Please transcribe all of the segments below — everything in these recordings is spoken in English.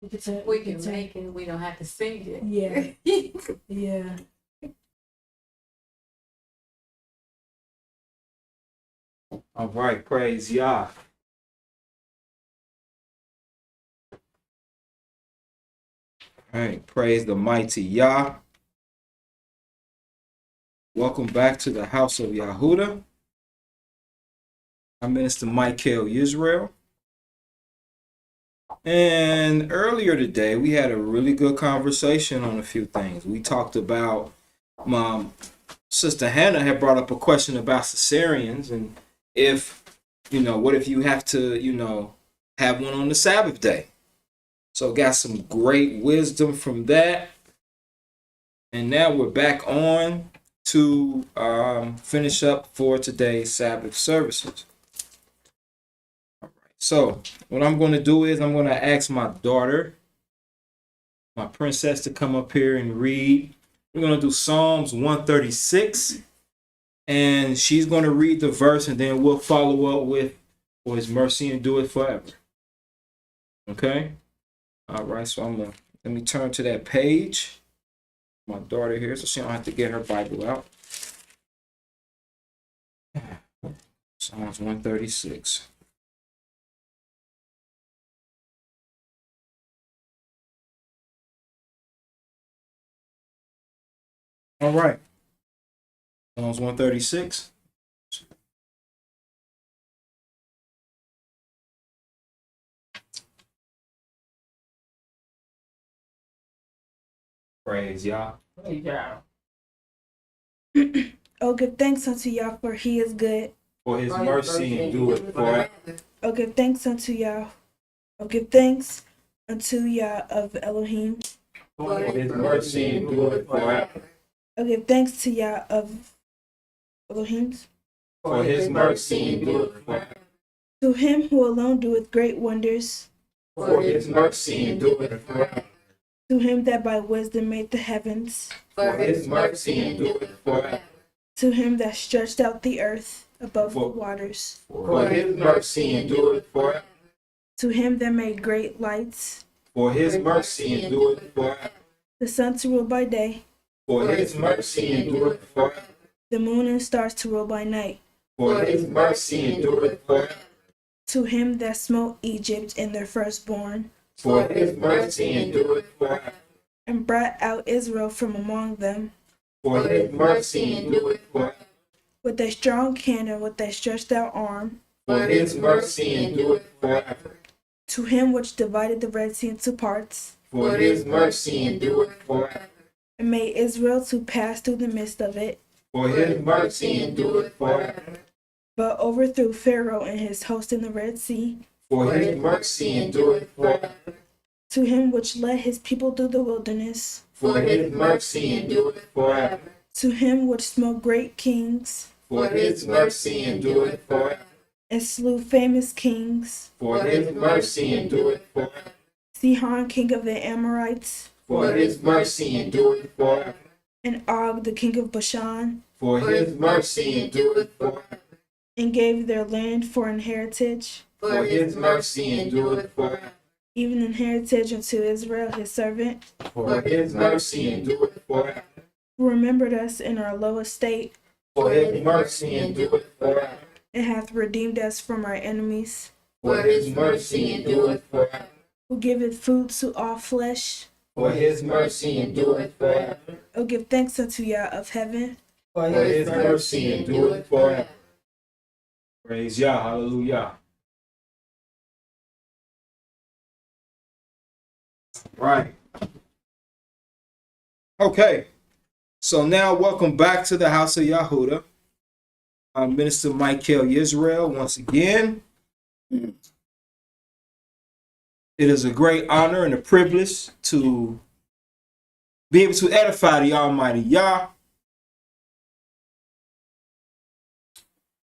We can make it. We don't have to sing it. Yeah. Yeah. All right, praise YAH. All right, praise the mighty YAH. Welcome back to the house of Yahudah. I'm Minister Michael Israel. And earlier today, we had a really good conversation on a few things. We talked about, Sister Hannah had brought up a question about cesareans and if, what if you have to, have one on the Sabbath day? So got some great wisdom from that. And now we're back on to finish up for today's Sabbath services. All right. So what I'm going to do is I'm going to ask my daughter, my princess, to come up here and read. We're going to do Psalms 136. And she's going to read the verse and then we'll follow up with, for his mercy endureth forever. Okay? All right, so let me turn to that page. My daughter here, so she don't have to get her Bible out. Psalms 136. All right. Psalms 136. Praise Yah. Yeah. Oh, give thanks unto Yah, for he is good. For his mercy endureth forever. Oh, give thanks unto Yah. Oh, give thanks unto Yah of Elohim. For his mercy endureth forever. Oh, give thanks to Yah of Elohim. For his mercy endureth forever. To him who alone doeth great wonders. For his mercy endureth forever. To him that by wisdom made the heavens. For his mercy endureth forever. To him that stretched out the earth above the waters. For his mercy endureth forever. To him that made great lights. For his mercy endureth forever. The sun to rule by day. For his mercy endureth forever. The moon and stars to rule by night. For his mercy endureth forever. To him that smote Egypt in their firstborn. For his mercy endureth forever. And brought out Israel from among them. For his mercy endureth forever. With a strong hand and with a stretched out arm. For his mercy endureth forever. To him which divided the Red Sea into parts. For his mercy endureth forever. And made Israel to pass through the midst of it. For his mercy endureth forever. But overthrew Pharaoh and his host in the Red Sea. For his mercy endureth forever. To him which led his people through the wilderness. For his mercy endureth forever. To him which smote great kings. For his mercy endureth forever. And slew famous kings. For his mercy endureth forever. Sihon king of the Amorites. For his mercy endureth forever. And Og the king of Bashan. For his mercy endureth forever. And gave their land for an heritage. For his mercy endureth forever. Even an heritage unto Israel his servant. For his mercy endureth forever. Who remembered us in our low estate. For his mercy endureth forever. And hath redeemed us from our enemies. For his mercy endureth forever. Who giveth food to all flesh. For his mercy endureth forever. Oh, give thanks unto Yah of heaven. For his mercy endureth forever. Praise Yah, hallelujah. Right. Okay. So now welcome back to the house of Yahudah. I'm Minister Michael Israel once again. It is a great honor and a privilege to be able to edify the Almighty Yah.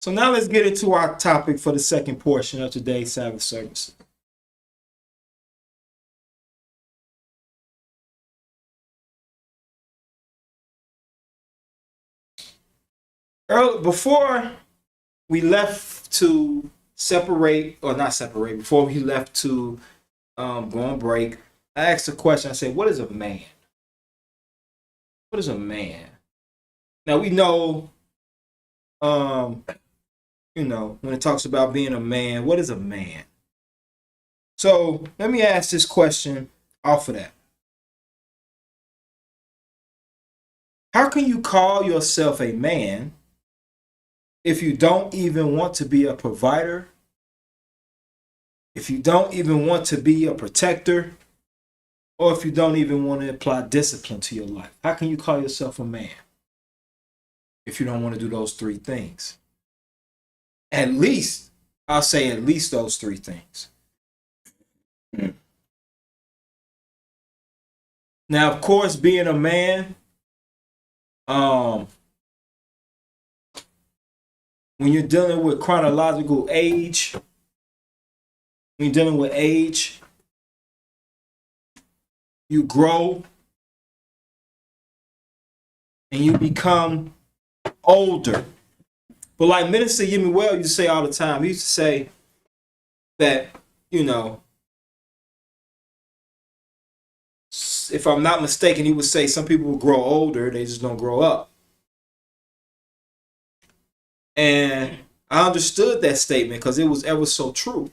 So now let's get into our topic for the second portion of today's Sabbath service. Before we left to separate, or not separate, before we left to go on break, I asked a question. I said, what is a man? What is a man? Now we know, when it talks about being a man, what is a man? So let me ask this question off of that. How can you call yourself a man if you don't even want to be a provider? If you don't even want to be a protector? Or if you don't even want to apply discipline to your life? How can you call yourself a man if you don't want to do those three things? At least, I'll say at least those three things. Now, of course, being a man, when you're dealing with chronological age, when you're dealing with age, you grow and you become older. But like Minister Yemi Well used to say all the time, he used to say that, if I'm not mistaken, he would say some people will grow older, they just don't grow up. And I understood that statement because it was ever so true.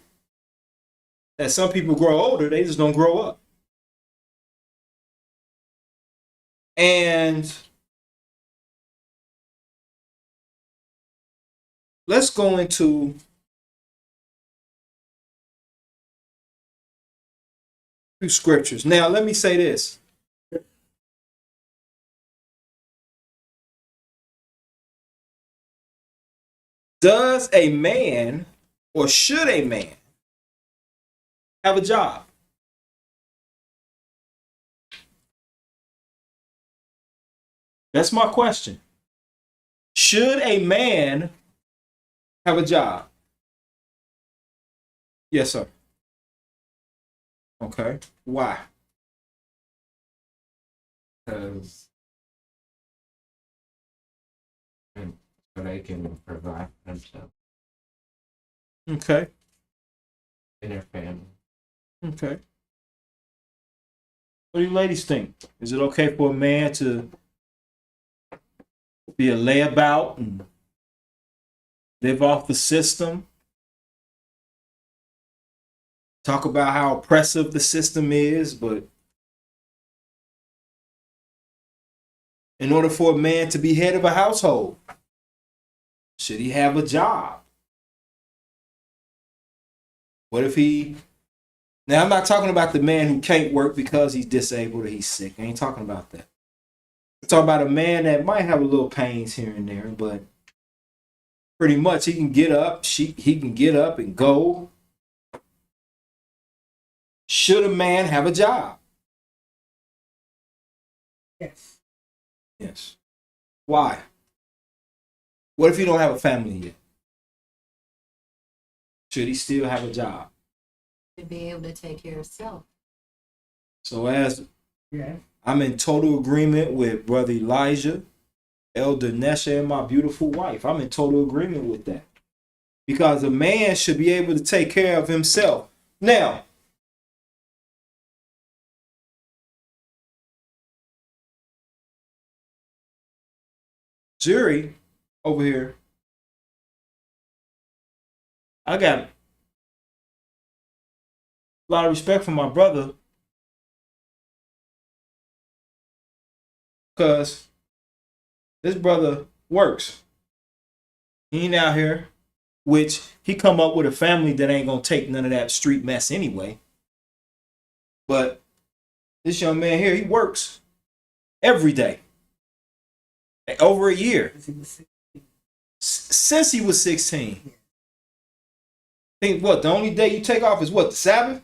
That some people grow older, they just don't grow up. And let's go into two scriptures. Now, let me say this. Does a man or should a man have a job? That's my question. Should a man have a job? Yes, sir. Okay. Why? Because so they can provide for themselves Okay. and their family. Okay. What do you ladies think? Is it okay for a man to be a layabout and live off the system? Talk about how oppressive the system is, but in order for a man to be head of a household, should he have a job? What if he... Now, I'm not talking about the man who can't work because he's disabled or he's sick. I ain't talking about that. I'm talking about a man that might have a little pains here and there, but pretty much he can get up, he can get up and go. Should a man have a job? Yes. Yes. Why? What if he don't have a family yet? Should he still have a job? To be able to take care of self. So as Yeah. I'm in total agreement with Brother Elijah, Elder Nesha, and my beautiful wife. I'm in total agreement with that. Because a man should be able to take care of himself. Now, Jury over here, I got a lot of respect for my brother because this brother works. He ain't out here, which he come up with a family that ain't gonna take none of that street mess anyway. But this young man here, he works every day. Over a year. Since he was 16. I think what, the only day you take off is what, the Sabbath?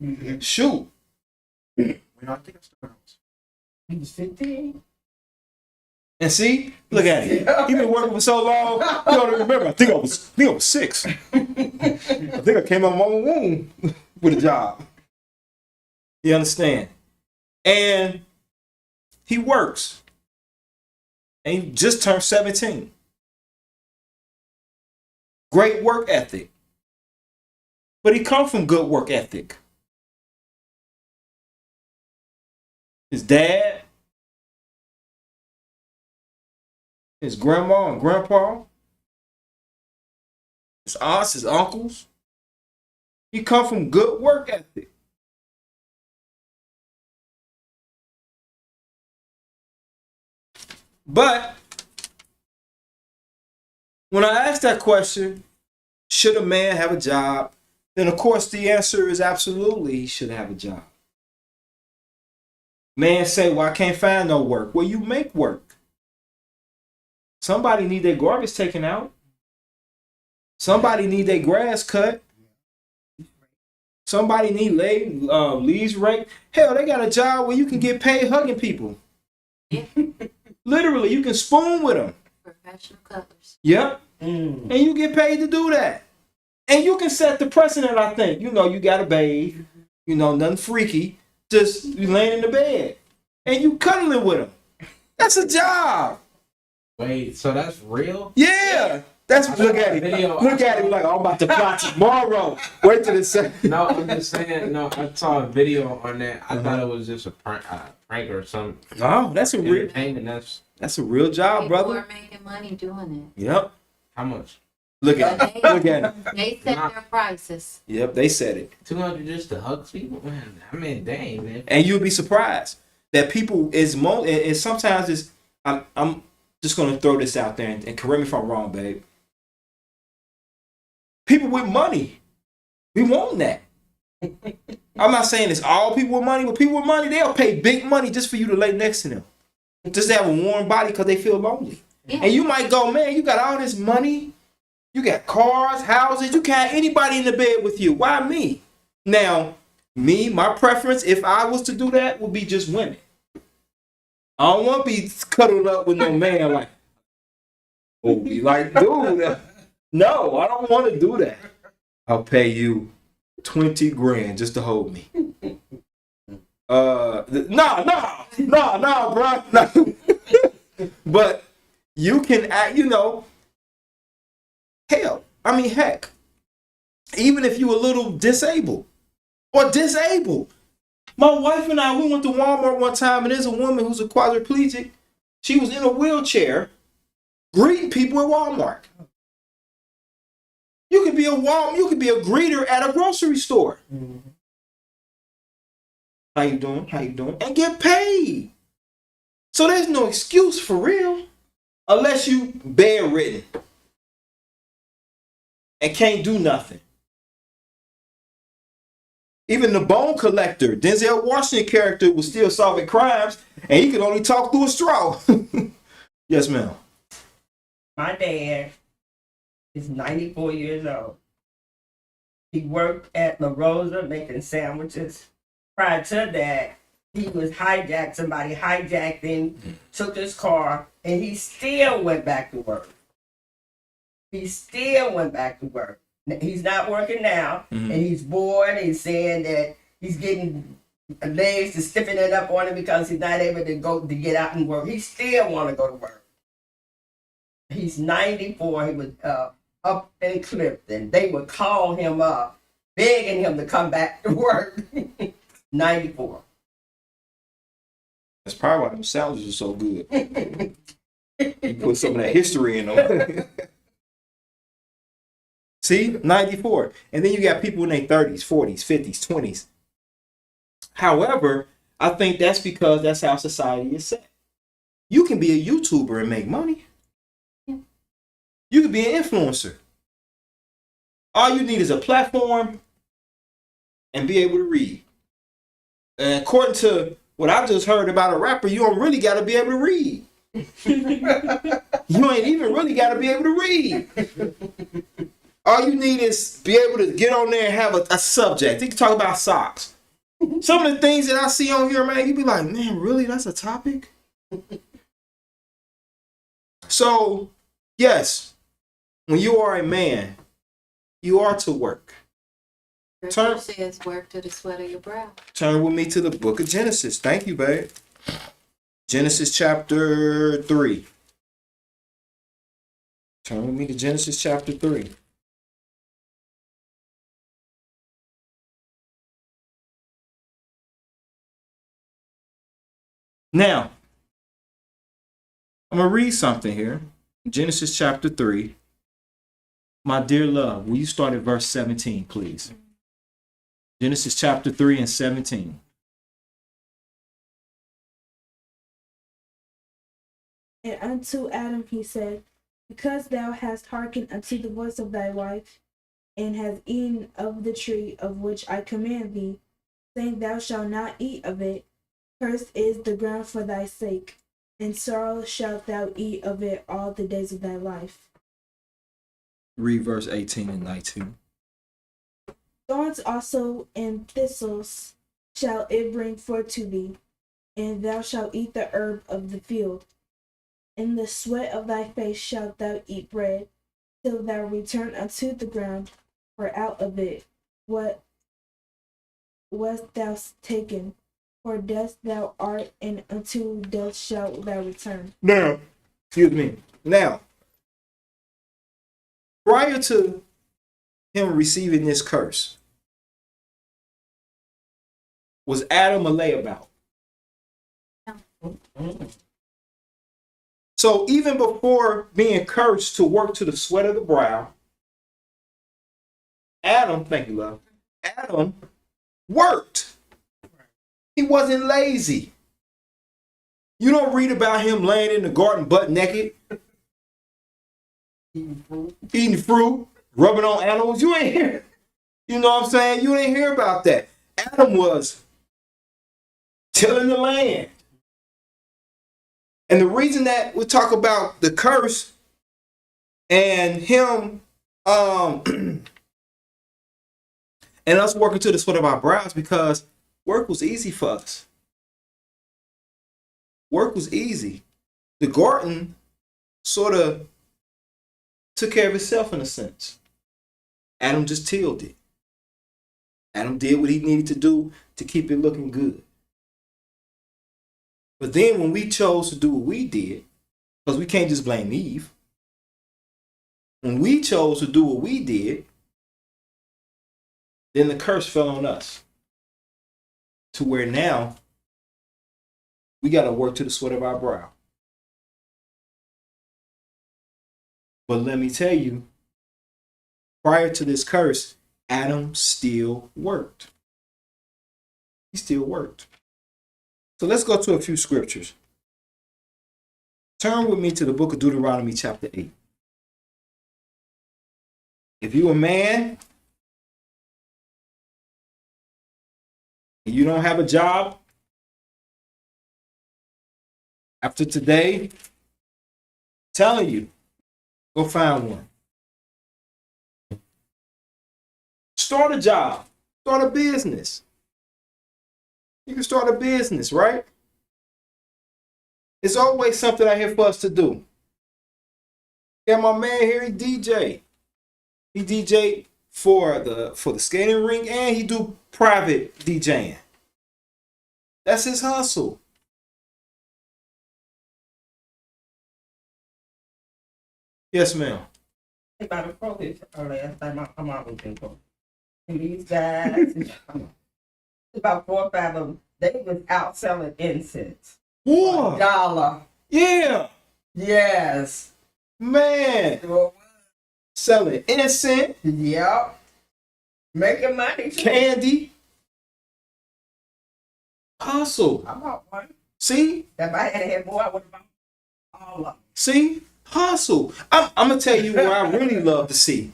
Mm-hmm. Shoot. I think I started. He was 15. And see, look at him. He been working for so long. You don't remember. I think I was 6. I think I came out of my own womb with a job. You understand? And he works. And he just turned 17. Great work ethic. But he come from good work ethic. his dad, his grandma and grandpa, his aunts, his uncles. He come from good work ethic. But when I ask that question, should a man have a job? Then of course the answer is absolutely he should have a job. Man say, well, I can't find no work. Well, you make work. Somebody need their garbage taken out. Somebody need their grass cut. Somebody need leaves raked. Hell, they got a job where you can get paid hugging people. Yeah. Literally, you can spoon with them. Professional colors. Yep. And you get paid to do that. And you can set the precedent, I think. You know, you got to bathe. You know, nothing freaky. Just you laying in the bed. And you cuddling with them. That's a job. Wait, so that's real? Yeah. That's look at him. Look at him like I'm about to plot tomorrow. Wait till it's No, I'm just saying. No, I saw a video on that. I thought it was just a prank or something. No, that's a real. Entertainment. That's a real job, People brother. are making money doing Yep. How much? Look at it. him. Look at him. They set their prices. Yep, they said it. 200 just to hug people? Man, I mean, dang, man. And you'll be surprised that people is and sometimes it's I'm just gonna throw this out there and correct me if I'm wrong, babe. People with money, we want that. I'm not saying it's all people with money, but people with money, they'll pay big money just for you to lay next to them. Just to have a warm body because they feel lonely. Yeah. And you might go, man, you got all this money, you got cars, houses, you can't have anybody in the bed with you. Why me? Now, my preference, if I was to do that, would be just women. I don't want to be cuddled up with no man like, oh, be like, dude, no, I don't want to do that. I'll pay you 20 grand just to hold me. No, bro. No. But you can act, hell, heck, even if you a little disabled. My wife and I, we went to Walmart one time, and there's a woman who's a quadriplegic. She was in a wheelchair greeting people at Walmart. You could be a greeter at a grocery store. Mm-hmm. How you doing? And get paid. So there's no excuse for real. Unless you bedridden and can't do nothing. Even the Bone Collector, Denzel Washington character, was still solving crimes, and he could only talk through a straw. Yes, ma'am. My dad is 94 years old. He worked at La Rosa making sandwiches. Prior to that, he was hijacked. Somebody hijacked him, took his car, and he still went back to work. He's not working now, and he's bored. He's saying that he's getting legs to stiffen it up on him because he's not able to get out and work. He still want to go to work. He's 94. He was up in Clifton. They would call him up, begging him to come back to work. 94. That's probably why them sandwiches are so good. You put some of that history in them. See, 94. And then you got people in their 30s, 40s, 50s, 20s. However, I think that's because that's how society is set. You can be a YouTuber and make money. You can be an influencer. All you need is a platform and be able to read. And according to what I just heard about a rapper, you don't really got to be able to read. You ain't even really got to be able to read. All you need is be able to get on there and have a subject. You can talk about socks. Some of the things that I see on here, man, you be like, man, really? That's a topic? So, yes, when you are a man, you are to work. Scripture says work to the sweat of your brow. Turn with me to the book of Genesis. Thank you, babe. Genesis chapter 3. Turn with me to Genesis chapter 3. Now, I'm going to read something here. Genesis chapter 3. My dear love, will you start at verse 17, please? Genesis chapter 3 and 17. And unto Adam he said, because thou hast hearkened unto the voice of thy wife, and hast eaten of the tree of which I command thee, saying thou shalt not eat of it, cursed is the ground for thy sake, and sorrow shalt thou eat of it all the days of thy life. Read verse 18 and 19. Thorns also and thistles shall it bring forth to thee, and thou shalt eat the herb of the field. In the sweat of thy face shalt thou eat bread, till thou return unto the ground, for out of it what wast thou taken, for dust thou art, and unto dust shalt thou return. Now, excuse me. Now, prior to him receiving this curse, was Adam a layabout? So even before being cursed to work to the sweat of the brow, Adam, thank you, love, Adam worked. He wasn't lazy. You don't read about him laying in the garden butt naked, eating fruit, rubbing on animals. You ain't hear. You know what I'm saying? You ain't hear about that. Adam was tilling the land. And the reason that we talk about the curse and him and us working to the sweat of our brows, because work was easy for us. Work was easy. The garden sort of took care of itself in a sense. Adam just tilled it. Adam did what he needed to do to keep it looking good. But then when we chose to do what we did, because we can't just blame Eve. When we chose to do what we did, then the curse fell on us. To where now we got to work to the sweat of our brow. But let me tell you, prior to this curse, Adam still worked. He still worked. So let's go to a few scriptures. Turn with me to the book of Deuteronomy chapter 8. If you're a man and you don't have a job, after today, I'm telling you, go find one. Start a job. Start a business. You can start a business, right? It's always something out here for us to do. Yeah, my man here, he DJ. He DJ for the skating rink, and he do private DJing. That's his hustle. Yes, ma'am. About a pro this last time I come out with them. And these guys, about 4 or 5 of them, they was out selling incense. Whoa. $1. Yeah. Yes. Man. Selling incense, Yep. Making money too. candy. Hustle. I bought one. See? If I had had more, I would have bought all of them. See? Hustle. I'm going to tell you what I really love to see.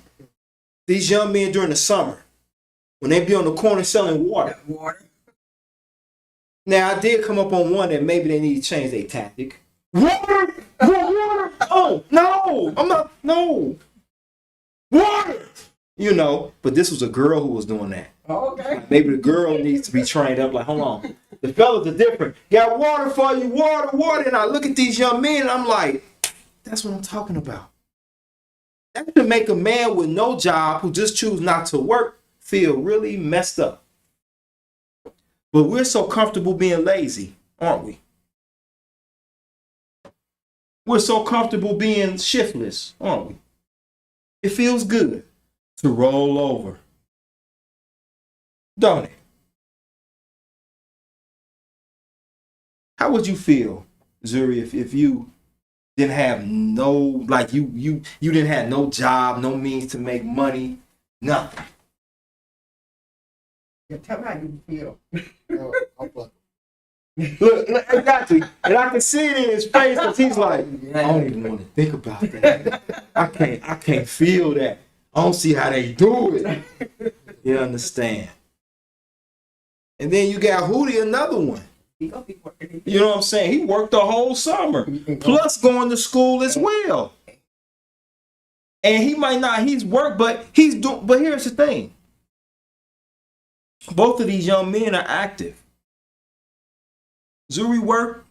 These young men during the summer, when they be on the corner selling water. Water. Now, I did come up on one that maybe they need to change their tactic. Water? Water? Oh, no. I'm not. No. Water. You know, but this was a girl who was doing that. Okay. Maybe the girl needs to be trained up. Like, hold on. The fellas are different. Got water for you. Water, water. And I look at these young men and I'm like, that's what I'm talking about. That should make a man with no job who just choose not to work feel really messed up. But we're so comfortable being lazy, aren't we? We're so comfortable being shiftless, aren't we? It feels good to roll over, don't it? How would you feel, Zuri, if you didn't have no, like you didn't have no job, no means to make money, nothing? Yeah, tell me how you feel. Look, exactly. And I can see it in his face because he's like, I don't even want to think about that. I can't feel that. I don't see how they do it. You understand? And then you got Hootie, another one. He gonna be working. You know what I'm saying? He worked the whole summer, plus going to school as well. And he might not, he's worked, but he's doing, but here's the thing. Both of these young men are active. Zuri worked,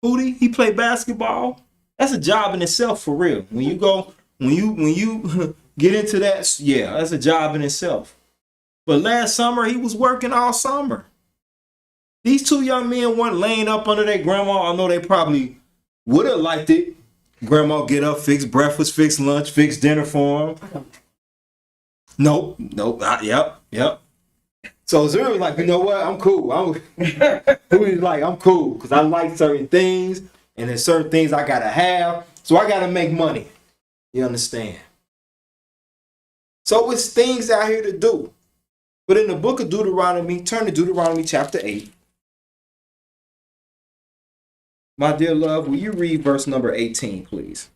Hootie, he played basketball. That's a job in itself for real. When you get into that, yeah, that's a job in itself. But last summer, he was working all summer. These two young men weren't laying up under their grandma. I know they probably would have liked it. Grandma get up, fix breakfast, fix lunch, fix dinner for them. Nope. Yep. So Zuri was like, you know what? I'm cool. Hootie's like, I'm cool because I like certain things, and there's certain things I gotta have. So I gotta make money. You understand? So it's things out here to do. But in the book of Deuteronomy, turn to Deuteronomy chapter 8. My dear love, will you read verse number 18, please?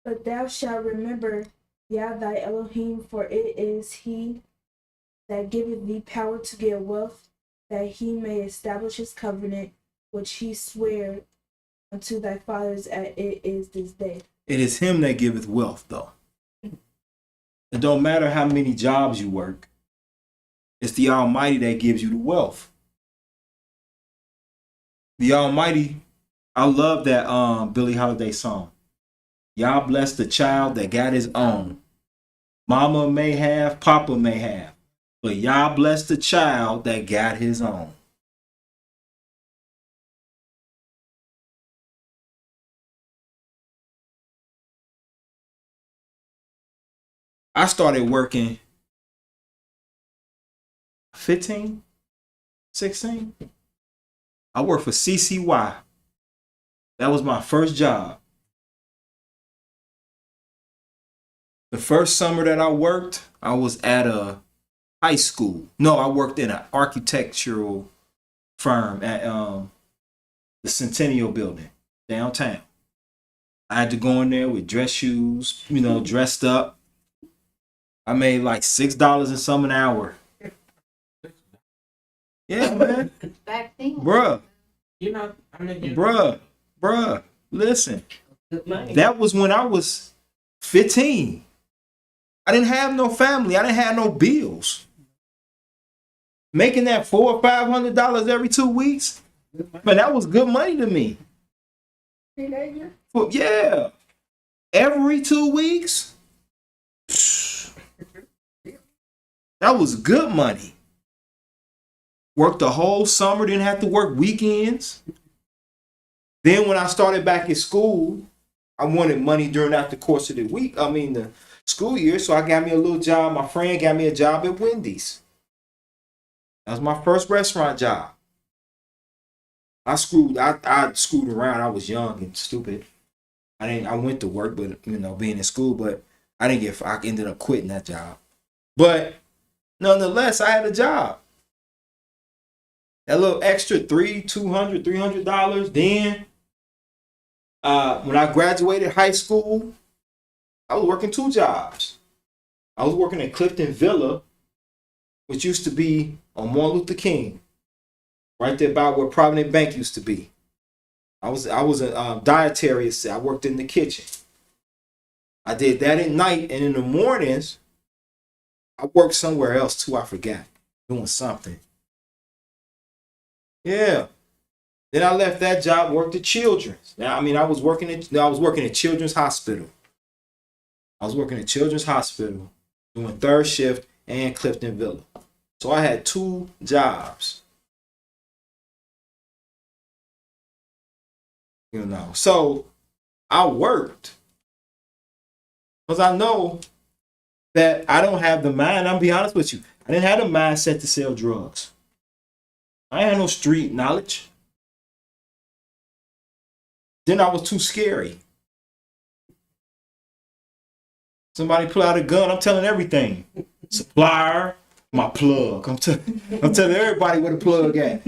But thou shalt remember Yah thy Elohim, for it is he that giveth thee power to get wealth, that he may establish his covenant, which he sware unto thy fathers as it is this day. It is him that giveth wealth, though. It don't matter how many jobs you work. It's the Almighty that gives you the wealth. The Almighty, I love that Billie Holiday song. Y'all bless the child that got his own. Mama may have, Papa may have, but y'all bless the child that got his own. I started working 15, 16. I worked for CCY. That was my first job. The first summer that I worked, I was at a high school. No, I worked in an architectural firm at the Centennial Building downtown. I had to go in there with dress shoes, dressed up. I made like $6 and some an hour. Yeah, man. Back then. Bruh, You bruh, listen. Good money. That was when I was 15. I didn't have no family. I didn't have no bills. Making that $400 or $500 every 2 weeks, man, that was good money to me. Teenager? Yeah, every 2 weeks, that was good money. Worked the whole summer, didn't have to work weekends. Then when I started back in school, I wanted money during the course of the week. The school year, so I got me a little job. My friend got me a job at Wendy's. That was my first restaurant job. I screwed around. I was young and stupid. I went to work, but being in school, but I ended up quitting that job. But nonetheless, I had a job. That little extra $300. Then when I graduated high school, I was working 2 jobs. I was working at Clifton Villa, which used to be on Martin Luther King, right there by where Provident Bank used to be. I was a dietary assistant. I worked in the kitchen. I did that at night, and in the mornings, I worked somewhere else too. I forgot, doing something. Yeah. Then I left that job, worked at Children's. Now, I was working at Children's Hospital. I was working at Children's Hospital, doing 3rd shift and Clifton Villa. So I had 2 jobs. So I worked because I know that I don't have the mind. I'll be honest with you. I didn't have the mindset to sell drugs. I ain't had no street knowledge. Then I was too scary. Somebody pull out a gun, I'm telling everything. Supplier, my plug. I'm telling everybody where the plug at.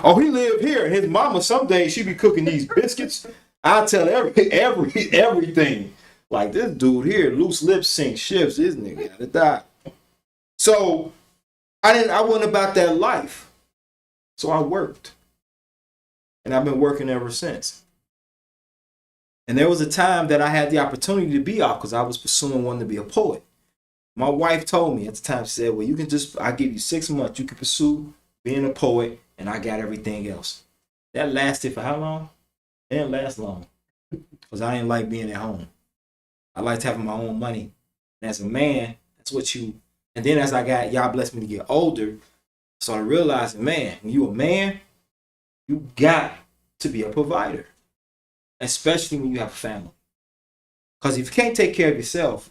Oh, he lived here. His mama someday she be cooking these biscuits. I tell everything. Like this dude here, loose lips sink shifts. This nigga gotta die. So I wasn't about that life. So I worked. And I've been working ever since. And there was a time that I had the opportunity to be off because I was pursuing wanting to be a poet. My wife told me at the time, she said, well, I'll give you 6 months. You can pursue being a poet and I got everything else. That lasted for how long? It didn't last long because I didn't like being at home. I liked having my own money. And as a man, that's what and then as y'all blessed me to get older, I started realizing, man, when you a man, you got to be a provider. Especially when you have a family. Because if you can't take care of yourself,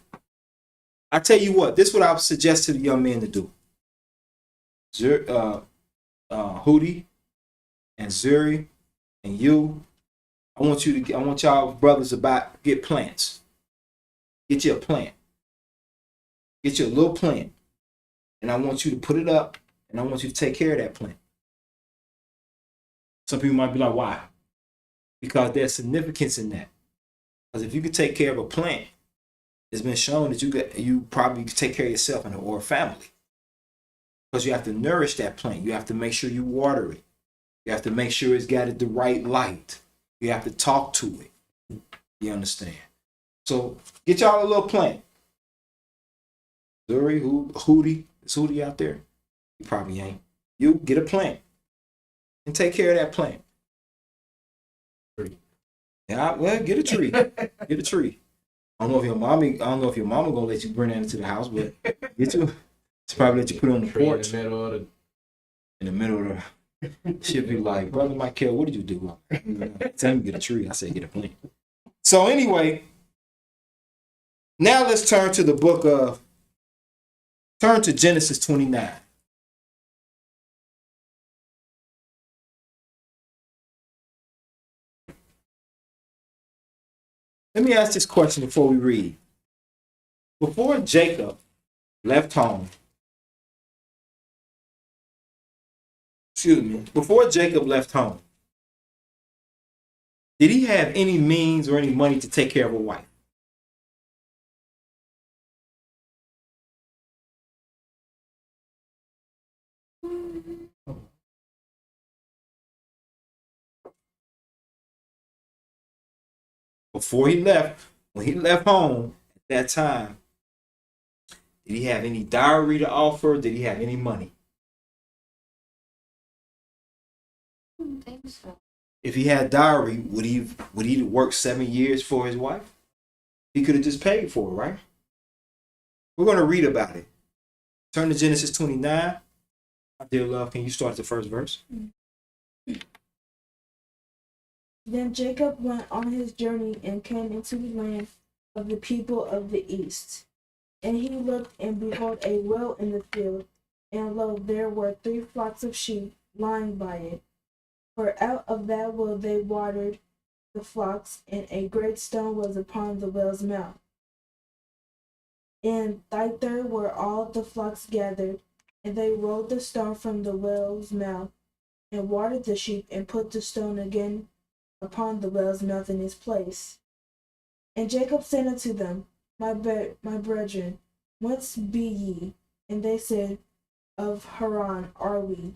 I tell you what, this is what I would suggest to the young men to do. Hootie and Zuri and you, I want y'all brothers about get plants. Get you a plant. Get you a little plant. And I want you to put it up and I want you to take care of that plant. Some people might be like, why? Because there's significance in that. Because if you can take care of a plant, it's been shown that you probably can take care of yourself or a family. Because you have to nourish that plant. You have to make sure you water it. You have to make sure it's got the right light. You have to talk to it. You understand? So get y'all a little plant. Zuri, Hootie, is Hootie out there? You probably ain't. You get a plant and take care of that plant. Yeah, well, get a tree. Get a tree. I don't know if your mama gonna let you bring that into the house, but get you. It's probably let you put it on the porch. In the middle of the. She'll be like, Brother Michael, what did you do? Tell me to get a tree. I said get a plant. So anyway, now let's turn to Genesis 29. Let me ask this question before we read. Before Jacob left home, did he have any means or any money to take care of a wife? Before he left, when he left home at that time, did he have any dowry to offer? Did he have any money? I don't think so. If he had dowry, would he work 7 years for his wife? He could have just paid for it, right? We're going to read about it. Turn to Genesis 29. My dear love, can you start at the first verse? Then Jacob went on his journey and came into the land of the people of the east. And he looked, and behold, a well in the field, and lo, there were 3 flocks of sheep lying by it. For out of that well they watered the flocks, and a great stone was upon the well's mouth. And thither were all the flocks gathered, and they rolled the stone from the well's mouth, and watered the sheep, and put the stone again upon the well's mouth in its place. And Jacob said unto them, My brethren, whence be ye? And they said, Of Haran are we.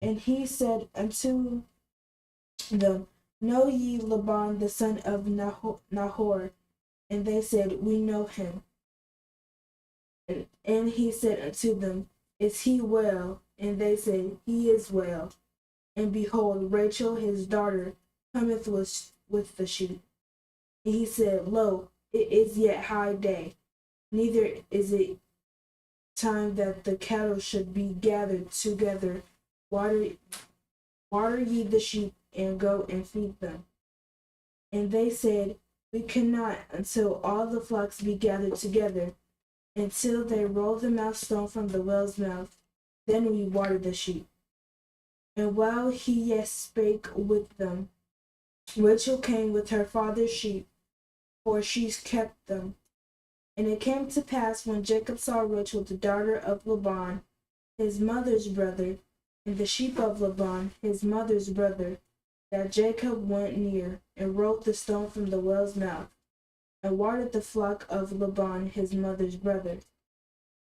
And he said unto them, Know ye Laban the son of Nahor? And they said, We know him. And he said unto them, Is he well? And they said, He is well. And behold, Rachel his daughter cometh with the sheep. And he said, Lo, it is yet high day, neither is it time that the cattle should be gathered together. Water ye the sheep, and go and feed them. And they said, We cannot until all the flocks be gathered together. until they rolled the milestone from the well's mouth. Then we watered the sheep. And while he yet spake with them, Rachel came with her father's sheep, for she kept them. And it came to pass when Jacob saw Rachel, the daughter of Laban, his mother's brother, and the sheep of Laban, his mother's brother, that Jacob went near and rolled the stone from the well's mouth, and watered the flock of Laban, his mother's brother.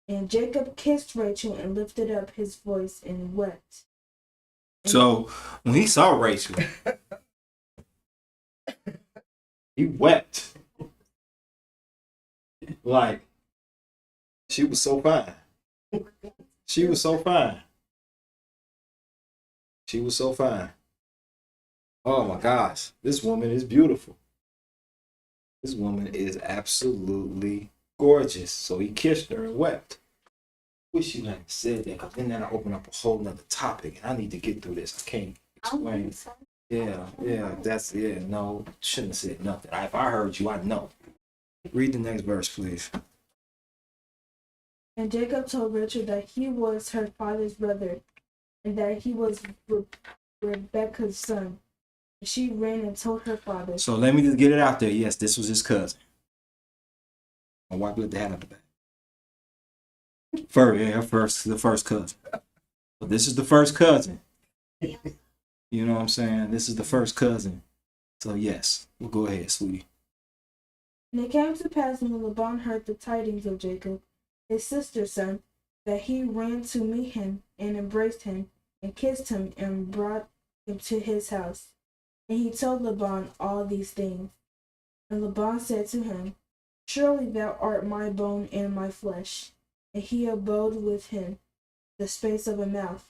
And Jacob kissed Rachel and lifted up his voice and wept. So when he saw Rachel, he wept. Like, she was so fine. She was so fine. She was so fine. Oh my gosh, this woman is beautiful. This woman is absolutely gorgeous. So he kissed her and wept. Wish you hadn't said that, because then that'll open up a whole nother topic, and I need to get through this. I can't explain. No, shouldn't have said nothing. If I heard you, I know. Read the next verse, please. And Jacob told Rachel that he was her father's brother, and that he was Rebekah's son. And she ran and told her father. So let me just get it out there. Yes, this was his cousin. My wife let the hat out the back. The first cousin. So this is the first cousin. You know what I'm saying? This is the first cousin. So yes, we'll go ahead, sweetie. And it came to pass when Laban heard the tidings of Jacob, his sister's son, that he ran to meet him and embraced him and kissed him and brought him to his house. And he told Laban all these things. And Laban said to him, Surely thou art my bone and my flesh. And he abode with him the space of a month.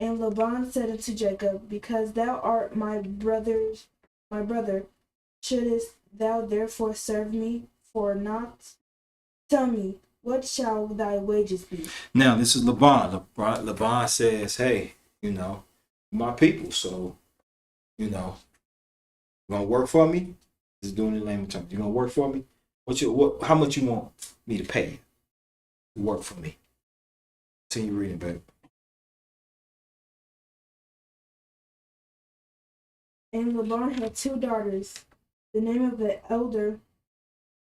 And Laban said unto Jacob, Because thou art my brother, shouldest thou therefore serve me for naught? Tell me, what shall thy wages be? Now this is Laban. Laban says, hey, my people, so, you gonna work for me? This is doing the name of terms. You gonna work for me? How much you want me to pay you to work for me? Continue reading, baby. And Laban had 2 daughters. The name of the elder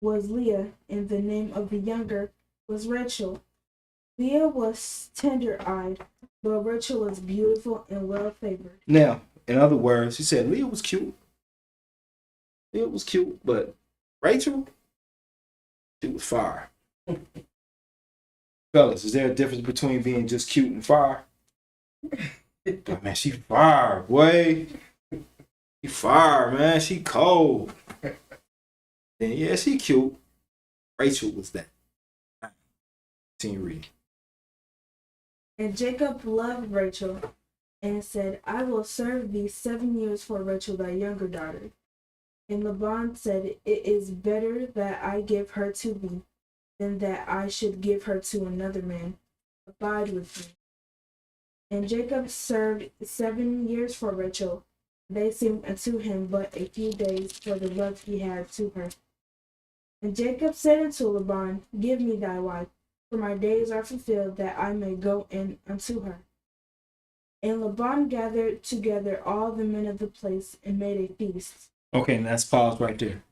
was Leah, and the name of the younger was Rachel. Leah was tender-eyed, but Rachel was beautiful and well-favored. Now, in other words, he said Leah was cute. Leah was cute, but Rachel, she was fire. Fellas, is there a difference between being just cute and fire? But man, she fire, boy. She fire, man. She cold. Then yeah, she cute. Rachel was that. Continue reading. And Jacob loved Rachel, and said, I will serve thee 7 years for Rachel thy younger daughter. And Laban said, It is better that I give her to thee, than that I should give her to another man. Abide with me. And Jacob served 7 years for Rachel. They seemed unto him but a few days for the love he had to her. And Jacob said unto Laban, Give me thy wife, for my days are fulfilled, that I may go in unto her. And Laban gathered together all the men of the place and made a feast. Okay, and let's pause right there.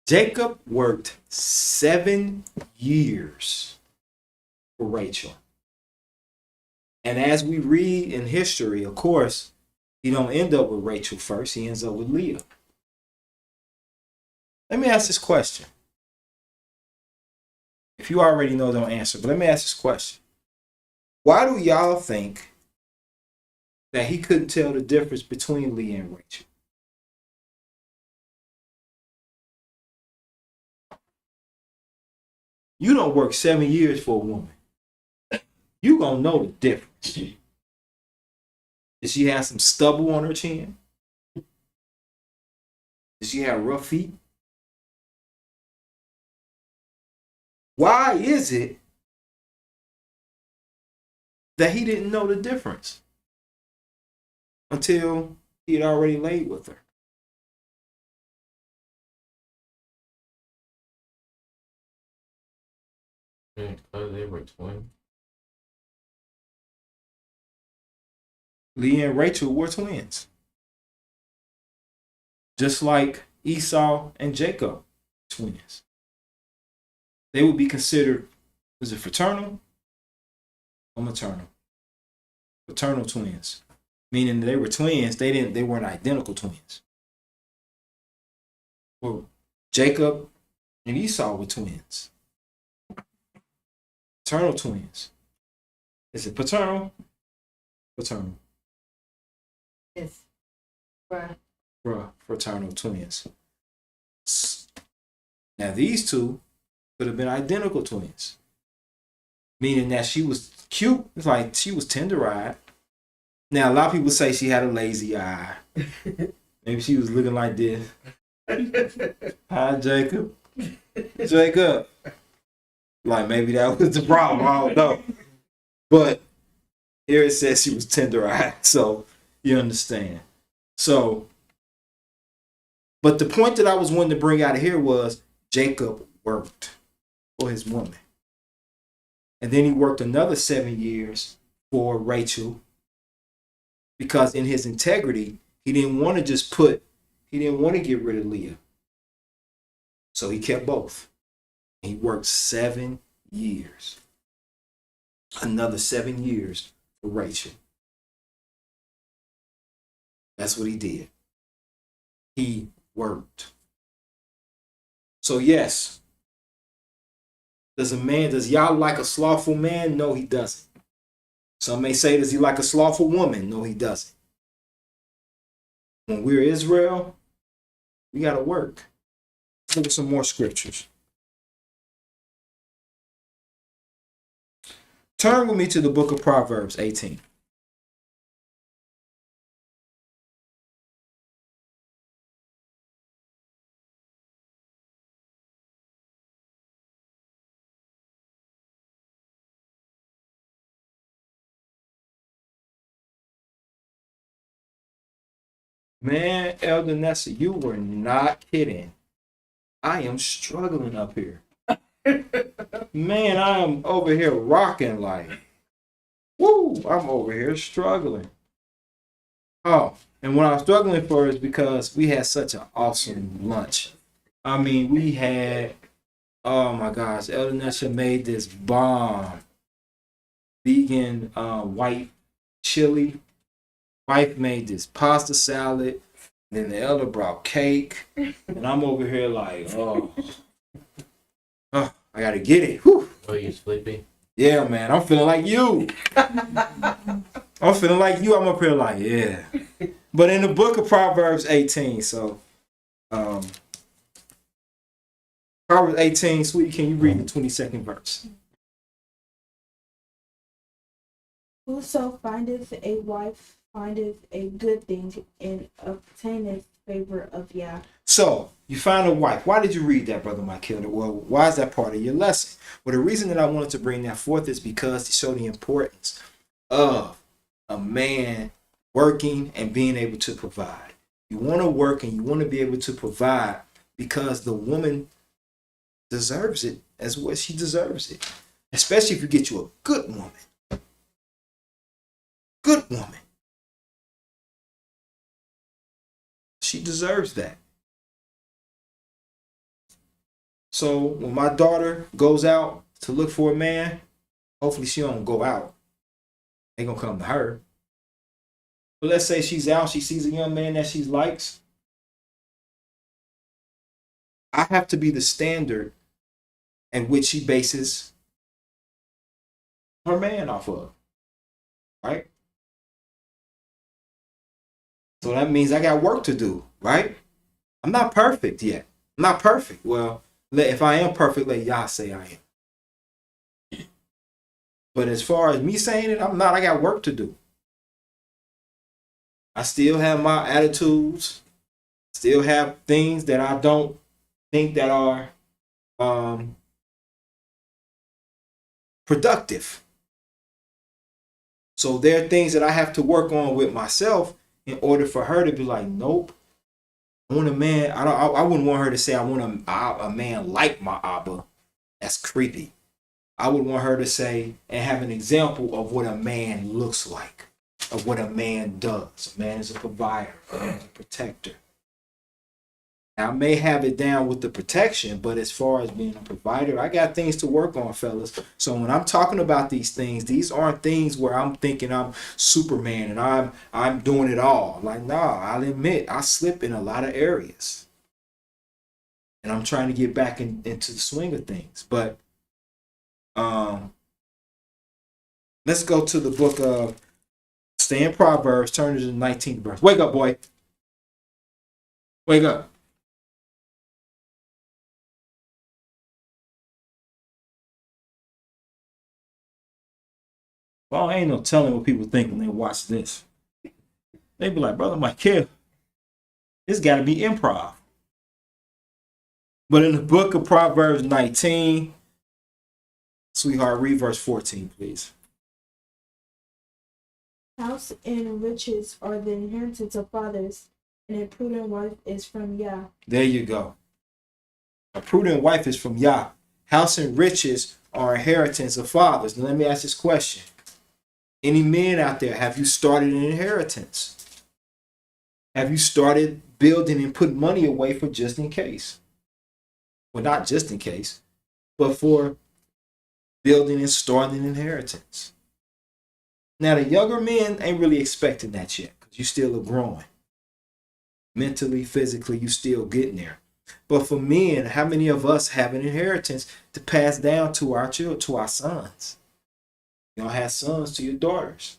Jacob worked 7 years for Rachel. And as we read in history, of course, he don't end up with Rachel first. He ends up with Leah. Let me ask this question. If you already know, don't answer. But let me ask this question. Why do y'all think that he couldn't tell the difference between Leah and Rachel? You don't work 7 years for a woman. You gonna know the difference. Did she have some stubble on her chin? Did she have rough feet? Why is it that he didn't know the difference until he had already laid with her? Because they were twins. Leah and Rachel were twins. Just like Esau and Jacob, twins. They would be considered, is it fraternal or maternal? Fraternal twins. Meaning they were twins, they weren't identical twins. Well, Jacob and Esau were twins. Paternal twins. Is it paternal? Paternal. It's right. Fraternal twins. Now these two could have been identical twins. Meaning that she was cute, it's like she was tender-eyed. Now a lot of people say she had a lazy eye. Maybe she was looking like this. Hi, Jacob. Jacob. Like maybe that was the problem. I don't know. But here it says she was tender-eyed, so you understand. So, but the point that I was wanting to bring out of here was Jacob worked for his woman. And then he worked another 7 years for Rachel because in his integrity, he didn't want to get rid of Leah. So he kept both. He worked 7 years. Another 7 years for Rachel. That's what he did. He worked. So yes, does Yah like a slothful man? No, he doesn't. Some may say, does he like a slothful woman? No, he doesn't. When we're Israel, we got to work. Look at some more scriptures. Turn with me to the book of Proverbs 18. Man, Elder Nessa, you were not kidding. I am struggling up here. Man, I am over here rocking like, woo, I'm over here struggling. Oh, and what I'm struggling for is because we had such an awesome lunch. I mean, we had, oh my gosh, Elder Nessa made this bomb vegan white chili. Wife made this pasta salad. Then the elder brought cake. And I'm over here like, oh, I gotta get it. Whew. Oh, you sleepy? Yeah, man, I'm feeling like you. I'm feeling like you. I'm up here like, yeah. But in the book of Proverbs 18, so Proverbs 18, sweetie, can you read the 22nd verse? Whoso findeth a wife findeth a good thing and obtaineth favor of Yah. So, you find a wife. Why did you read that, Brother Michael? Well, why is that part of your lesson? Well, the reason that I wanted to bring that forth is because to show the importance of a man working and being able to provide. You want to work and you want to be able to provide because the woman deserves it as well. She deserves it. Especially if you get you a good woman. Good woman. She deserves that. So when my daughter goes out to look for a man, hopefully she don't go out. They gonna come to her. But let's say she's out, she sees a young man that she likes. I have to be the standard in which she bases her man off of. Right? So that means I got work to do, right? I'm not perfect yet. I'm not perfect. Well, if I am perfect, let Yah say I am. But as far as me saying it, I'm not. I got work to do. I still have my attitudes. Still have things that I don't think that are productive. So there are things that I have to work on with myself in order for her to be like, nope. I want a man. I wouldn't want her to say I want a man like my Abba. That's creepy. I would want her to say and have an example of what a man looks like, of what a man does. A man is a provider, a man is a protector. I may have it down with the protection, but as far as being a provider, I got things to work on, fellas. So when I'm talking about these things, these aren't things where I'm thinking I'm Superman and I'm doing it all. Like, nah, I'll admit I slip in a lot of areas. And I'm trying to get back into the swing of things. But let's go to the book of stay in Proverbs, turn to the 19th verse. Wake up, boy. Wake up. Well, ain't no telling what people think when they watch this. They be like, Brother Michael, it's got to be improv. But in the book of Proverbs 19, sweetheart, read verse 14, please. House and riches are the inheritance of fathers, and a prudent wife is from YAH. There you go. A prudent wife is from YAH. House and riches are inheritance of fathers. Now let me ask this question. Any men out there, have you started an inheritance? Have you started building and putting money away for just in case? Well, not just in case, but for building and starting an inheritance. Now, the younger men ain't really expecting that yet because you still are growing. Mentally, physically, you still getting there. But for men, how many of us have an inheritance to pass down to our children, to our sons? Y'all have sons to your daughters.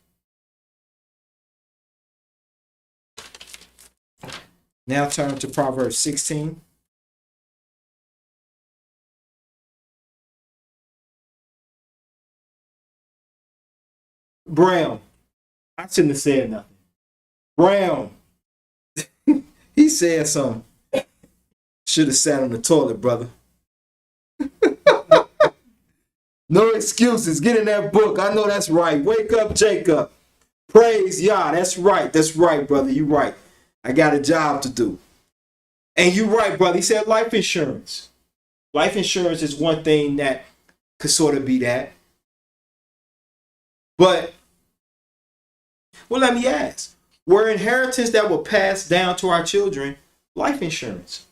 Now turn to Proverbs 16. Brown. I shouldn't have said nothing. Brown. He said something. Should have sat on the toilet, brother. No excuses. Get in that book. I know that's right. Wake up, Jacob. Praise Yah. That's right. That's right, brother. You right. I got a job to do. And you right, brother. He said life insurance. Life insurance is one thing that could sort of be that. But, well, let me ask. Were inheritance that will pass down to our children life insurance?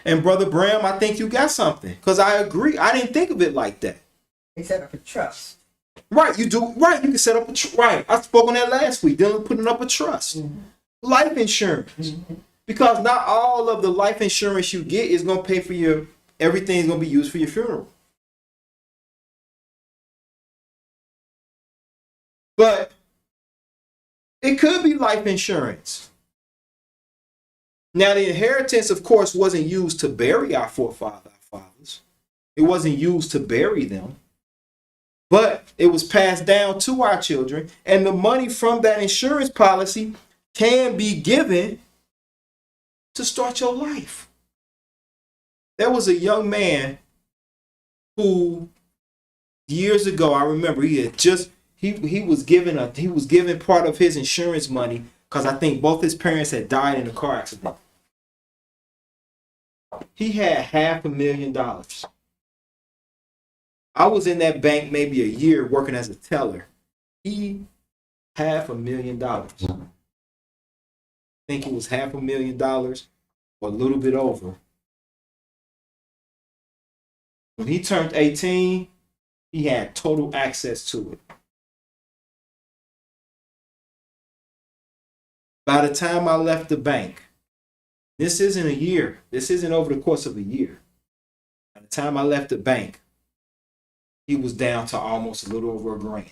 And Brother Bram, I think you got something. Because I agree. I didn't think of it like that. They set up a trust. Right, you do. Right, you can set up a trust. Right, I spoke on that last week. Then putting up a trust. Mm-hmm. Life insurance. Mm-hmm. Because not all of the life insurance you get is going to pay for your, everything's going to be used for your funeral. But it could be life insurance. Now, the inheritance, of course, wasn't used to bury our fathers. It wasn't used to bury them. But it was passed down to our children. And the money from that insurance policy can be given to start your life. There was a young man who years ago, I remember he was given part of his insurance money because I think both his parents had died in a car accident. He had $500,000. I was in that bank maybe a year working as a teller. He $500,000. I think it was $500,000 or a little bit over. When he turned 18, he had total access to it. By the time I left the bank, this isn't a year. This isn't over the course of a year. By the time I left the bank, he was down to almost a little over $1,000.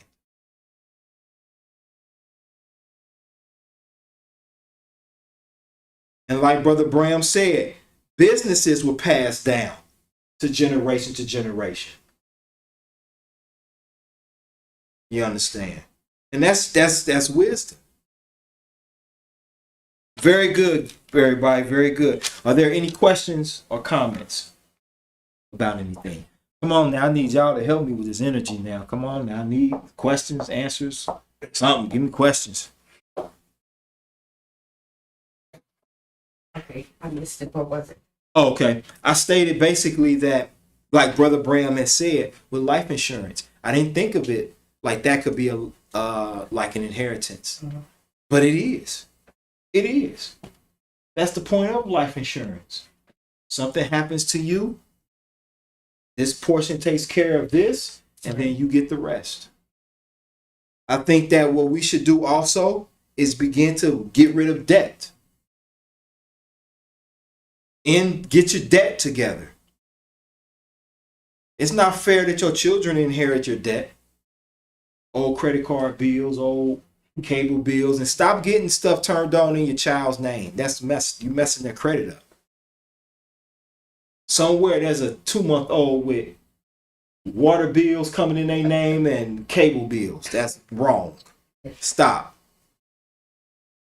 And like Brother Bram said, businesses were passed down to generation. You understand? And that's wisdom. Very good, everybody. Very good. Are there any questions or comments about anything? Come on now. I need y'all to help me with this energy now. Come on now. I need questions, answers, something. Give me questions. Okay, I missed it. What was it? Okay. I stated basically that, like Brother Bram has said, with life insurance, I didn't think of it like that could be a like an inheritance. But it is. It is. That's the point of life insurance. Something happens to you, this portion takes care of this, and then you get the rest. I think that what we should do also is begin to get rid of debt and get your debt together. It's not fair that your children inherit your debt. Old credit card bills, old cable bills, and stop getting stuff turned on in your child's name. That's you messing their credit up. Somewhere there's a 2-month-old with water bills coming in their name and cable bills. That's wrong. Stop.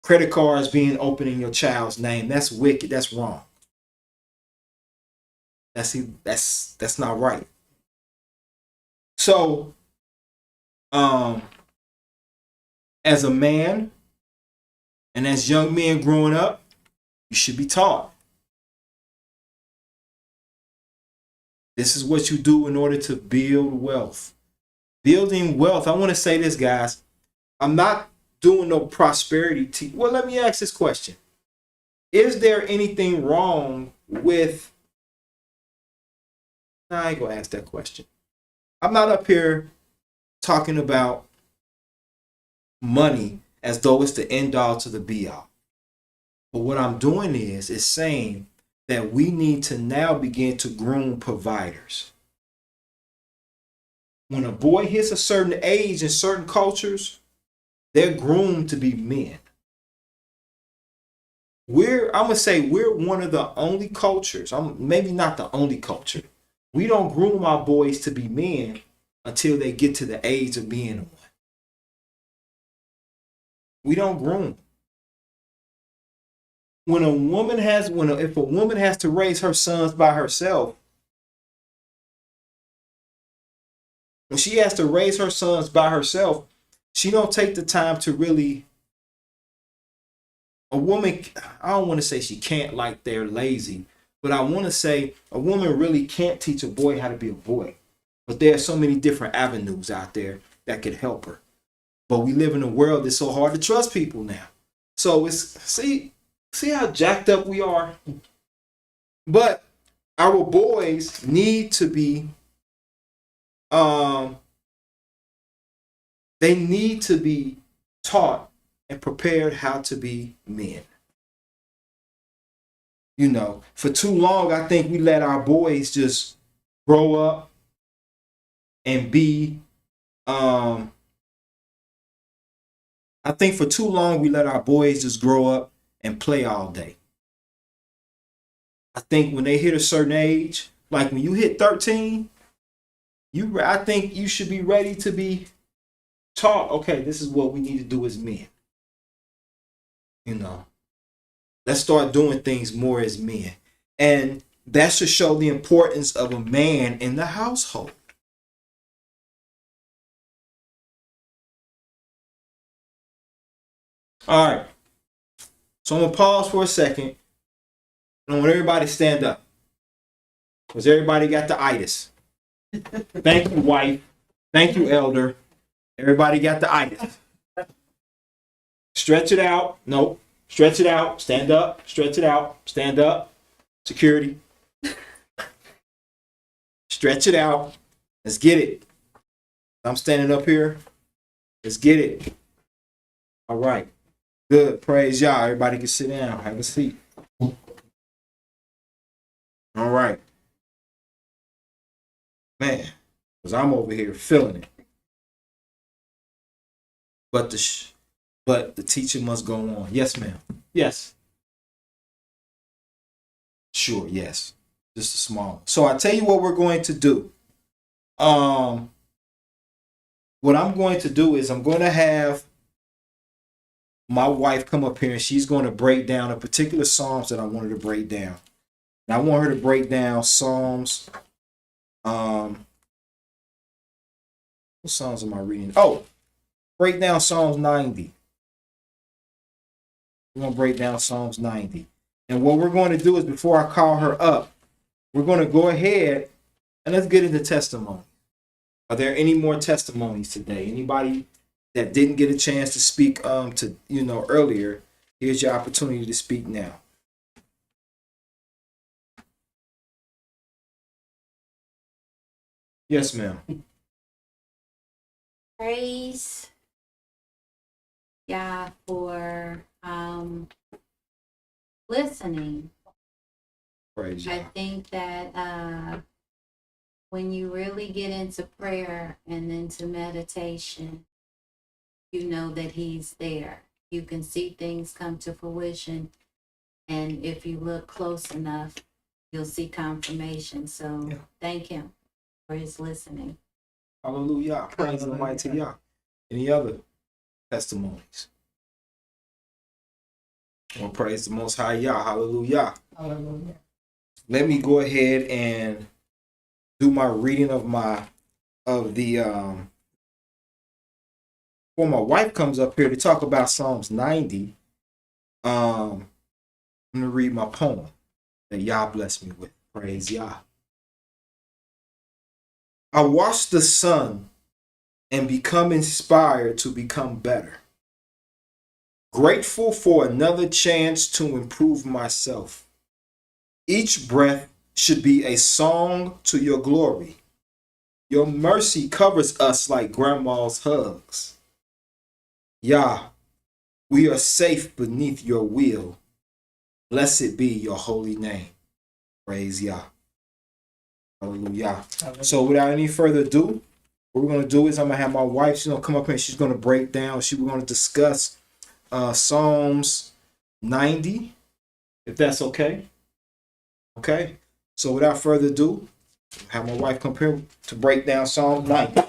Credit cards being opened in your child's name. That's wicked. That's wrong. That's not right. So, as a man and as young men growing up, you should be taught. This is what you do in order to build wealth. Building wealth. I want to say this, guys. I'm not doing no prosperity. Well, let me ask this question. Is there anything wrong with... No, I ain't going to ask that question. I'm not up here talking about money as though it's the end all to the be all. But what I'm doing is saying that we need to now begin to groom providers. When a boy hits a certain age in certain cultures, they're groomed to be men. I'm going to say we're one of the only cultures, maybe not the only culture. We don't groom our boys to be men until they get to the age of being one. We don't groom. If a woman has to raise her sons by herself, when she has to raise her sons by herself, she don't take the time to really. A woman, I don't want to say she can't, like they're lazy, but I want to say a woman really can't teach a boy how to be a boy. But there are so many different avenues out there that could help her. But we live in a world that's so hard to trust people now. So see how jacked up we are? But our boys need to be, they need to be taught and prepared how to be men. You know, for too long, I think we let our boys just grow up and be, I think for too long, we let our boys just grow up and play all day. I think when they hit a certain age, like when you hit 13, I think you should be ready to be taught, okay, this is what we need to do as men. You know, let's start doing things more as men. And that should show the importance of a man in the household. All right. So I'm going to pause for a second. I want everybody to stand up. Because everybody got the itis. Thank you, wife. Thank you, elder. Everybody got the itis. Stretch it out. Nope. Stretch it out. Stand up. Stretch it out. Stand up. Security. Stretch it out. Let's get it. I'm standing up here. Let's get it. All right. Good. Praise y'all. Everybody can sit down. Have a seat. All right. Man, because I'm over here feeling it. But the teaching must go on. Yes, ma'am. Yes. Sure, yes. Just a small one. So I tell you what we're going to do. What I'm going to do is I'm going to have my wife come up here and she's going to break down a particular Psalms that I wanted to break down. And I want her to break down Psalms. What Psalms am I reading? Oh, break down Psalms 90. We're going to break down Psalms 90. And what we're going to do is, before I call her up, we're going to go ahead and let's get into testimony. Are there any more testimonies today? Anybody that didn't get a chance to speak earlier? Here's your opportunity to speak now. Yes, ma'am. Praise Yah for listening. Praise I you. think that when you really get into prayer and into meditation, you know that he's there. You can see things come to fruition. And if you look close enough, you'll see confirmation. So Yeah. thank him for his listening. Hallelujah. Praise the mighty Yah. Any other testimonies? Well, praise the Most High Yah. Hallelujah. Hallelujah. Let me go ahead and do my reading of before my wife comes up here to talk about Psalms 90. I'm gonna read my poem that Yah blessed me with. Praise Yah. I watch the sun and become inspired to become better. Grateful for another chance to improve myself. Each breath should be a song to your glory. Your mercy covers us like grandma's hugs. Yah, we are safe beneath your will. Blessed be your holy name. Praise Yah. Hallelujah. So without any further ado, what we're going to do is I'm going to have my wife, she's going to come up here and she's going to break down. We're going to discuss Psalms 90, if that's okay. Okay. So without further ado, have my wife come here to break down Psalms 90.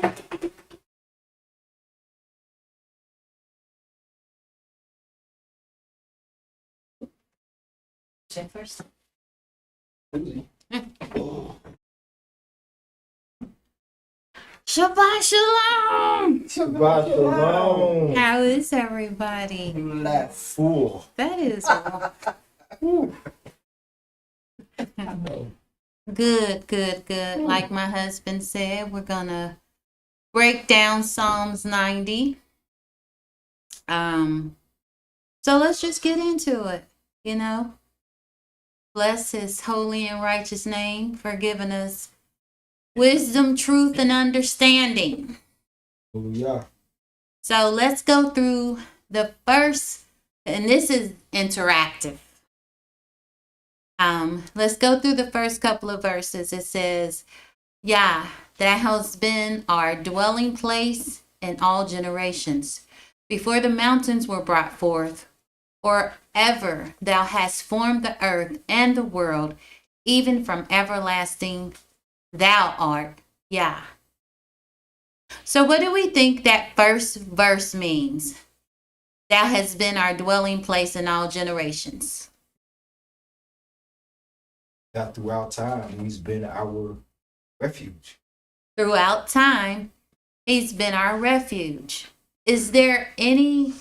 First. Shabbat Shalom! Shabbat Shalom. How is everybody? Bless. Fool. That is good. Like my husband said, we're gonna break down Psalms 90. So let's just get into it, Bless his holy and righteous name for giving us wisdom, truth, and understanding. Hallelujah. So let's go through the first, and this is interactive. Let's go through the first couple of verses. It says, Yah, that has been our dwelling place in all generations. Before the mountains were brought forth, or ever thou hast formed the earth and the world, even from everlasting, thou art Yah. So what do we think that first verse means? Thou hast been our dwelling place in all generations. That throughout time, he's been our refuge. Throughout time, he's been our refuge. Is there any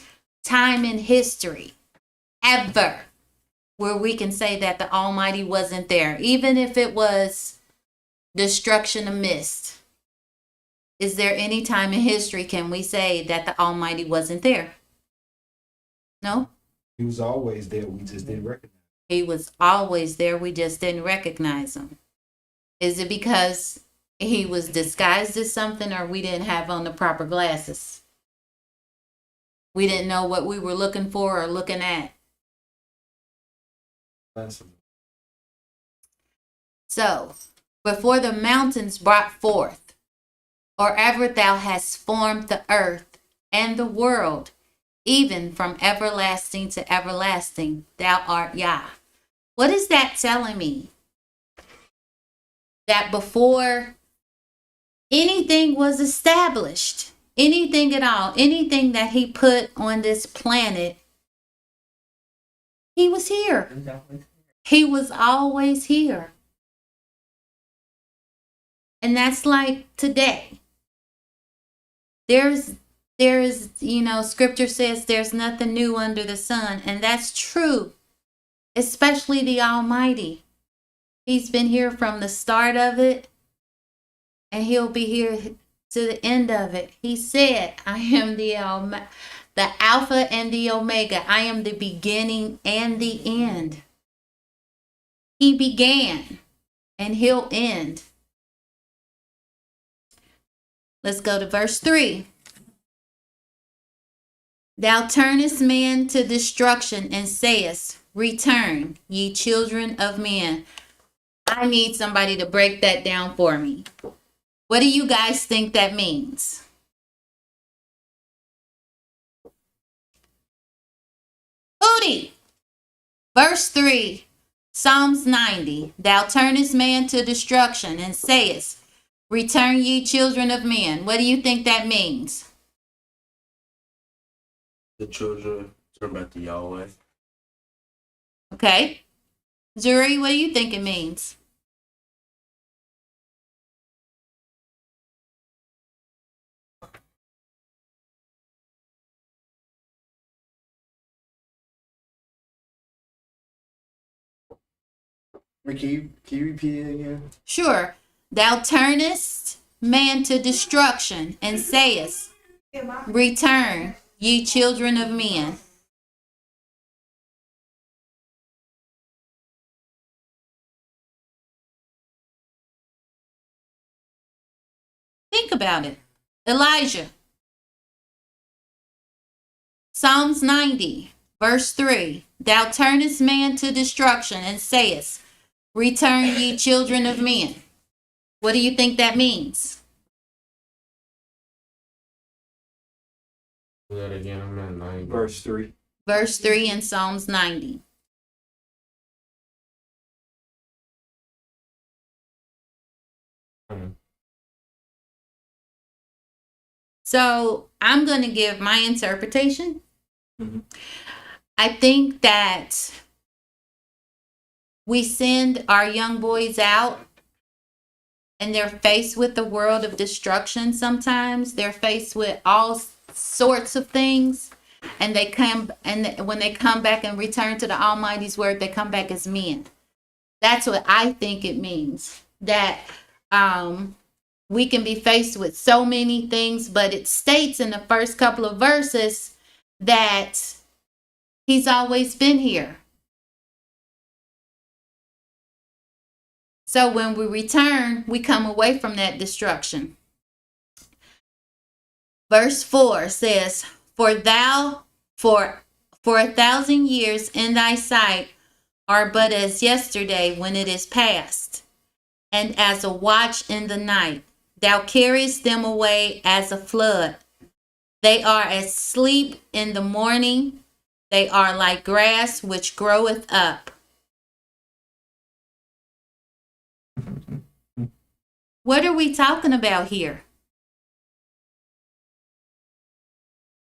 time in history ever where we can say that the Almighty wasn't there, even if it was destruction of mist? Is there any time in history can we say that the Almighty wasn't there? No? He was always there. We just didn't recognize him. He was always there. We just didn't recognize him. Is it because he was disguised as something, or we didn't have on the proper glasses? We didn't know what we were looking for or looking at. So, before the mountains brought forth, or ever thou hast formed the earth and the world, even from everlasting to everlasting, thou art Yah. What is that telling me? That before anything was established, anything at all, anything that he put on this planet, he was here. He was always here. And that's like today. There's, scripture says there's nothing new under the sun. And that's true. especially the Almighty. He's been here from the start of it, and he'll be here to the end of it. He said, I am the Alpha and the Omega. I am the beginning and the end. He began, and he'll end. Let's go to verse 3. Thou turnest man to destruction and sayest, return, ye children of men. I need somebody to break that down for me. What do you guys think that means? Hootie! Verse 3, Psalms 90. Thou turnest man to destruction and sayest, return ye children of men. What do you think that means? The children turn back to Yahweh. Okay. Zuri, what do you think it means? Can you repeat it again? Sure. Thou turnest man to destruction and sayest, return, ye children of men. Think about it. Elijah. Psalms 90, verse 3. Thou turnest man to destruction and sayest, return ye children of men. What do you think that means? Do that again. I'm at 9. Verse 3. Verse 3 in Psalms 90. So I'm going to give my interpretation. Mhm. I think that we send our young boys out and they're faced with the world of destruction sometimes. They're faced with all sorts of things. And they come, and when they come back and return to the Almighty's word, they come back as men. That's what I think it means. That we can be faced with so many things, but it states in the first couple of verses that he's always been here. So when we return, we come away from that destruction. Verse 4 says, For 1,000 years in thy sight are but as yesterday when it is past, and as a watch in the night. Thou carriest them away as a flood. They are as sleep in the morning. They are like grass which groweth up. What are we talking about here?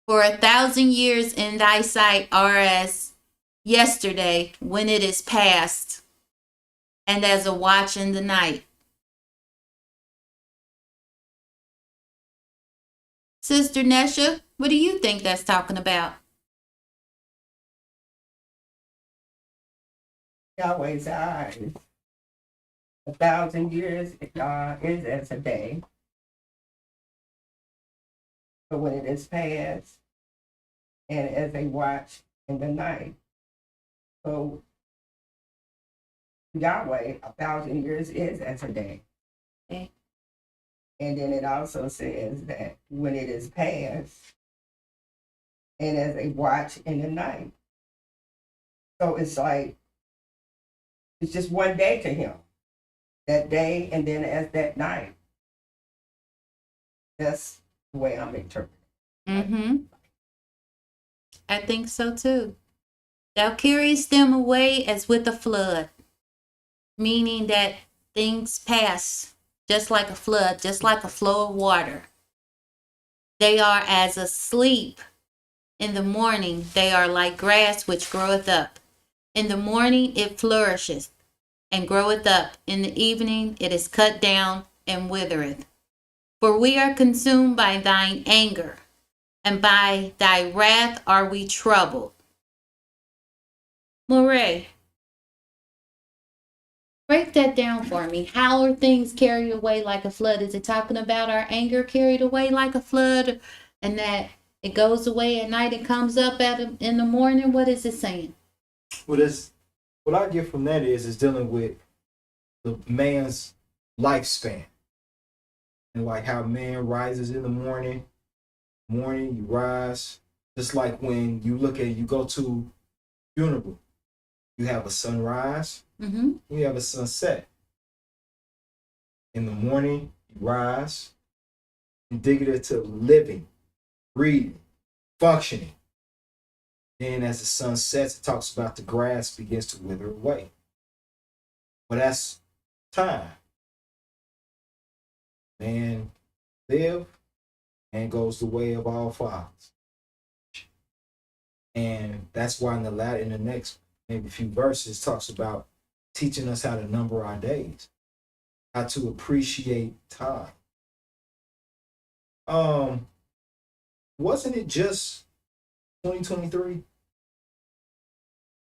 For 1,000 years in thy sight are as yesterday when it is past, and as a watch in the night. Sister Nesha, what do you think that's talking about? Yahweh's eyes. 1,000 years is as a day. But when it is past, and as a watch in the night. So Yahweh, 1,000 years is as a day. Okay. And then it also says that when it is past, and as a watch in the night. So it's like, it's just one day to him. That day, and then as that night. That's the way I'm interpreting. Mm-hmm. I think so too. Thou carriest them away as with a flood, meaning that things pass just like a flood, just like a flow of water. They are as asleep in the morning. They are like grass which groweth up. In the morning it flourisheth and groweth up. In the evening it is cut down and withereth. For we are consumed by thine anger, and by thy wrath are we troubled. Moray, Break that down for me. How are things carried away like a flood? Is it talking about our anger carried away like a flood, and that it goes away at night and comes up in the morning? What is it saying? Well, that's what I get from that is dealing with the man's lifespan and like how man rises in the morning. Morning, you rise. Just like when you go to funeral, you have a sunrise, Mm-hmm. you have a sunset. In the morning, you rise, indicative to living, breathing, functioning. Then as the sun sets, it talks about the grass begins to wither away. But that's time. Man live and goes the way of all fathers. And that's why in the next maybe few verses talks about teaching us how to number our days, how to appreciate time. Wasn't it just 2023?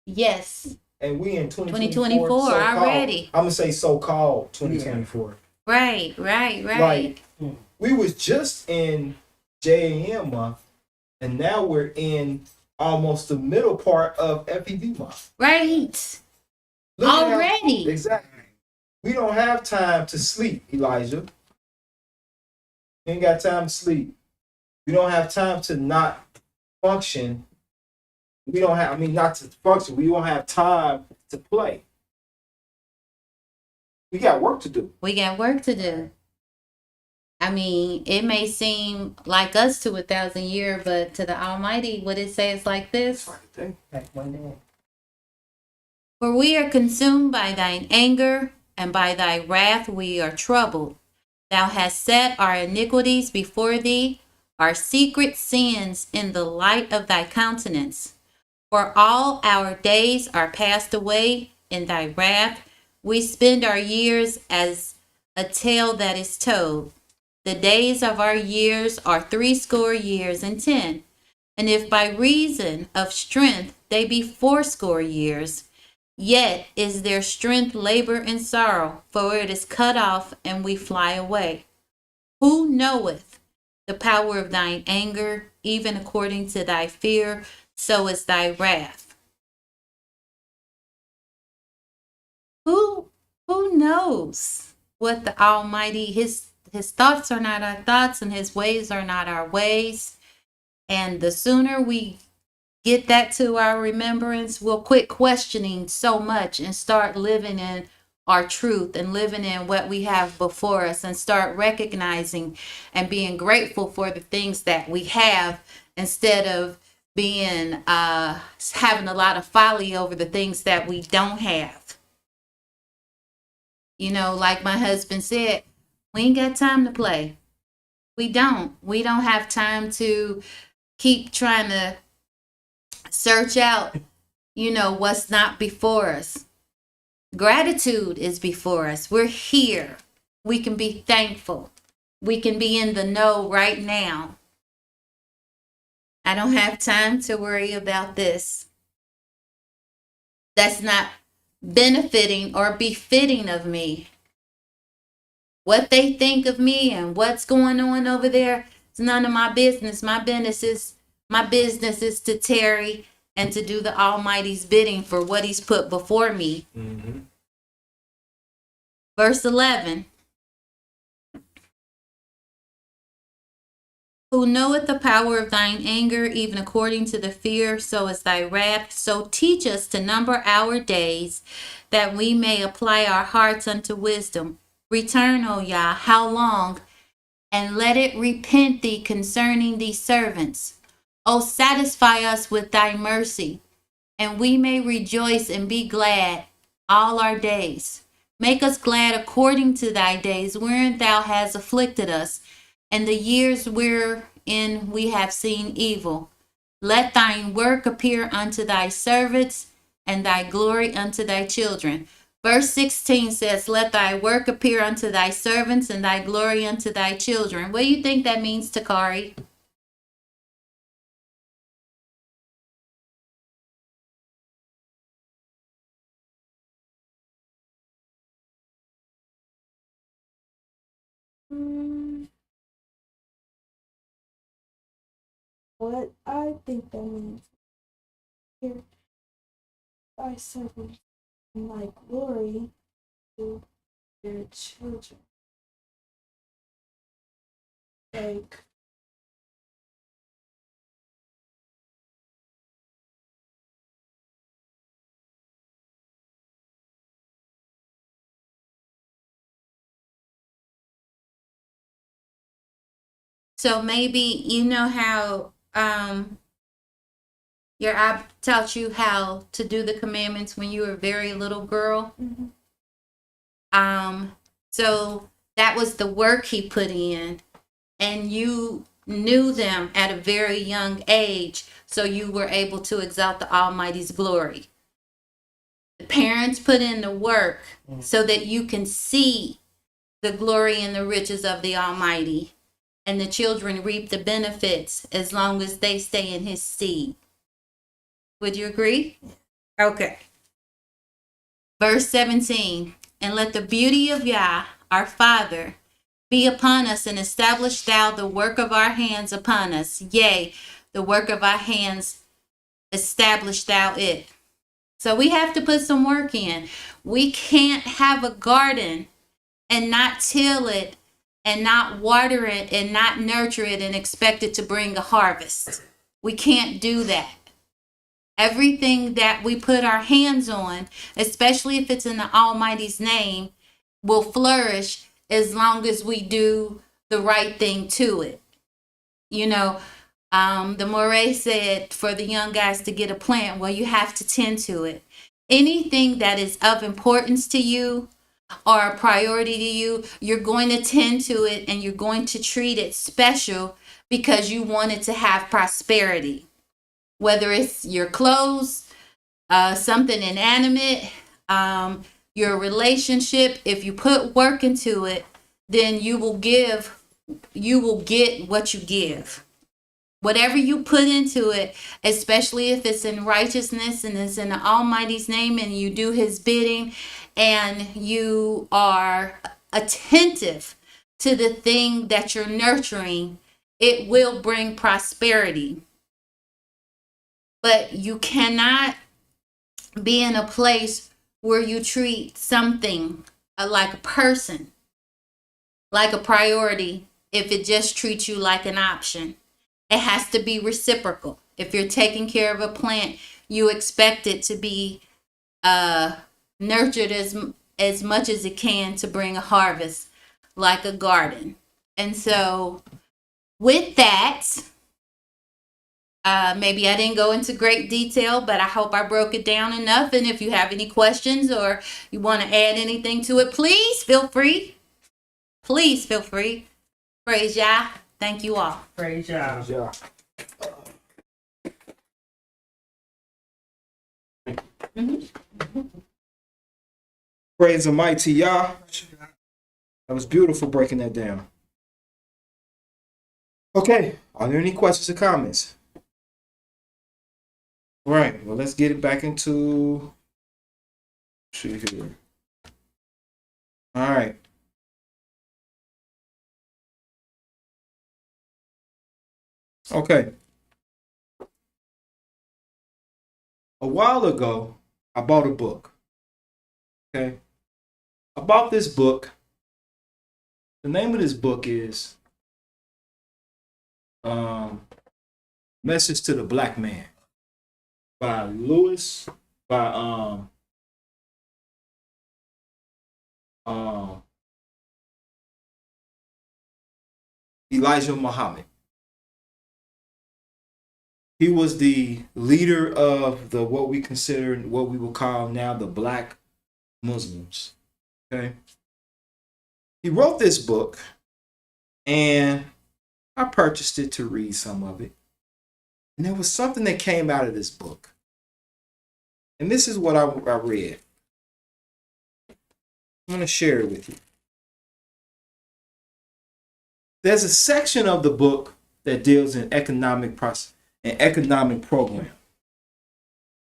Yes. And we in 2024 2024 already. I'm gonna say so-called 2024. Right. Like we was just in JAM month, and now we're in almost the middle part of FED month. Right. Look at Already. exactly. We don't have time to sleep, Elijah. We ain't got time to sleep. We don't have time to not function. We don't have, I mean, not to function. We don't have time to play. We got work to do. We got work to do. I mean, it may seem like us to 1,000 years, but to the Almighty, what it says like this. Like one day. For we are consumed by thine anger, and by thy wrath we are troubled. Thou hast set our iniquities before thee, our secret sins in the light of thy countenance. For all our days are passed away in thy wrath. We spend our years as a tale that is told. The days of our years are 80 and 10. And if by reason of strength they be 80 years, yet is their strength labor and sorrow, for it is cut off and we fly away. Who knoweth the power of thine anger, even according to thy fear, so is thy wrath? Who knows what the Almighty, his thoughts are not our thoughts and his ways are not our ways. And the sooner we get that to our remembrance, we'll quit questioning so much and start living in our truth and living in what we have before us and start recognizing and being grateful for the things that we have instead of being having a lot of folly over the things that we don't have. You know, like my husband said, we ain't got time to play. We don't. We don't have time to keep trying to search out, what's not before us. Gratitude is before us. We're here. We can be thankful. We can be in the know right now. I don't have time to worry about this. That's not benefiting or befitting of me. What they think of me and what's going on over there is none of my business. My business is to tarry and to do the Almighty's bidding for what he's put before me. Mm-hmm. Verse 11. Who knoweth the power of thine anger, even according to the fear, so is thy wrath. So teach us to number our days, that we may apply our hearts unto wisdom. Return, O YAH, how long? And let it repent thee concerning these servants. O satisfy us with thy mercy, and we may rejoice and be glad all our days. Make us glad according to thy days, wherein thou hast afflicted us, and the years wherein we have seen evil. Let thine work appear unto thy servants, and thy glory unto thy children. Verse 16 says, let thy work appear unto thy servants, and thy glory unto thy children. What do you think that means, Takari? What I think that means here, thy servants in thy glory to their children. Like, So maybe you know how your I taught you how to do the commandments when you were a very little girl. mhm. So that was the work he put in, and you knew them at a very young age, so you were able to exalt the Almighty's glory. The parents put in the work so that you can see the glory and the riches of the Almighty, and the children reap the benefits as long as they stay in his seed. Would you agree? Okay. Verse 17, and let the beauty of Yah, our Father, be upon us, and establish thou the work of our hands upon us. Yea, the work of our hands, establish thou it. So we have to put some work in. We can't have a garden and not till it and not water it and not nurture it and expect it to bring a harvest. We can't do that. Everything that we put our hands on, especially if it's in the Almighty's name, will flourish as long as we do the right thing to it. You know, the Moray said for the young guys to get a plant, well, you have to tend to it. Anything that is of importance to you or a priority to you, you're going to tend to it and you're going to treat it special because you want it to have prosperity. Whether it's your clothes, something inanimate, your relationship, if you put work into it, then you will get what you give. Whatever you put into it, especially if it's in righteousness and it's in the Almighty's name and you do his bidding and you are attentive to the thing that you're nurturing, it will bring prosperity. But you cannot be in a place where you treat something like a person, like a priority, if it just treats you like an option. It has to be reciprocal. If you're taking care of a plant, you expect it to be nurtured as much as it can to bring a harvest, like a garden. And so with that, maybe I didn't go into great detail, but I hope I broke it down enough. And if you have any questions or you want to add anything to it, please feel free. Please feel free. Praise Yah. Thank you all. Praise y'all. Yeah. Praise the mighty Yah. That was beautiful breaking that down. Okay, are there any questions or comments? All right, well, let's get it back into. See here. All right. Okay. A while ago, I bought a book. Okay. I bought this book. The name of this book is Message to the Black Man by Elijah Muhammad. He was the leader of what we will call now the Black Muslims. Okay. He wrote this book, and I purchased it to read some of it. And there was something that came out of this book. And this is what I read. I'm going to share it with you. There's a section of the book that deals in economic program.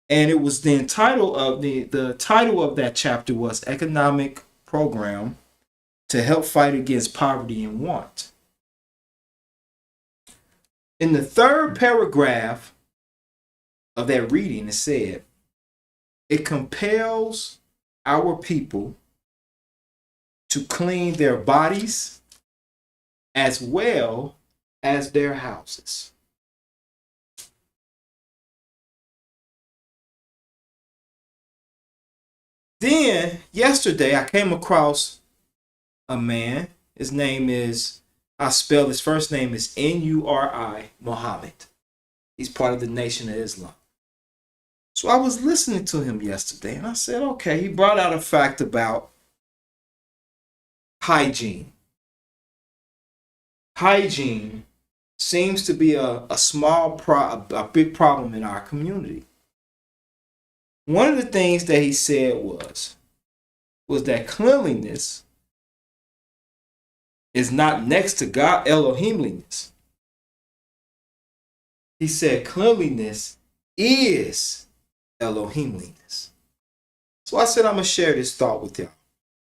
And it was the title of that chapter was Economic Program to Help Fight Against Poverty and Want. In the third paragraph of that reading, it said, it compels our people to clean their bodies as well as their houses. Then yesterday I came across a man. His name is, I spell his first name is Nuri Muhammad. He's part of the Nation of Islam. So I was listening to him yesterday and I said, okay, he brought out a fact about hygiene. Hygiene seems to be a big problem in our community. One of the things that he said was that cleanliness is not next to God Elohimliness. He said cleanliness is Elohimliness. So I said I'm gonna share this thought with y'all.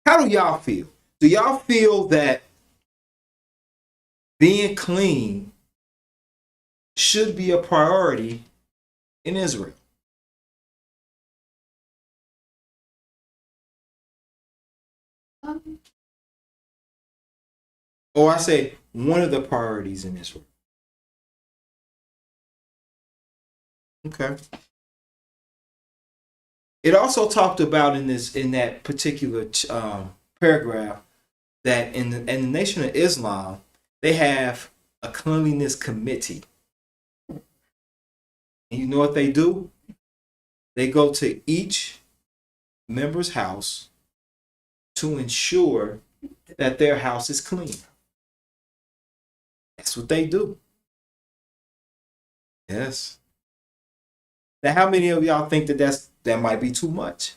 How do y'all feel? Do y'all feel that being clean should be a priority in Israel? Or I say one of the priorities in Israel. Okay. It also talked about in that particular paragraph that in the Nation of Islam, they have a cleanliness committee. And you know what they do? They go to each member's house to ensure that their house is clean. That's what they do. Yes. Now, how many of y'all think that might be too much?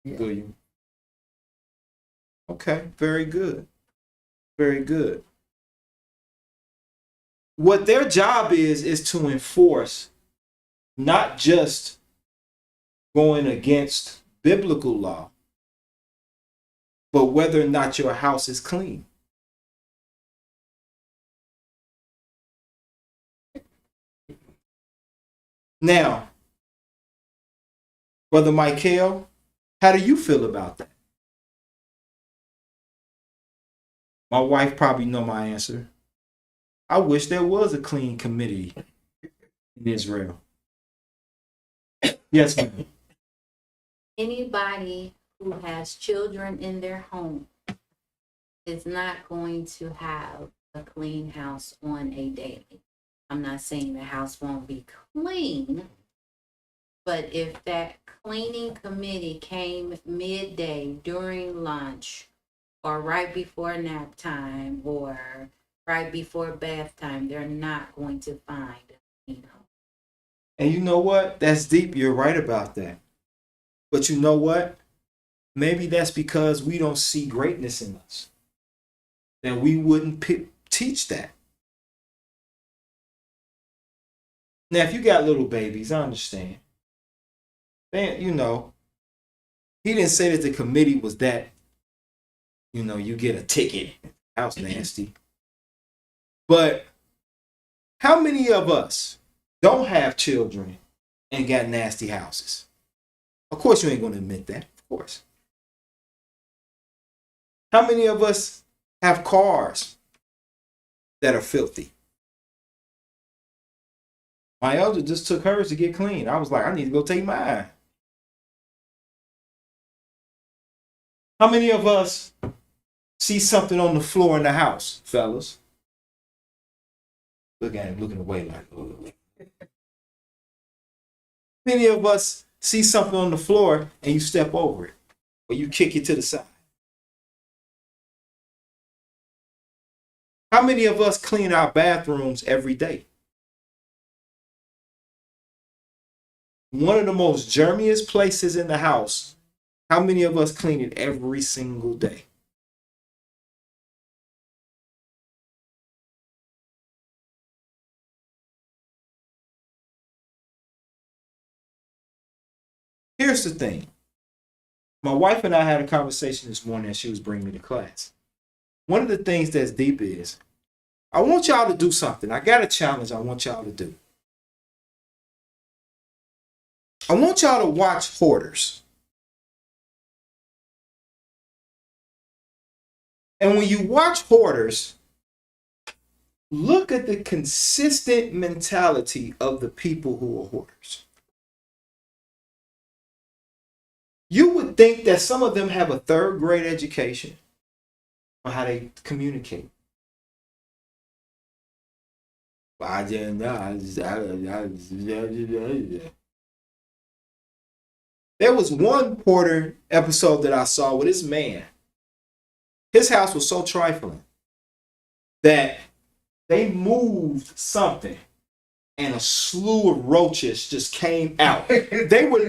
Yeah. Do you? Okay, very good. Very good. What their job is to enforce not just going against biblical law, but whether or not your house is clean. Now, Brother Michael, how do you feel about that? My wife probably know my answer. I wish there was a clean committee in Israel. Yes, ma'am. Anybody who has children in their home is not going to have a clean house on a daily. I'm not saying the house won't be clean, but if that cleaning committee came midday during lunch or right before nap time or right before bath time, they're not going to find a clean home. And you know what? That's deep. You're right about that. But you know what? Maybe that's because we don't see greatness in us. That we wouldn't teach that. Now, if you got little babies, I understand. Then, he didn't say that the committee was that, you get a ticket. House nasty. But how many of us don't have children and got nasty houses? Of course, you ain't going to admit that. Of course. How many of us have cars that are filthy? My elder just took hers to get clean. I was like, I need to go take mine. How many of us see something on the floor in the house, fellas? Look at him looking away like, ugh. Many of us see something on the floor and you step over it or you kick it to the side. How many of us clean our bathrooms every day? One of the most germiest places in the house. How many of us clean it every single day? Here's the thing. My wife and I had a conversation this morning as she was bringing me to class. one of the things that's deep is I want y'all to do something. I got a challenge I want y'all to do. I want y'all to watch Hoarders. And when you watch Hoarders, look at the consistent mentality of the people who are hoarders. You would think that some of them have a third grade education on how they communicate. I didn't know. There was one Porter episode that I saw with this man. His house was so trifling that they moved something and a slew of roaches just came out. They were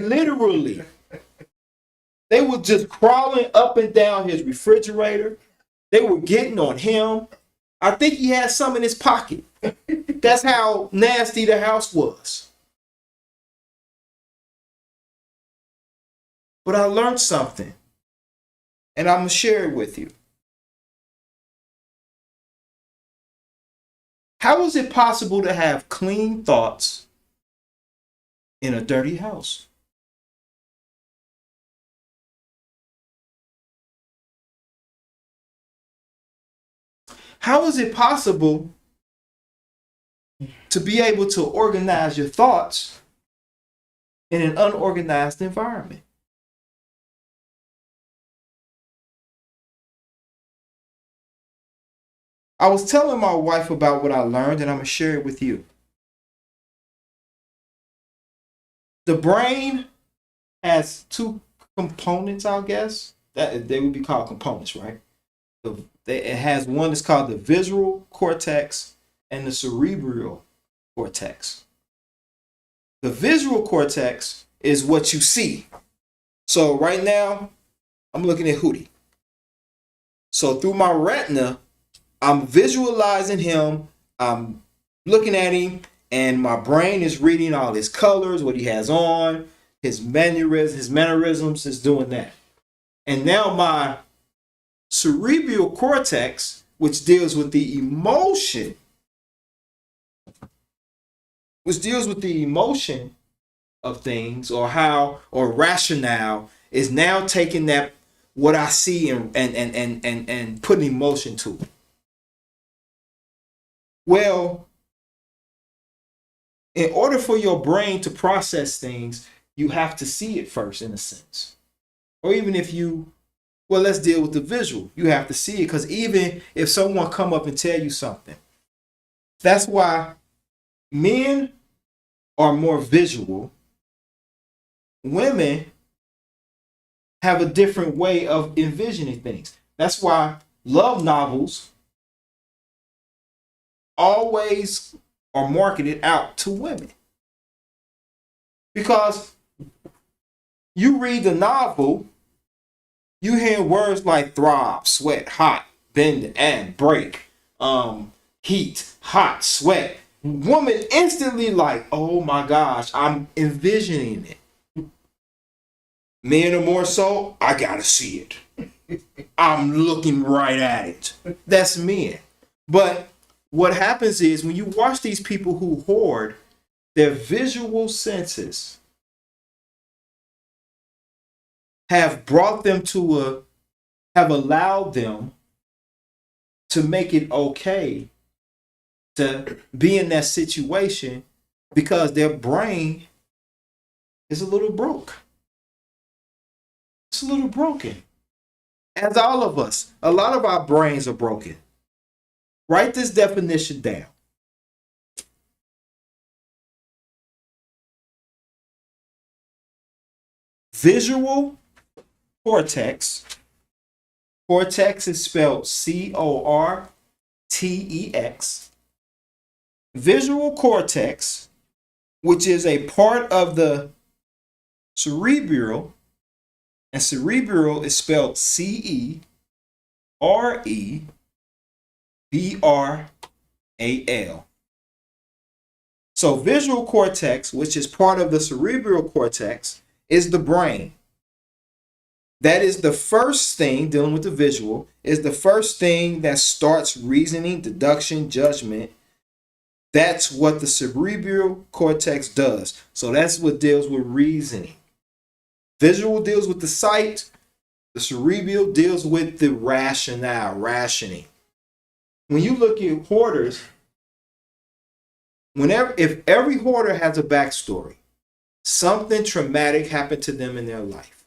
just crawling up and down his refrigerator. They were getting on him. I think he had some in his pocket. That's how nasty the house was. But I learned something, and I'm going to share it with you. How is it possible to have clean thoughts in a dirty house? How is it possible to be able to organize your thoughts in an unorganized environment? I was telling my wife about what I learned, and I'm going to share it with you. The brain has two components, I guess. That they would be called components, right? It has one that's called the visual cortex and the cerebral cortex. The visual cortex is what you see. So right now, I'm looking at Hootie. So through my retina, I'm visualizing him, I'm looking at him, and my brain is reading all his colors, what he has on, his mannerisms is doing that. And now my cerebral cortex, which deals with the emotion, of things, or rationale, is now taking that what I see and putting emotion to it. Well, in order for your brain to process things, you have to see it first, in a sense. Or even if let's deal with the visual. You have to see it, because even if someone come up and tell you something, that's why men are more visual. Women have a different way of envisioning things. That's why love novels always are marketed out to women. Because you read the novel, you hear words like throb, sweat, hot, bend and break, heat, hot, sweat. Woman instantly like, oh my gosh, I'm envisioning it. Men are more so, I gotta see it. I'm looking right at it. That's men. But what happens is when you watch these people who hoard, their visual senses have allowed them to make it okay to be in that situation, because their brain is a little broke. It's a little broken. As all of us, a lot of our brains are broken. Write this definition down. Visual cortex. Cortex is spelled Cortex. Visual cortex, which is a part of the cerebral, and cerebral is spelled Cerebral. So visual cortex, which is part of the cerebral cortex, is the brain. That is the first thing, dealing with the visual, is the first thing that starts reasoning, deduction, judgment. That's what the cerebral cortex does. So that's what deals with reasoning. Visual deals with the sight. The cerebral deals with the rationale, rationing. When you look at hoarders, if every hoarder has a backstory, something traumatic happened to them in their life.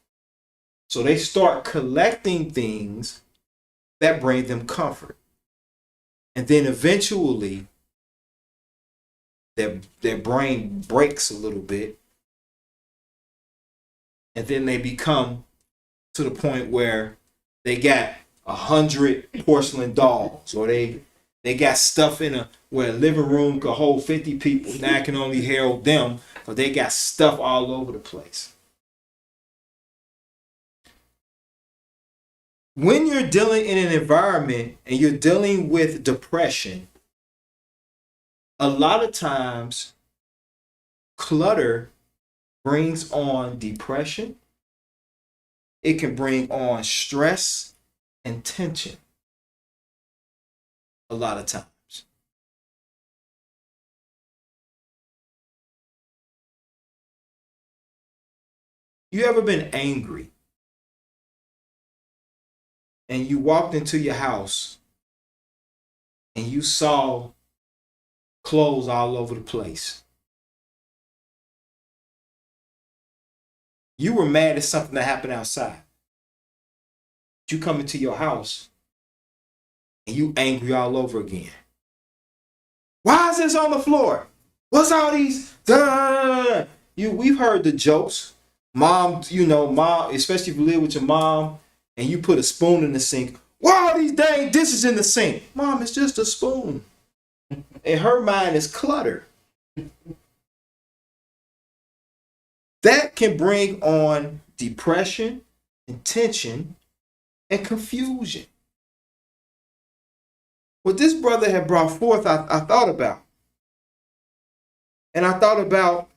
So they start collecting things that bring them comfort. And then eventually, their brain breaks a little bit. And then they become to the point where they got 100 porcelain dolls, or they got stuff where a living room could hold 50 people. Now it can only hold them, but they got stuff all over the place. When you're dealing in an environment and you're dealing with depression, a lot of times clutter brings on depression. It can bring on stress and tension a lot of times. You ever been angry and you walked into your house and you saw clothes all over the place? You were mad at something that happened outside. You come into your house and you angry all over again. Why is this on the floor? What's all these? We've heard the jokes. Mom, especially if you live with your mom and you put a spoon in the sink. Why are these dang dishes in the sink? Mom, it's just a spoon. And her mind is cluttered. That can bring on depression and tension and confusion. What this brother had brought forth, I thought about. And I thought about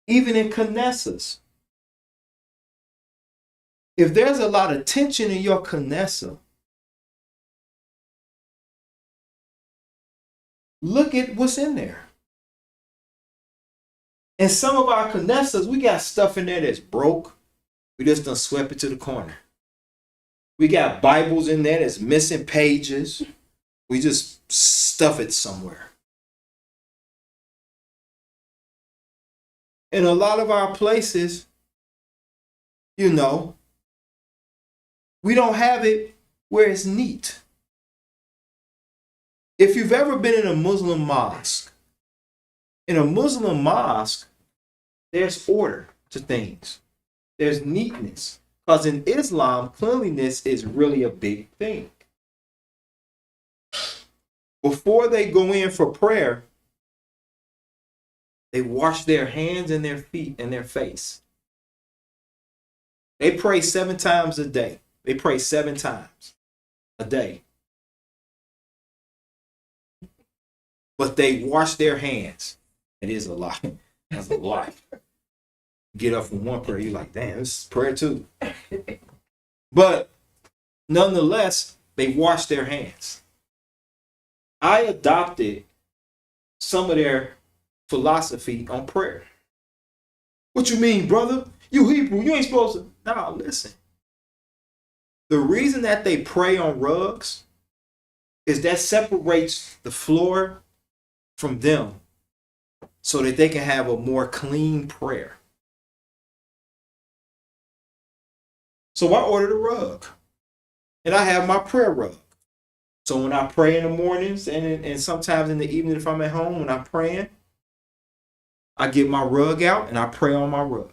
even in Knesset. If there's a lot of tension in your Knesset, look at what's in there. In some of our Knessets, we got stuff in there that's broke. We just done swept it to the corner. We got Bibles in there that's missing pages. We just stuff it somewhere. In a lot of our places, we don't have it where it's neat. If you've ever been in a Muslim mosque, there's order to things. There's neatness. Because in Islam, cleanliness is really a big thing. Before they go in for prayer, they wash their hands and their feet and their face. They pray 7 times a day. They pray 7 times a day. But they wash their hands. It is a lot. That's a lot. Get up from one prayer, you're like, damn, this is prayer too. But nonetheless, they wash their hands. I adopted some of their philosophy on prayer. What you mean, brother? You Hebrew, you ain't supposed to. No, listen. The reason that they pray on rugs is that separates the floor from them so that they can have a more clean prayer. So I ordered a rug, and I have my prayer rug. So when I pray in the mornings and sometimes in the evening if I'm at home, when I'm praying, I get my rug out and I pray on my rug.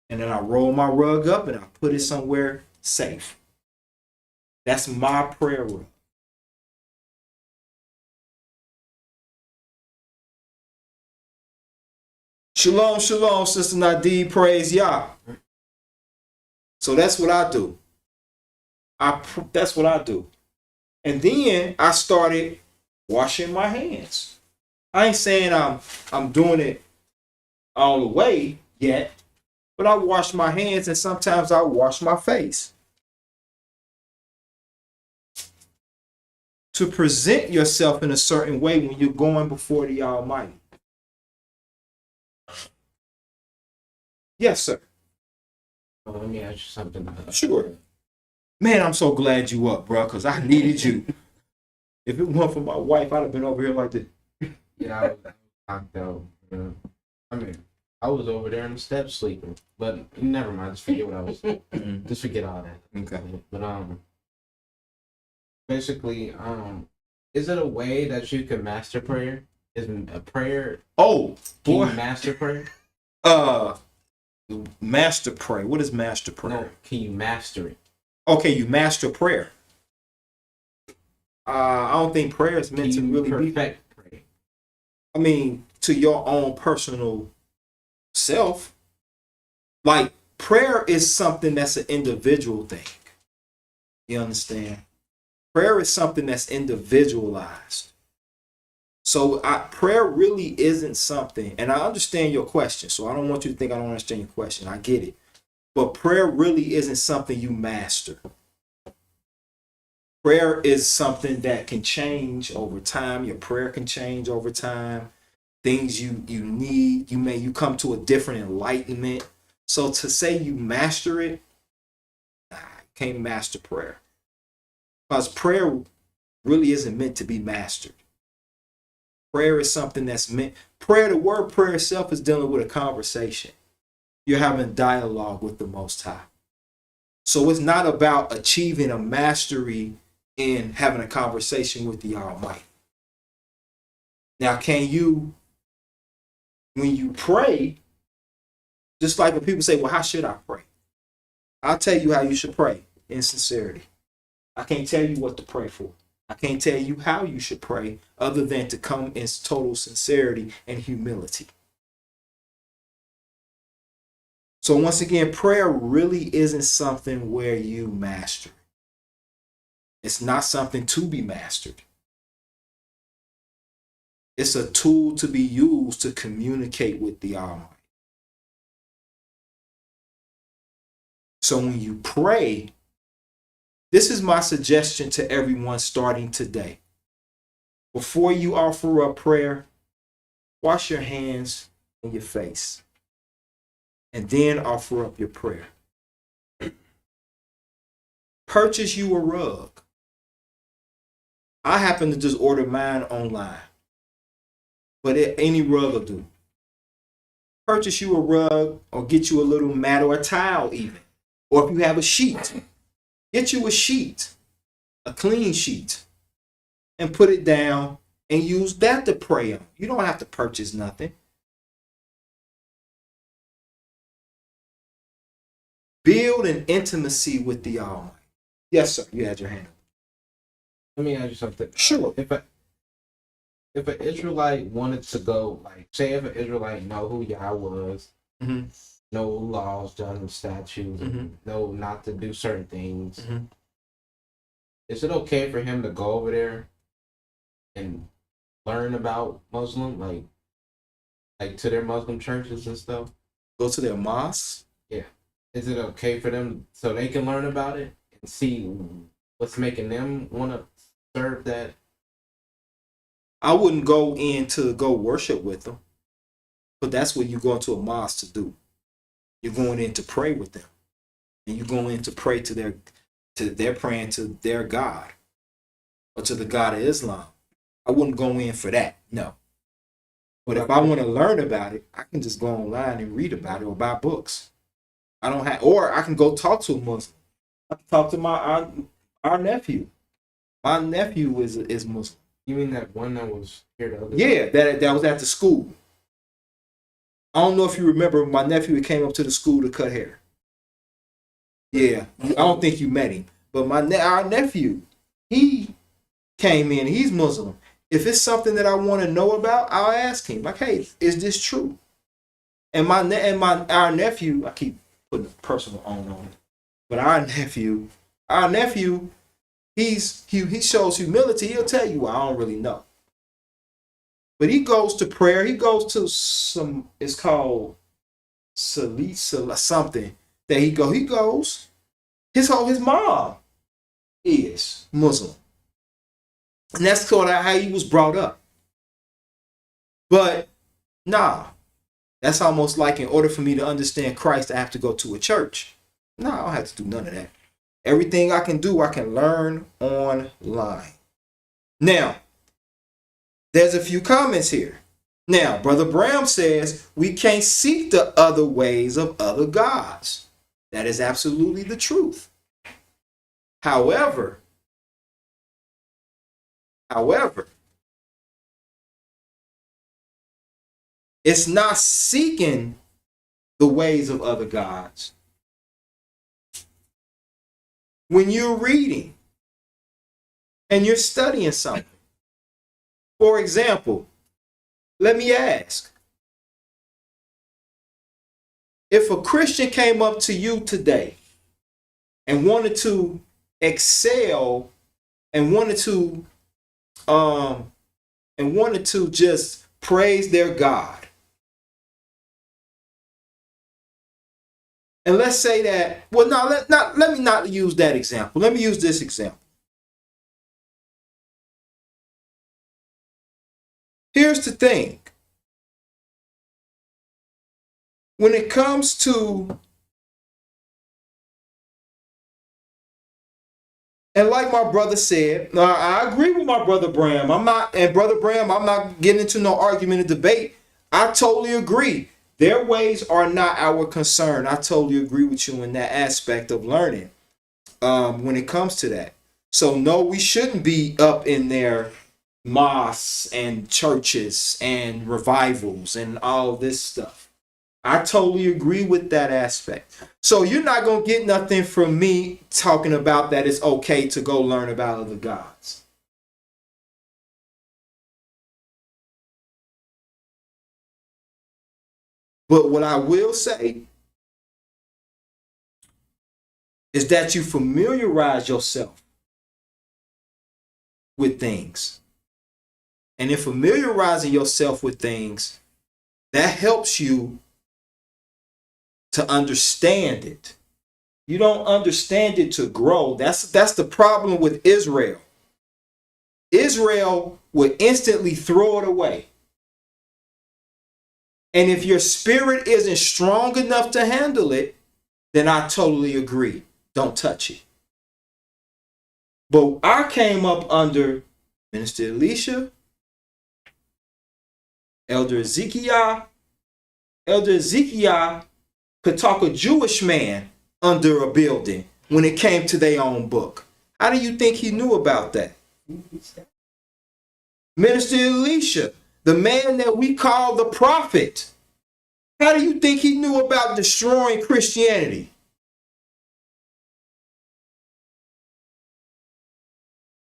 And then I roll my rug up and I put it somewhere safe. That's my prayer rug. Shalom, shalom, Sister Nadine, praise Yah. So that's what I do. That's what I do. And then I started washing my hands. I ain't saying I'm doing it all the way yet, but I wash my hands and sometimes I wash my face. To present yourself in a certain way when you're going before the Almighty. Yes, sir. Well, let me ask you something. Sure. Man, I'm so glad you up, bro, because I needed you. If it weren't for my wife, I'd have been over here like this. Yeah, I was knocked out. You know? I mean, I was over there in the steps sleeping, but never mind. Just forget what I was. Just forget all that. Okay. But basically, is it a way that you can master prayer? Is a prayer? Oh, Can boy. you master prayer? Master prayer. What is master prayer? No, can you master it? Okay, you master prayer. I don't think prayer is meant to Can you really be. perfect prayer? I mean, to your own personal self. Like, prayer is something that's an individual thing. You understand? Prayer is something that's individualized. So prayer really isn't something, and I understand your question, so I don't want you to think I don't understand your question. I get it. But prayer really isn't something you master. Prayer is something that can change over time. Your prayer can change over time. Things you need, you come to a different enlightenment. So to say you master it, nah, you can't master prayer. Because prayer really isn't meant to be mastered. Prayer is something that's meant, prayer, the word prayer itself is dealing with a conversation. You're having dialogue with the Most High. So it's not about achieving a mastery in having a conversation with the Almighty. Now, can you, when you pray, just like when people say, well, how should I pray? I'll tell you how you should pray in sincerity. I can't tell you what to pray for. I can't tell you how you should pray other than to come in total sincerity and humility. So once again, prayer really isn't something where you master it. It's not something to be mastered. It's a tool to be used to communicate with the Almighty. So when you pray, this is my suggestion to everyone starting today. Before you offer up prayer, wash your hands and your face, and then offer up your prayer. Purchase you a rug. I happen to just order mine online, but any rug will do. Purchase you a rug or get you a little mat or a towel even. Or if you have a sheet, get you a sheet, a clean sheet, and put it down and use that to pray on. You don't have to purchase nothing. Build an intimacy with the Almighty. Yes, sir. You had your hand up. Let me ask you something. Sure. If an Israelite wanted to go, like, say if an Israelite know who YAH was, Mm-hmm. no laws, done statutes, know not to do certain things, is it okay for him to go over there and learn about Muslim, like to their Muslim churches and stuff? Go to their mosque. Yeah. Is it okay for them so they can learn about it and see what's making them want to serve that? I wouldn't go in to go worship with them, but that's what you go into a mosque to do. You're going in to pray with them, and you're going in to pray to they're praying to their God or to the God of Islam. I wouldn't go in for that, no. But if I want to learn about it, I can just go online and read about it or buy books. I don't have, or I can go talk to a Muslim. I can talk to our nephew. My nephew is Muslim. You mean that one that was here the other Yeah, that was at the school. I don't know if you remember my nephew who came up to the school to cut hair. Yeah, I don't think you met him, but our nephew, he came in. He's Muslim. If it's something that I want to know about, I'll ask him. Like, hey, is this true? And our nephew, I keep putting a personal on it, but our nephew, he shows humility. He'll tell you, I don't really know. But he goes to prayer. He goes to it's called something that he goes. His mom is Muslim. And that's sort of how he was brought up. But nah, that's almost like in order for me to understand Christ, I have to go to a church. No, I don't have to do none of that. Everything I can do, I can learn online. Now, there's a few comments here. Now, Brother Bram says we can't seek the other ways of other gods. That is absolutely the truth. However, it's not seeking the ways of other gods. When you're reading and you're studying something, for example, let me ask, if a Christian came up to you today and wanted to excel and wanted to just praise their God, and let's say that, well, no, let me not use that example. Let me use this example. Here's the thing. When it comes to, and like my brother said, I agree with my brother Bram. I'm not getting into no argument or debate. I totally agree. Their ways are not our concern. I totally agree with you in that aspect of learning when it comes to that. So no, we shouldn't be up in their mosques and churches and revivals and all this stuff. I totally agree with that aspect. So you're not going to get nothing from me talking about that it's okay to go learn about other gods. But what I will say is that you familiarize yourself with things. And in familiarizing yourself with things, that helps you to understand it. You don't understand it to grow. That's the problem with Israel. Israel would instantly throw it away. And if your spirit isn't strong enough to handle it, then I totally agree. Don't touch it. But I came up under Minister Elisha, Elder Ezekiel. Elder Ezekiel could talk a Jewish man under a building when it came to their own book. How do you think he knew about that? Minister Elisha, the man that we call the prophet, how do you think he knew about destroying Christianity?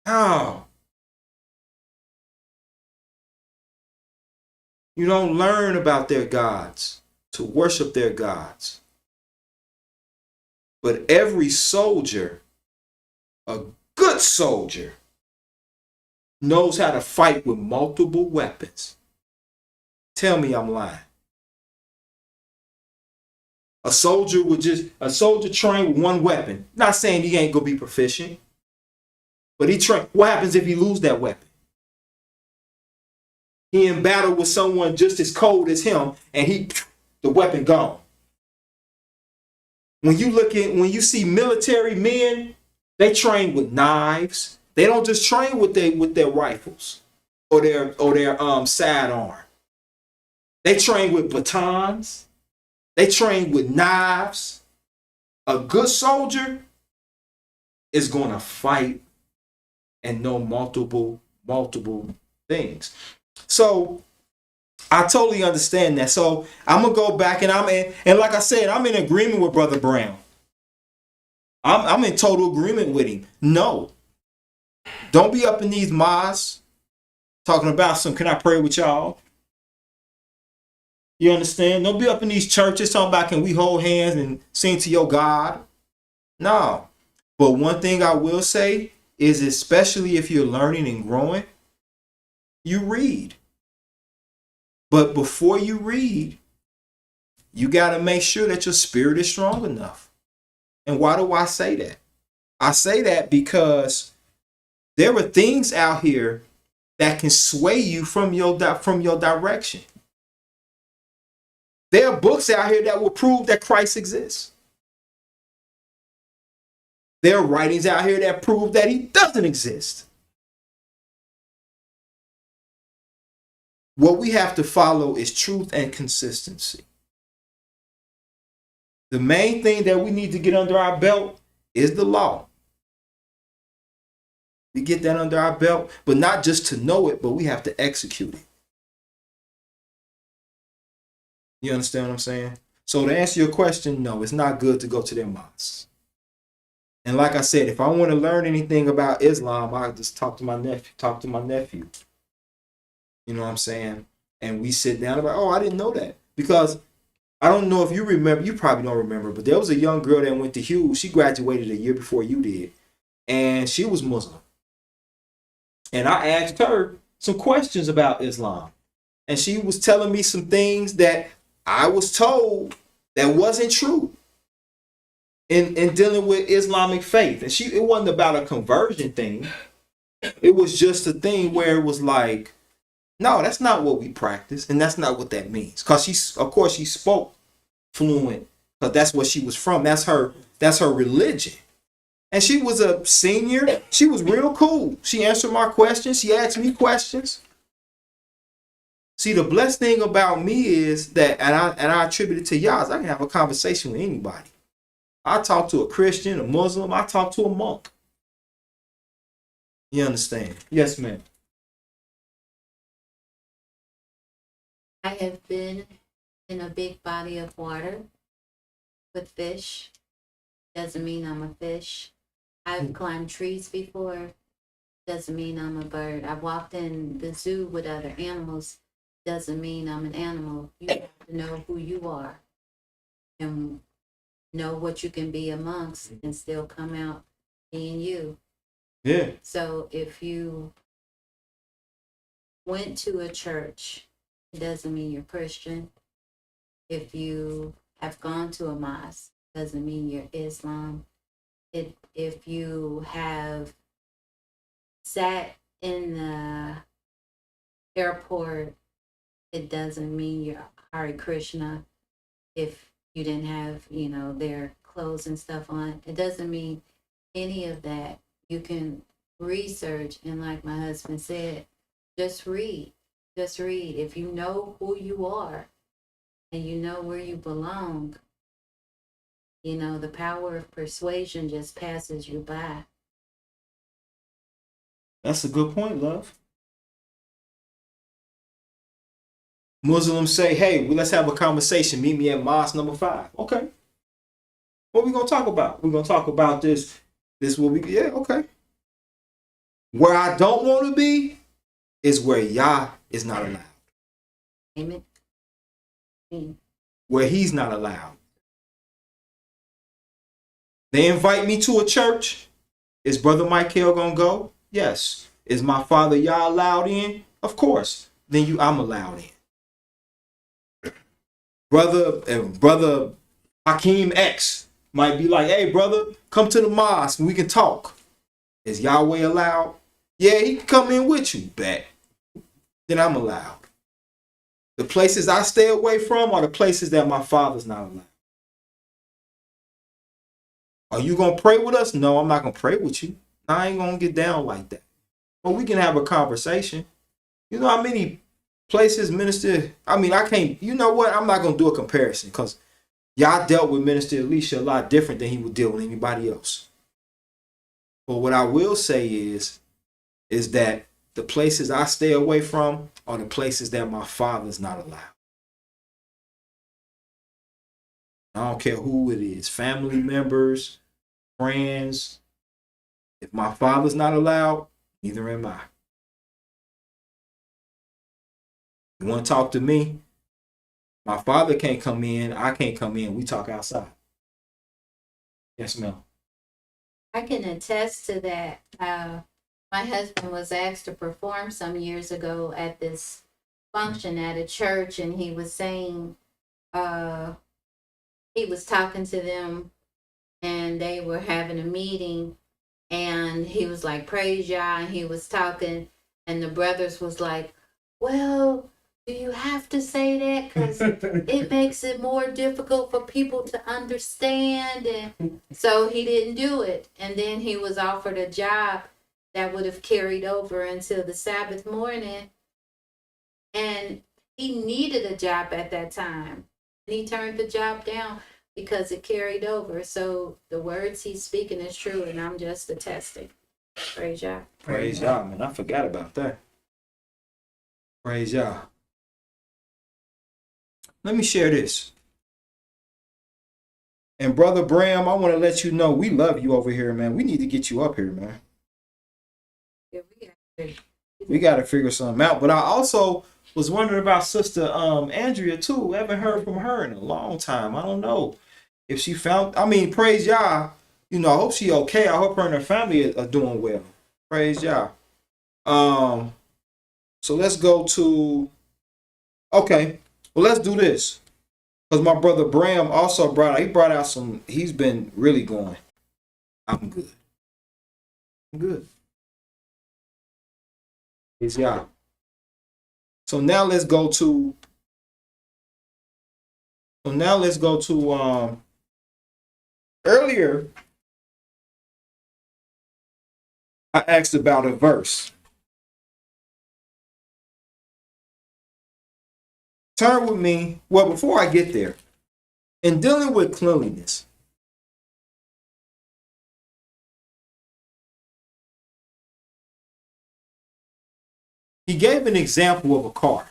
How? You don't learn about their gods, to worship their gods. But every soldier, a good soldier, knows how to fight with multiple weapons. Tell me I'm lying. A soldier trained with one weapon. Not saying he ain't gonna be proficient, but he trained. What happens if he lose that weapon? He in battle with someone just as cold as him, and the weapon gone. When you see military men, they train with knives. They don't just train with their rifles or their sidearm. They train with batons. They train with knives. A good soldier is going to fight and know multiple things. So I totally understand that. So I'm gonna go back and like I said, I'm in agreement with Brother Brown. I'm in total agreement with him. No, don't be up in these mosques talking about can I pray with y'all? You understand? Don't be up in these churches talking about can we hold hands and sing to your God? No. But one thing I will say is, especially if you're learning and growing, you read. But before you read, you got to make sure that your spirit is strong enough. And why do I say that? I say that because there are things out here that can sway you from your direction. There are books out here that will prove that Christ exists. There are writings out here that prove that he doesn't exist. What we have to follow is truth and consistency. The main thing that we need to get under our belt is the law. We get that under our belt, but not just to know it, but we have to execute it. You understand what I'm saying? So to answer your question, no, it's not good to go to their mosques. And like I said, if I want to learn anything about Islam, I just talk to my nephew. You know what I'm saying? And we sit down about, oh, I didn't know that. Because I don't know if you remember, you probably don't remember, but there was a young girl that went to Hughes. She graduated a year before you did. And she was Muslim. And I asked her some questions about Islam. And she was telling me some things that I was told that wasn't true in dealing with Islamic faith. And it wasn't about a conversion thing. It was just a thing where it was like, no, that's not what we practice. And that's not what that means. Because she spoke fluent. Because that's what she was from. That's her religion. And she was a senior. She was real cool. She answered my questions. She asked me questions. See, the blessed thing about me is that, and I attribute it to y'all, is I can have a conversation with anybody. I talk to a Christian, a Muslim. I talk to a monk. You understand? Yes, ma'am. I have been in a big body of water with fish. Doesn't mean I'm a fish. I've climbed trees before. Doesn't mean I'm a bird. I've walked in the zoo with other animals. Doesn't mean I'm an animal. You have to know who you are and know what you can be amongst and still come out being you. Yeah. So if you went to a church, it doesn't mean you're Christian. If you have gone to a mosque, doesn't mean you're Islam. If you have sat in the airport, it doesn't mean you're Hare Krishna. If you didn't have, their clothes and stuff on, it doesn't mean any of that. You can research, and like my husband said, just read. Just read. If you know who you are and you know where you belong, the power of persuasion just passes you by. That's a good point, love. Muslims say, hey, let's have a conversation. Meet me at mosque number 5. Okay. What we going to talk about? We're going to talk about this. Okay. Where I don't want to be is where YAH is not allowed. Amen. Where he's not allowed. They invite me to a church. Is Brother Michael going to go? Yes. Is my father YAH allowed in? Of course. Then I'm allowed in. Brother Hakeem X might be like, hey, brother, come to the mosque and we can talk. Is Yahweh allowed? Yeah, he can come in with you. Bet. Then I'm allowed. The places I stay away from are the places that my father's not allowed. Are you going to pray with us? No, I'm not going to pray with you. I ain't going to get down like that. But we can have a conversation. You know how many places Minister, I can't, you know what? I'm not going to do a comparison because y'all dealt with Minister Elisha a lot different than he would deal with anybody else. But what I will say is that the places I stay away from are the places that my father's not allowed. I don't care who it is, family members, friends. If my father's not allowed, neither am I. You want to talk to me? My father can't come in. I can't come in. We talk outside. Yes, ma'am. I can attest to that. My husband was asked to perform some years ago at this function at a church, and he was saying he was talking to them and they were having a meeting, and he was like, praise Yah, and he was talking, and the brothers was like, well, do you have to say that? Because it makes it more difficult for people to understand. And so he didn't do it. And then he was offered a job that would have carried over until the Sabbath morning. And he needed a job at that time. And he turned the job down because it carried over. So the words he's speaking is true, and I'm just attesting. Praise Yah. Praise Yah, man. I forgot about that. Praise Yah. Let me share this. And Brother Bram, I want to let you know we love you over here, man. We need to get you up here, man. Yeah, We got to figure something out. But I also was wondering about Sister Andrea, too. I haven't heard from her in a long time. I don't know if she found, praise Yah. You know, I hope she okay. I hope her and her family are doing well. Praise Yah. So let's go to, okay. Well, let's do this. Because my brother Bram also brought out some, he's been really going. I'm good. I'm good. Praise Yah. So now let's go to earlier I asked about a verse. Turn with me. Well, before I get there, in dealing with cleanliness, he gave an example of a car.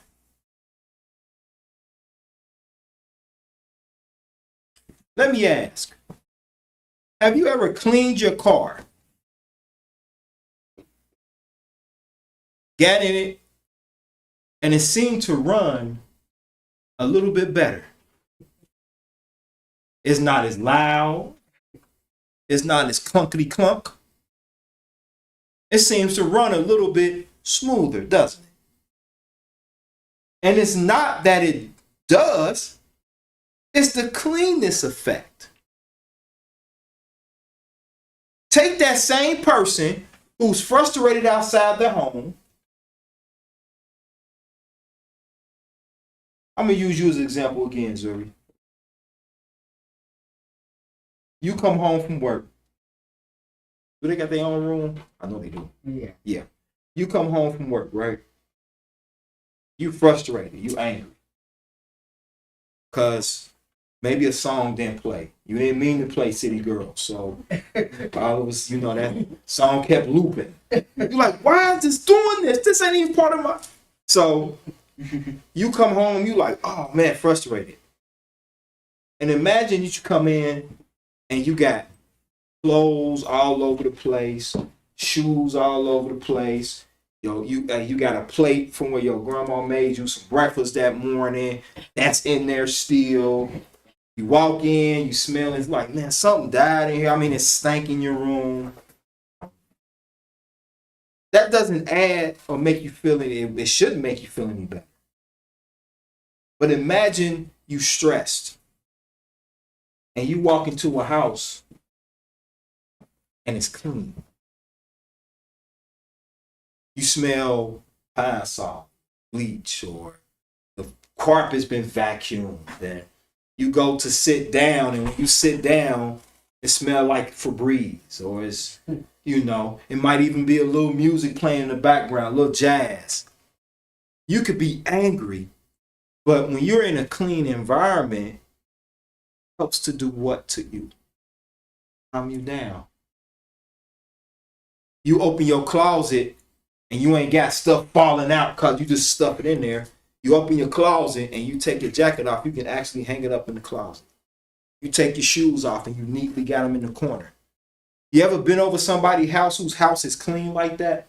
Let me ask, have you ever cleaned your car? Got in it, and it seemed to run a little bit better. It's not as loud. It's not as clunkety clunk. It seems to run a little bit smoother, doesn't it? And it's not that it does, it's the cleanness effect. Take that same person who's frustrated outside their home. I'm going to use you as an example again, Zuri. You come home from work. Do they got their own room? I know they do. Yeah. Yeah. You come home from work, right? You frustrated. You angry. Because maybe a song didn't play. You didn't mean to play City Girls. So all of us, that song kept looping. You're like, why is this doing this? This ain't even part of my... So you come home, you like, oh man, frustrated. And imagine you come in and you got clothes all over the place, shoes all over the place. You got a plate from where your grandma made you some breakfast that morning. That's in there still. You walk in, you smell it. It's like, man, something died in here. It stank in your room. That doesn't add or make you feel any. It shouldn't make you feel any better. But imagine you stressed and you walk into a house and it's clean. You smell pine salt, bleach, or the carpet's been vacuumed. Then you go to sit down, and when you sit down, it smells like Febreze, or it's, it might even be a little music playing in the background, a little jazz. You could be angry, but when you're in a clean environment, it helps to do what to you? Calm you down. You open your closet and you ain't got stuff falling out because you just stuff it in there. You open your closet and you take your jacket off. You can actually hang it up in the closet. You take your shoes off and you neatly got them in the corner. You ever been over somebody's house whose house is clean like that?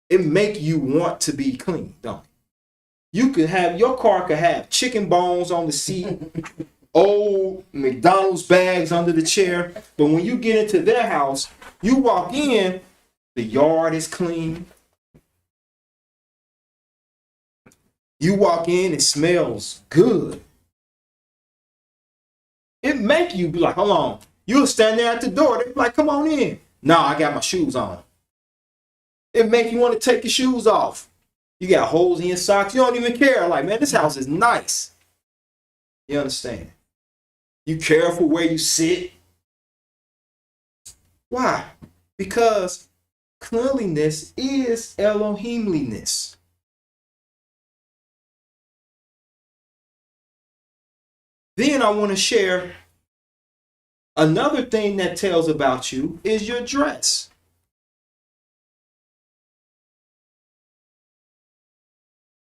It make you want to be clean, don't it? Your car could have chicken bones on the seat, old McDonald's bags under the chair. But when you get into their house, you walk in, the yard is clean. You walk in, it smells good. It make you be like, hold on. You'll stand there at the door. They be like, come on in. No, I got my shoes on. It make you want to take your shoes off. You got holes in your socks. You don't even care. Like, man, this house is nice. You understand? You careful where you sit. Why? Because cleanliness is Elohimliness. Then I want to share another thing that tells about you is your dress.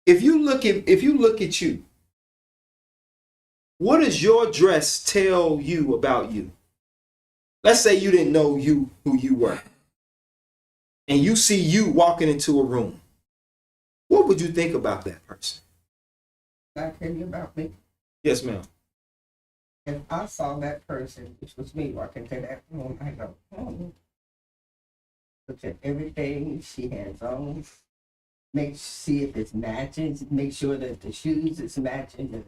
If you look at you, what does your dress tell you about you? Let's say you didn't know who you were, and you see you walking into a room. What would you think about that person? Can I tell you about me? Yes, ma'am. If I saw that person, which was me, walking to that room, I go, look at everything she has on. See if it's matching. Make sure that the shoes is matching the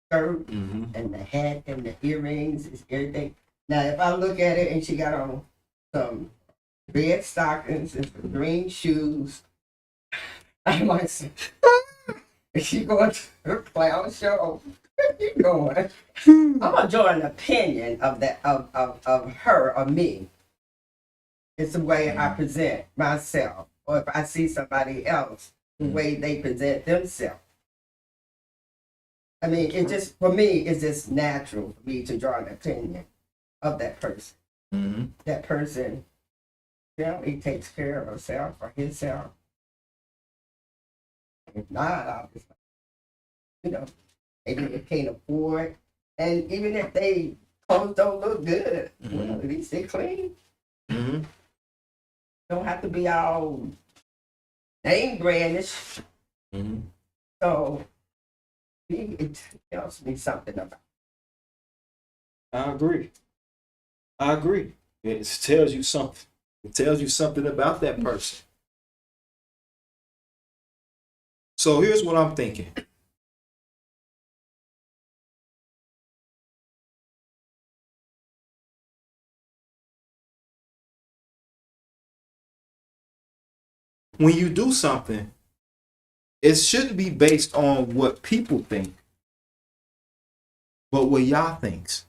skirt and the hat and the earrings is everything. Now, if I look at it and she got on some red stockings and some green shoes, I might say, is she going to her clown show? Where you going? I'm gonna draw an opinion of that of her or me. It's the way I present myself, or if I see somebody else, the way they present themselves. I mean, it just for me, it's just natural for me to draw an opinion of that person. Mm-hmm. That person, he takes care of herself or himself. If not, obviously, maybe they can't afford. And even if they clothes don't look good, well, at least they clean. Mm-hmm. Don't have to be all name brandish. Mm-hmm. So it tells me something about. I agree. It tells you something. It tells you something about that person. So here's what I'm thinking. When you do something, it shouldn't be based on what people think, but what YAH thinks.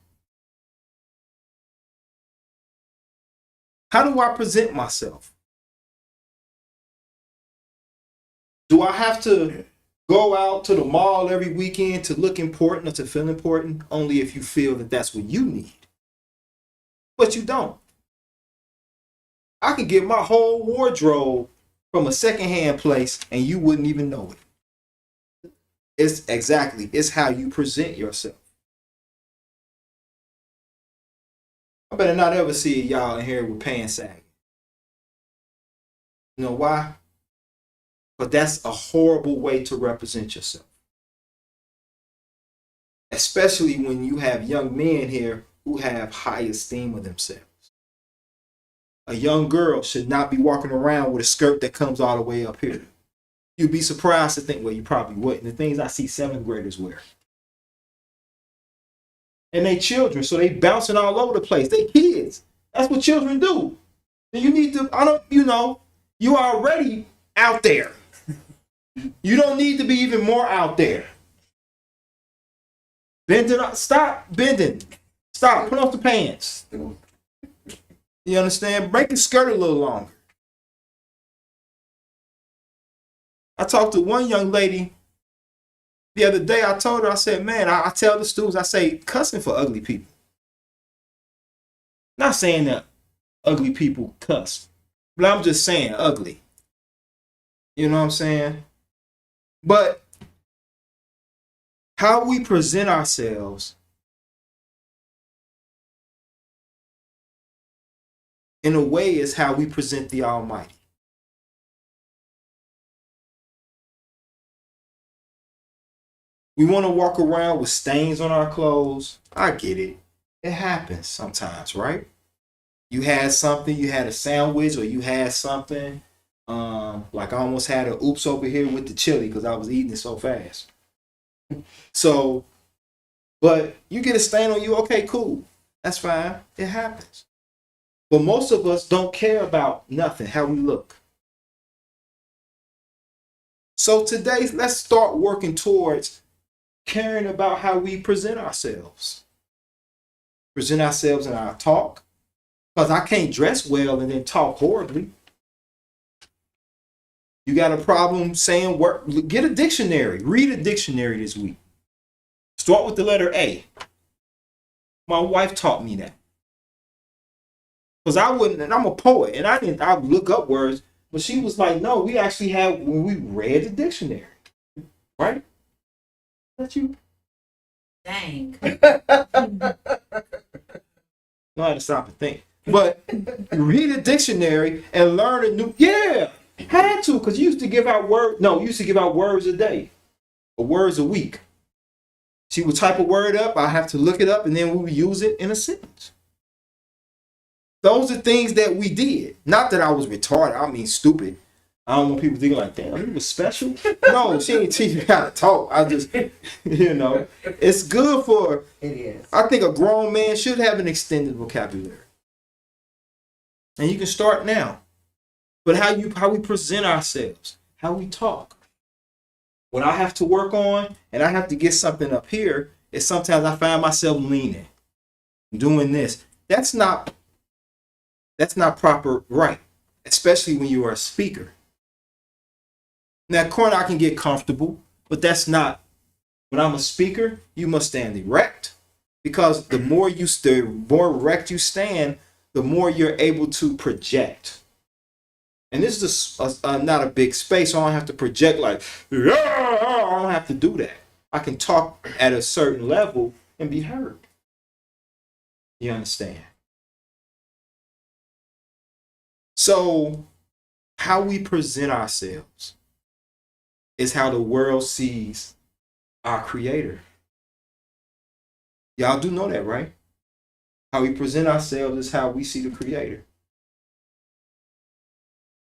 How do I present myself? Do I have to go out to the mall every weekend to look important or to feel important? Only if you feel that that's what you need. But you don't. I could get my whole wardrobe from a secondhand place and you wouldn't even know it. It's how you present yourself. I better not ever see y'all in here with pants sagging. You know why? But that's a horrible way to represent yourself. Especially when you have young men here who have high esteem of themselves. A young girl should not be walking around with a skirt that comes all the way up here. You'd be surprised to think, well, you probably wouldn't. The things I see 7th graders wear. And they children, so they bouncing all over the place. They kids. That's what children do. You need to, you already out there. You don't need to be even more out there. Bending up, stop bending. Stop, put off the pants. You understand? Break the skirt a little longer. I talked to one young lady the other day. I told her, I said, man, I tell the students, I say, cussing for ugly people. Not saying that ugly people cuss, but I'm just saying ugly. You know what I'm saying? But how we present ourselves in a way is how we present the Almighty. We want to walk around with stains on our clothes. I get it. It happens sometimes, right? You had something, you had a sandwich, or you had something. Like I almost had a oops over here with the chili because I was eating it so fast. So But you get a stain on you, okay, cool. That's fine. It happens. But most of us don't care about nothing, how we look. So today, let's start working towards caring about how we present ourselves. Present ourselves in our talk. Because I can't dress well and then talk horribly. You got a problem saying work, get a dictionary. Read a dictionary this week. Start with the letter A. My wife taught me that. Because I wouldn't, and I'm a poet, and I look up words, but she was like, no, we actually have, when we read the dictionary. Right? That you? Dang. No, I had to stop and think. But read a dictionary and learn a new, had to, because you used to give out words a day, or words a week. She would type a word up, I have to look it up, and then we would use it in a sentence. Those are things that we did. Not that I was retarded, I mean stupid. I don't want people thinking like, damn, he was special. No, she ain't teach me how to talk. I just, it's good for, It is. I think a grown man should have an extended vocabulary. And you can start now. But how we present ourselves, how we talk. What I have to work on, and I have to get something up here, is sometimes I find myself leaning, doing this. That's not proper, right? Especially when you are a speaker. Now, corner, I can get comfortable, but that's not. When I'm a speaker, you must stand erect, because the more erect you stand, the more you're able to project. And this is not a big space, so I don't have to project like, I don't have to do that. I can talk at a certain level and be heard. You understand? So, how we present ourselves is how the world sees our Creator. Y'all do know that, right? How we present ourselves is how we see the Creator.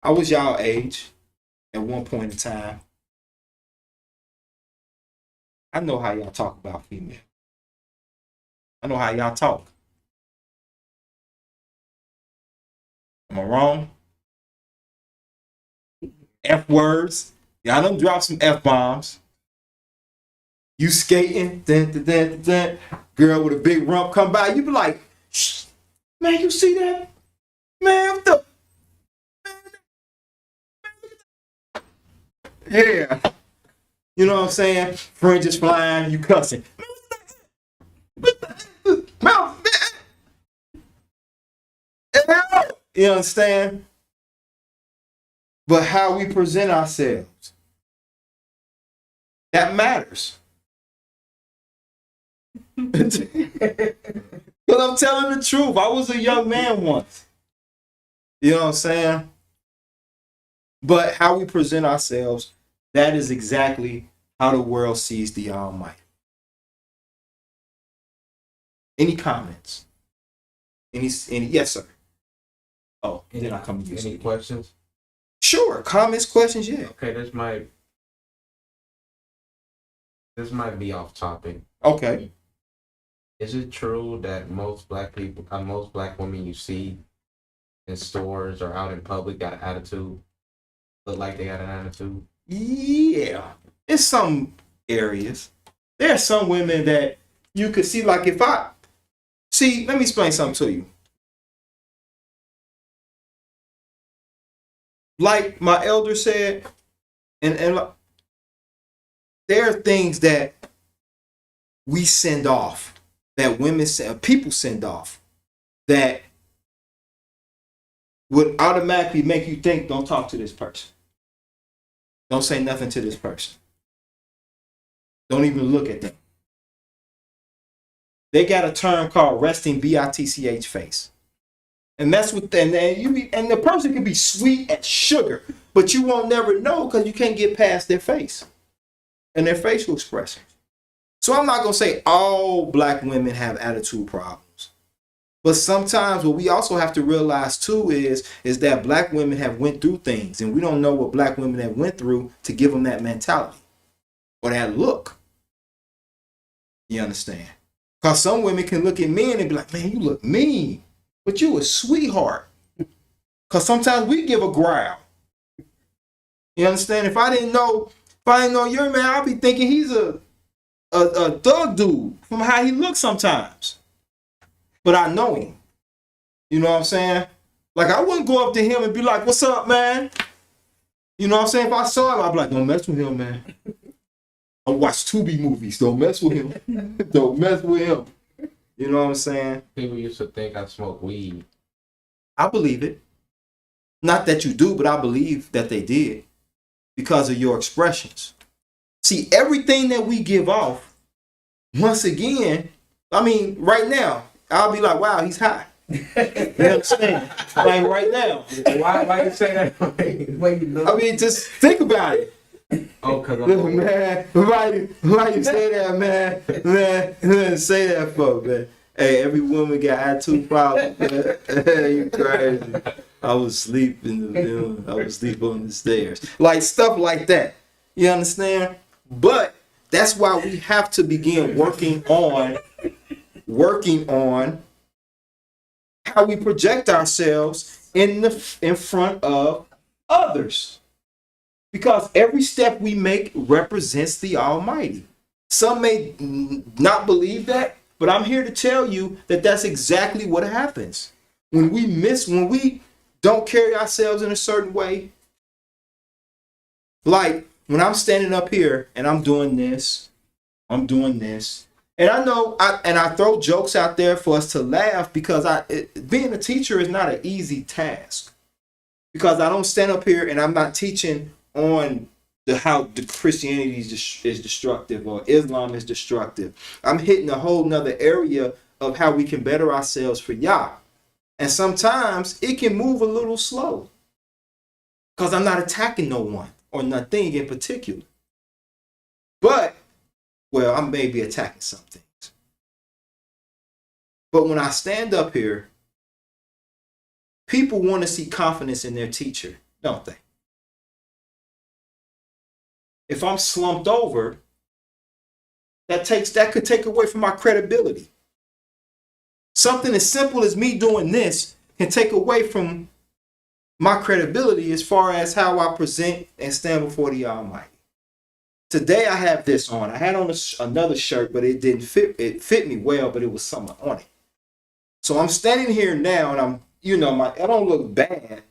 I was y'all age at one point in time. I know how y'all talk about female. I know how y'all talk. Am I wrong? F words. Y'all done drop some F bombs. You skating, girl with a big rump come by, you be like, shh, man, you see that? Man, what the? Yeah. You know what I'm saying? Fringes flying, you cussing. Mouth. You understand? But how we present ourselves, that matters. But I'm telling the truth. I was a young man once. You know what I'm saying? But how we present ourselves, that is exactly how the world sees the Almighty. Any comments? Any? Yes, sir. Oh, then I come to you. Any questions? Sure. Comments, questions, yeah. Okay, this might be off topic. Okay. Is it true that most black women you see in stores or out in public got an attitude? Look like they got an attitude? Yeah. In some areas. There are some women that you could see, like let me explain something to you. Like my elder said, and there are things that we send off, that people send off, that would automatically make you think, don't talk to this person. Don't say nothing to this person. Don't even look at them. They got a term called resting bitch face. And that's what and the person can be sweet as sugar, but you won't never know because you can't get past their face and their facial expressions. So I'm not gonna say all black women have attitude problems. But sometimes what we also have to realize too is that black women have went through things, and we don't know what black women have went through to give them that mentality or that look. You understand? Because some women can look at men and be like, man, you look mean, but you a sweetheart. Because sometimes we give a growl. You understand? If I didn't know your man, I'd be thinking he's a thug dude from how he looks sometimes. But I know him. You know what I'm saying? Like, I wouldn't go up to him and be like, what's up, man? You know what I'm saying? If I saw him, I'd be like, don't mess with him, man. I watch Tubi movies. Don't mess with him. Don't mess with him. You know what I'm saying? People used to think I smoke weed. I believe it. Not that you do, but I believe that they did because of your expressions. See, everything that we give off, once again, I mean, right now, I'll be like, wow, he's high. You understand? Like right now. Why you say that? I mean, just think about it. Oh, cause Man, why you say that, man? Man, say that for, man. Hey, every woman got attitude problems, man. You crazy. I was sleeping, I was sleep on the stairs. Like stuff like that. You understand? But that's why we have to begin working on how we project ourselves in front of others. Because every step we make represents the Almighty. Some may not believe that, but I'm here to tell you that that's exactly what happens. When we don't carry ourselves in a certain way, like when I'm standing up here and I'm doing this, and I know I throw jokes out there for us to laugh because being a teacher is not an easy task. Because I don't stand up here and I'm not teaching on how the Christianity is destructive or Islam is destructive. I'm hitting a whole nother area of how we can better ourselves for YAH. And sometimes it can move a little slow because I'm not attacking no one or nothing in particular. But, well, I may be attacking some things. But when I stand up here, people want to see confidence in their teacher, don't they? If I'm slumped over, that could take away from my credibility. Something as simple as me doing this can take away from my credibility as far as how I present and stand before the Almighty. Today I have this on. I had on another shirt, but it didn't fit. It fit me well, but it was something on it. So I'm standing here now, and I don't look bad,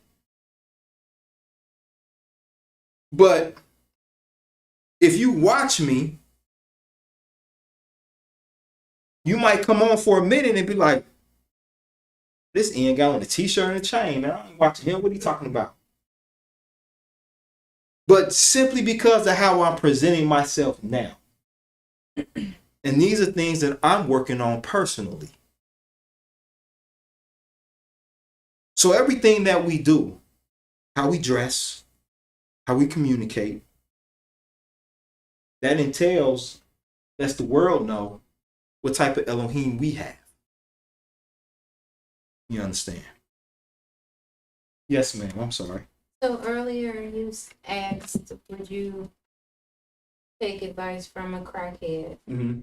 but if you watch me, you might come on for a minute and be like, this Ian got on a t-shirt and a chain, man. I ain't watching him. What are you talking about? But simply because of how I'm presenting myself now. And these are things that I'm working on personally. So everything that we do, how we dress, how we communicate, that entails, lets the world know what type of Elohim we have. You understand? Yes, ma'am. I'm sorry. So earlier you asked, would you take advice from a crackhead? Mm-hmm.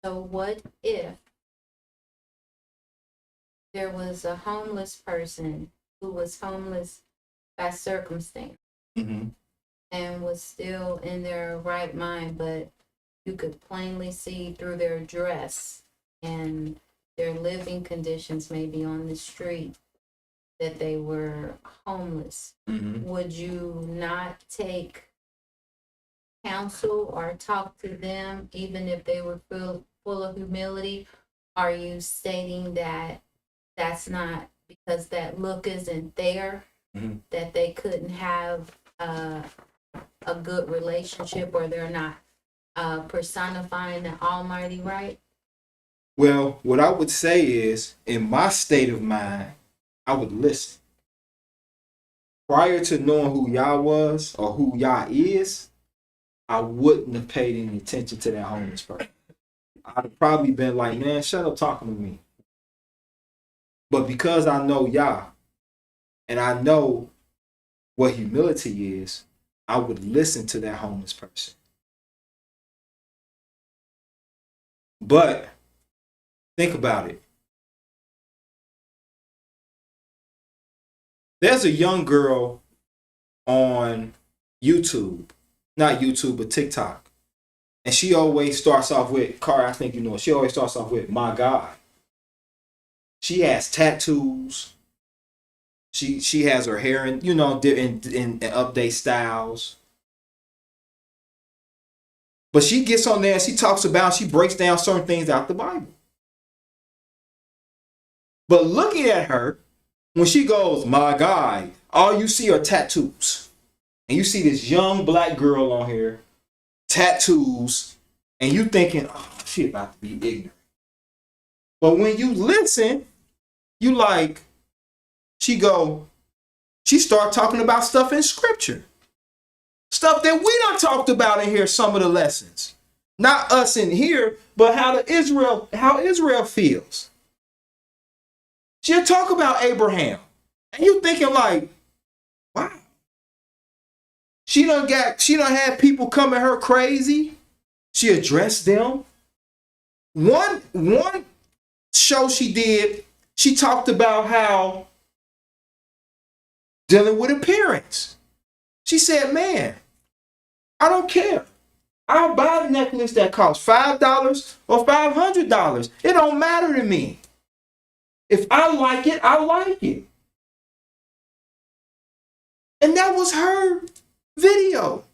So what if there was a homeless person who was homeless by circumstance Mm-hmm. and was still in their right mind, but you could plainly see through their dress and their living conditions, maybe on the street, that they were homeless? Mm-hmm. Would you not take counsel or talk to them, even if they were full of humility? Are you stating that that's not because that look isn't there, Mm-hmm. that they couldn't have a good relationship, or they're not personifying the Almighty, right? Well, what I would say is, in my state of mind, I would listen. Prior to knowing who YAH was or who YAH is, I wouldn't have paid any attention to that homeless person. I'd have probably been like, man, shut up talking to me. But because I know YAH and I know what humility is, I would listen to that homeless person. But Think about it. There's a young girl on YouTube, not YouTube, but TikTok. And she always starts off with, Car, I think you know, she always starts off with, my God. She has tattoos. She has her hair in, you know, in update styles. But she gets on there and she breaks down certain things out the Bible. But looking at her, when she goes, my God, all you see are tattoos. And you see this young black girl on here, tattoos, and you thinking, oh, she about to be ignorant. But when you listen, you like, she start talking about stuff in scripture. Stuff that we done talked about in here, some of the lessons. Not us in here, but how Israel feels. She'll talk about Abraham. And you thinking like, wow. She done had people come at her crazy. She addressed them. One show she did, she talked about how dealing with appearance. She said, man, I don't care. I'll buy a necklace that costs $5 or $500. It don't matter to me. If I like it, I like it. And that was her video.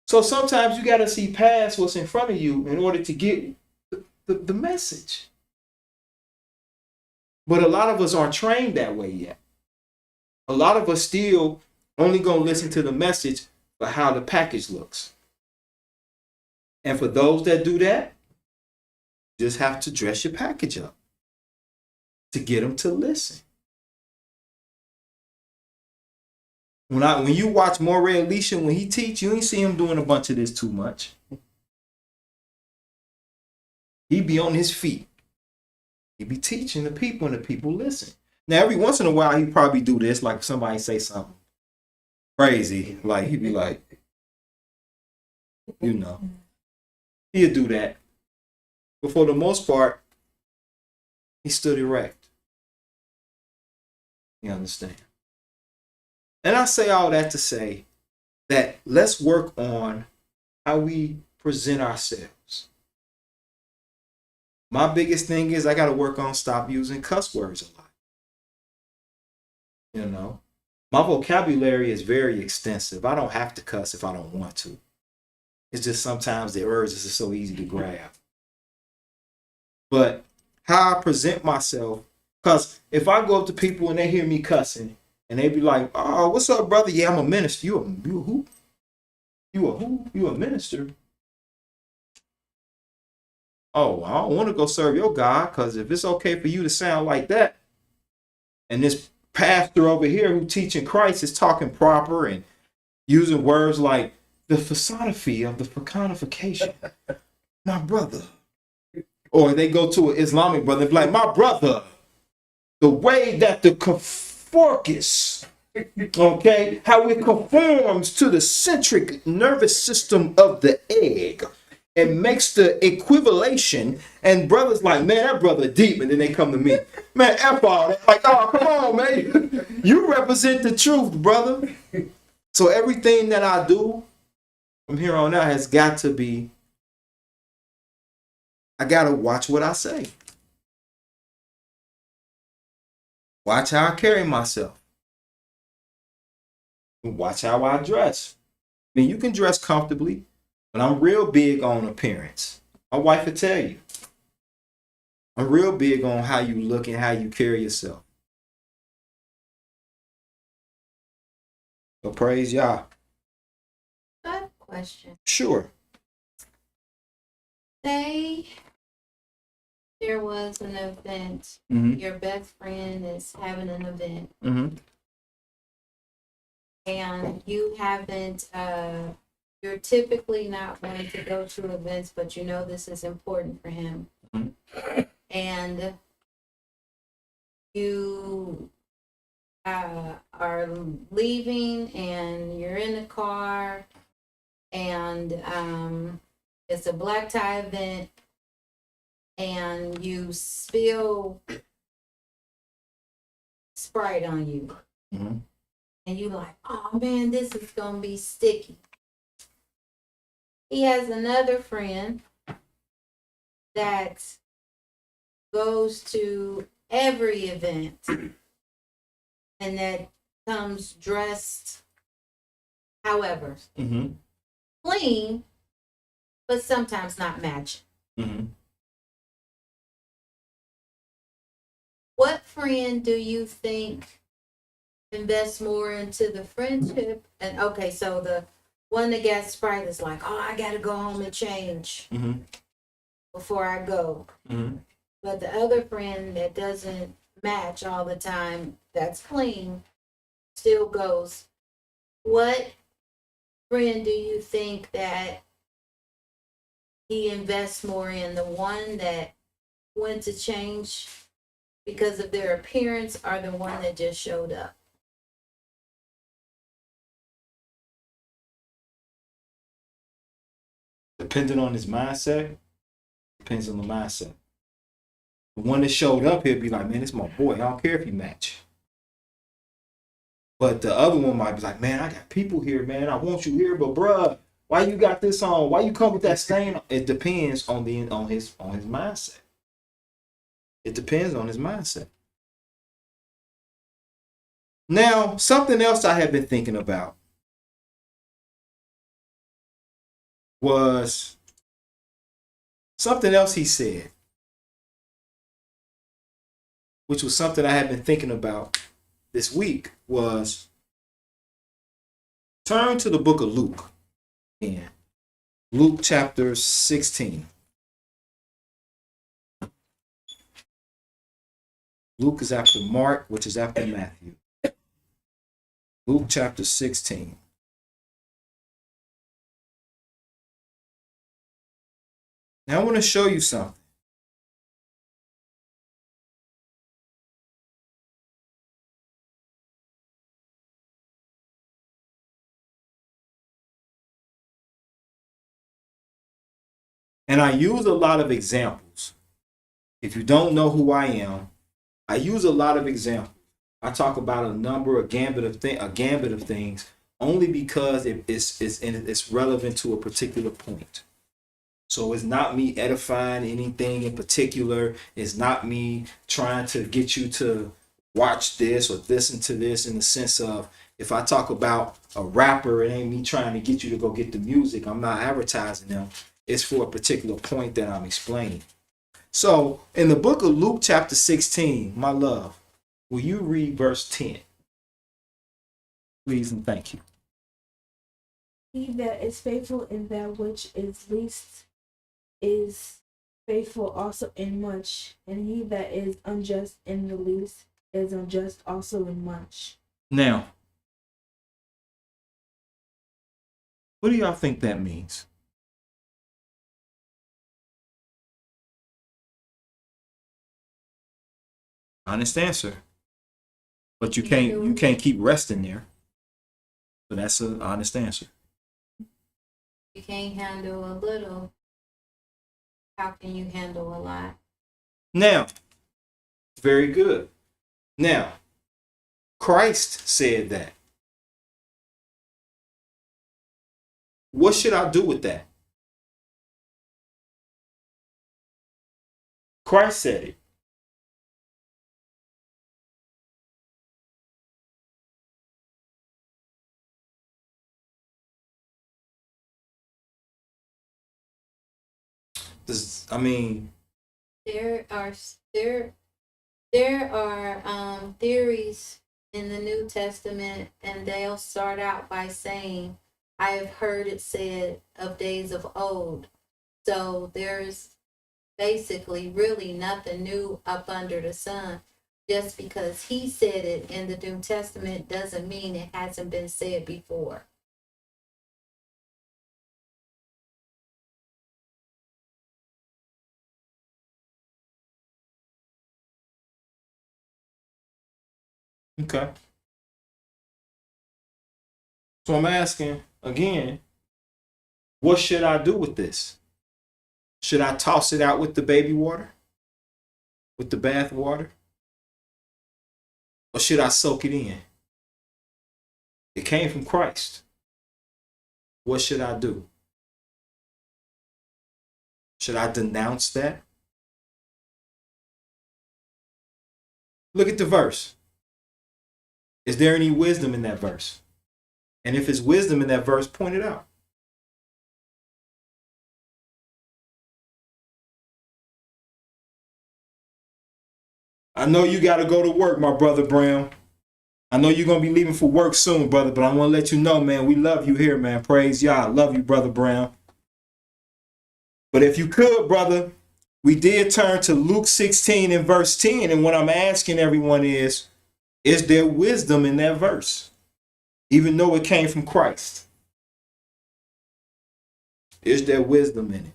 So sometimes you got to see past what's in front of you in order to get the message. But a lot of us aren't trained that way yet. A lot of us still only going to listen to the message for how the package looks. And for those that do that, you just have to dress your package up to get them to listen. When you watch Moray Alicia, when he teach, you ain't see him doing a bunch of this too much. He be on his feet. He be teaching the people and the people listen. Now, every once in a while, he probably do this, like somebody say something crazy. Like, he'd be like, you know, he'll do that. But for the most part, he stood erect. You understand? And I say all that to say that let's work on how we present ourselves. My biggest thing is I got to work on stop using cuss words a lot. You know, my vocabulary is very extensive. I don't have to cuss if I don't want to. It's just sometimes the urge is so easy to grab. But how I present myself, because if I go up to people and they hear me cussing, and they be like, oh, what's up, brother? Yeah, I'm a minister. You a who? You a who? You a minister? Oh, I don't want to go serve your God, because if it's okay for you to sound like that, and this pastor over here who teaching Christ is talking proper and using words like the philosophy of the personification, my brother. Or they go to an Islamic brother and be like, my brother, the way that the focus, okay, how it conforms to the centric nervous system of the egg and makes the equivalation. And brothers like, man, that brother deep. And then they come to me, man, F all that. Like, oh, come on, man. You represent the truth, brother. So everything that I do from here on out has got to be, I got to watch what I say. Watch how I carry myself. Watch how I dress. I mean, you can dress comfortably, but I'm real big on appearance. My wife will tell you. I'm real big on how you look and how you carry yourself. So praise Yah. I have a question. Sure. Say there was an event. Mm-hmm. Your best friend is having an event. Mm-hmm. And you haven't, you're typically not going to go to events, but you know this is important for him. Mm-hmm. And you are leaving and you're in the car and it's a black tie event and you spill Sprite on you. Mm-hmm. And you like, oh man, this is gonna be sticky. He has another friend that goes to every event and that comes dressed, however, Mm-hmm. clean, but sometimes not matching. Mm-hmm. What friend do you think invests more into the friendship? And okay, so the one that got Sprite is like, oh, I gotta go home and change Mm-hmm. before I go. Mm-hmm. But the other friend that doesn't match all the time, that's clean, still goes. What friend do you think that he invests more in? The one that went to change because of their appearance, or the one that just showed up? Depending on his mindset, depends on the mindset. The one that showed up, he'll be like, man, it's my boy. I don't care if he match. But the other one might be like, man, I got people here, man. I want you here, but bruh, why you got this on? Why you come with that stain? It depends on his mindset. It depends on his mindset. Now, something else I have been thinking about was something else he said, which was something I had been thinking about this week, was turn to the book of Luke. In Luke chapter 16. Luke is after Mark, which is after Matthew. Luke chapter 16. Now I want to show you something. And I use a lot of examples. If you don't know who I am, I use a lot of examples. I talk about a gambit of things only because it's relevant to a particular point. So it's not me edifying anything in particular. It's not me trying to get you to watch this or listen to this in the sense of, if I talk about a rapper, it ain't me trying to get you to go get the music. I'm not advertising them. It's for a particular point that I'm explaining. So in the book of Luke chapter 16, my love, will you read verse 10? Please and thank you. He that is faithful in that which is least is faithful also in much, and he that is unjust in the least is unjust also in much. Now, what do y'all think that means? Honest answer. But you can't keep resting there. So that's an honest answer. You can't handle a little. How can you handle a lot? Now, very good. Now, Christ said that. What should I do with that? Christ said it. I mean, There are theories in the New Testament, and they'll start out by saying, "I have heard it said of days of old." So there's basically really nothing new up under the sun. Just because he said it in the New Testament doesn't mean it hasn't been said before. okay. So I'm asking again, what should I do with this? Should I toss it out with the baby water? With the bath water? Or should I soak it in? It came from Christ. What should I do? Should I denounce that? Look at the verse. Is there any wisdom in that verse? And if it's wisdom in that verse, point it out. I know you got to go to work, my brother Brown. I know you're going to be leaving for work soon, brother, but I want to let you know, man, we love you here, man. Praise Yah. Love you, brother Brown. But if you could, brother, we did turn to Luke 16 and verse 10. And what I'm asking everyone is there wisdom in that verse? Even though it came from Christ. Is there wisdom in it?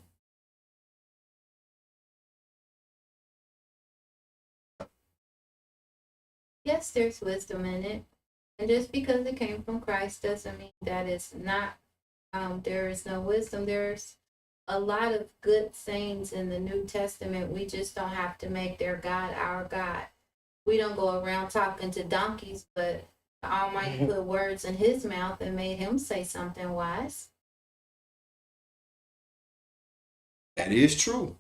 Yes, there's wisdom in it. And just because it came from Christ doesn't mean that it's not, there is no wisdom. There's a lot of good sayings in the New Testament. We just don't have to make their God our God. We don't go around talking to donkeys, but the Almighty put words in his mouth and made him say something wise. That is true.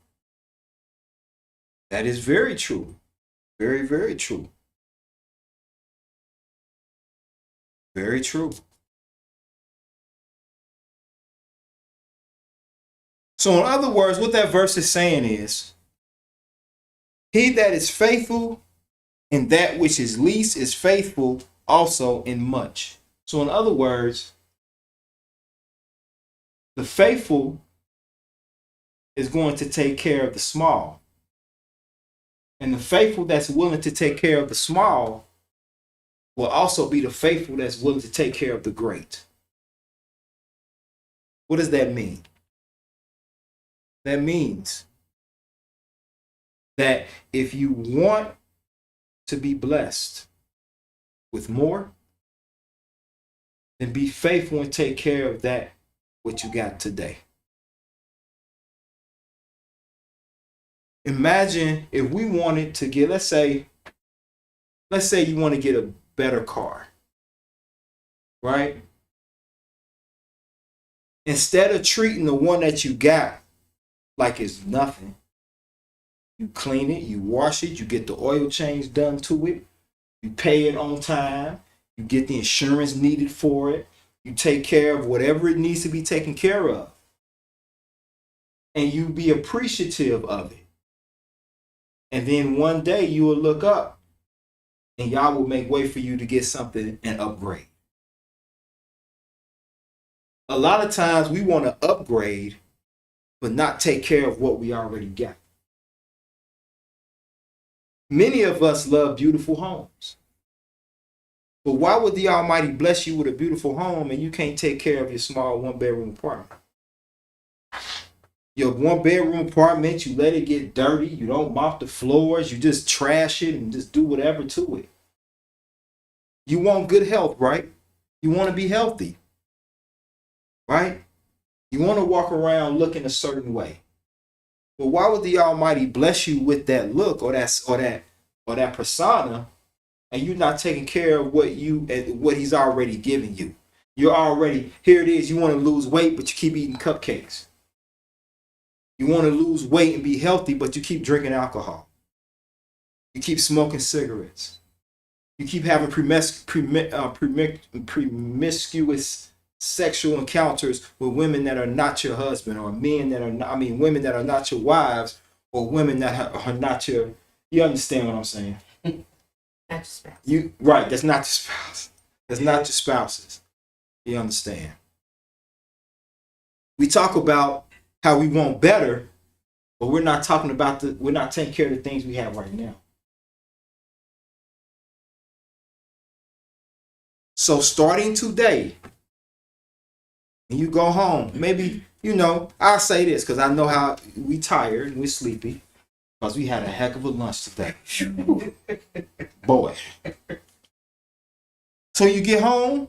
That is very true. Very, very true. Very true. So in other words, what that verse is saying is, he that is faithful in that which is least is faithful also in much. So in other words, the faithful is going to take care of the small. And the faithful that's willing to take care of the small will also be the faithful that's willing to take care of the great. What does that mean? That means that if you want to be blessed with more, then be faithful and take care of that what you got today. Imagine if we wanted to get, let's say you want to get a better car, right? Instead of treating the one that you got like it's nothing, you clean it, you wash it, you get the oil change done to it, you pay it on time, you get the insurance needed for it, you take care of whatever it needs to be taken care of, and you be appreciative of it. And then one day you will look up and Yah will make way for you to get something and upgrade. A lot of times we want to upgrade, but not take care of what we already got. Many of us love beautiful homes. But why would the Almighty bless you with a beautiful home and you can't take care of your small one-bedroom apartment? Your one-bedroom apartment, you let it get dirty, you don't mop the floors, you just trash it and just do whatever to it. You want good health, right? You want to be healthy, right? You want to walk around looking a certain way. Well, why would the Almighty bless you with that look or that persona, and you're not taking care of what He's already given you? You're already, here it is, you want to lose weight, but you keep eating cupcakes. You want to lose weight and be healthy, but you keep drinking alcohol. You keep smoking cigarettes. You keep having promiscuous sexual encounters with women that are not your husband, or women that are not your wives, or women that are not your, you understand what I'm saying? Not your spouse. Right, that's not your spouse. That's not your spouses. You understand? We talk about how we want better, but we're not taking care of the things we have right now. So starting today, when you go home, maybe, I'll say this because I know how we tired and we're sleepy because we had a heck of a lunch today. Boy. So you get home,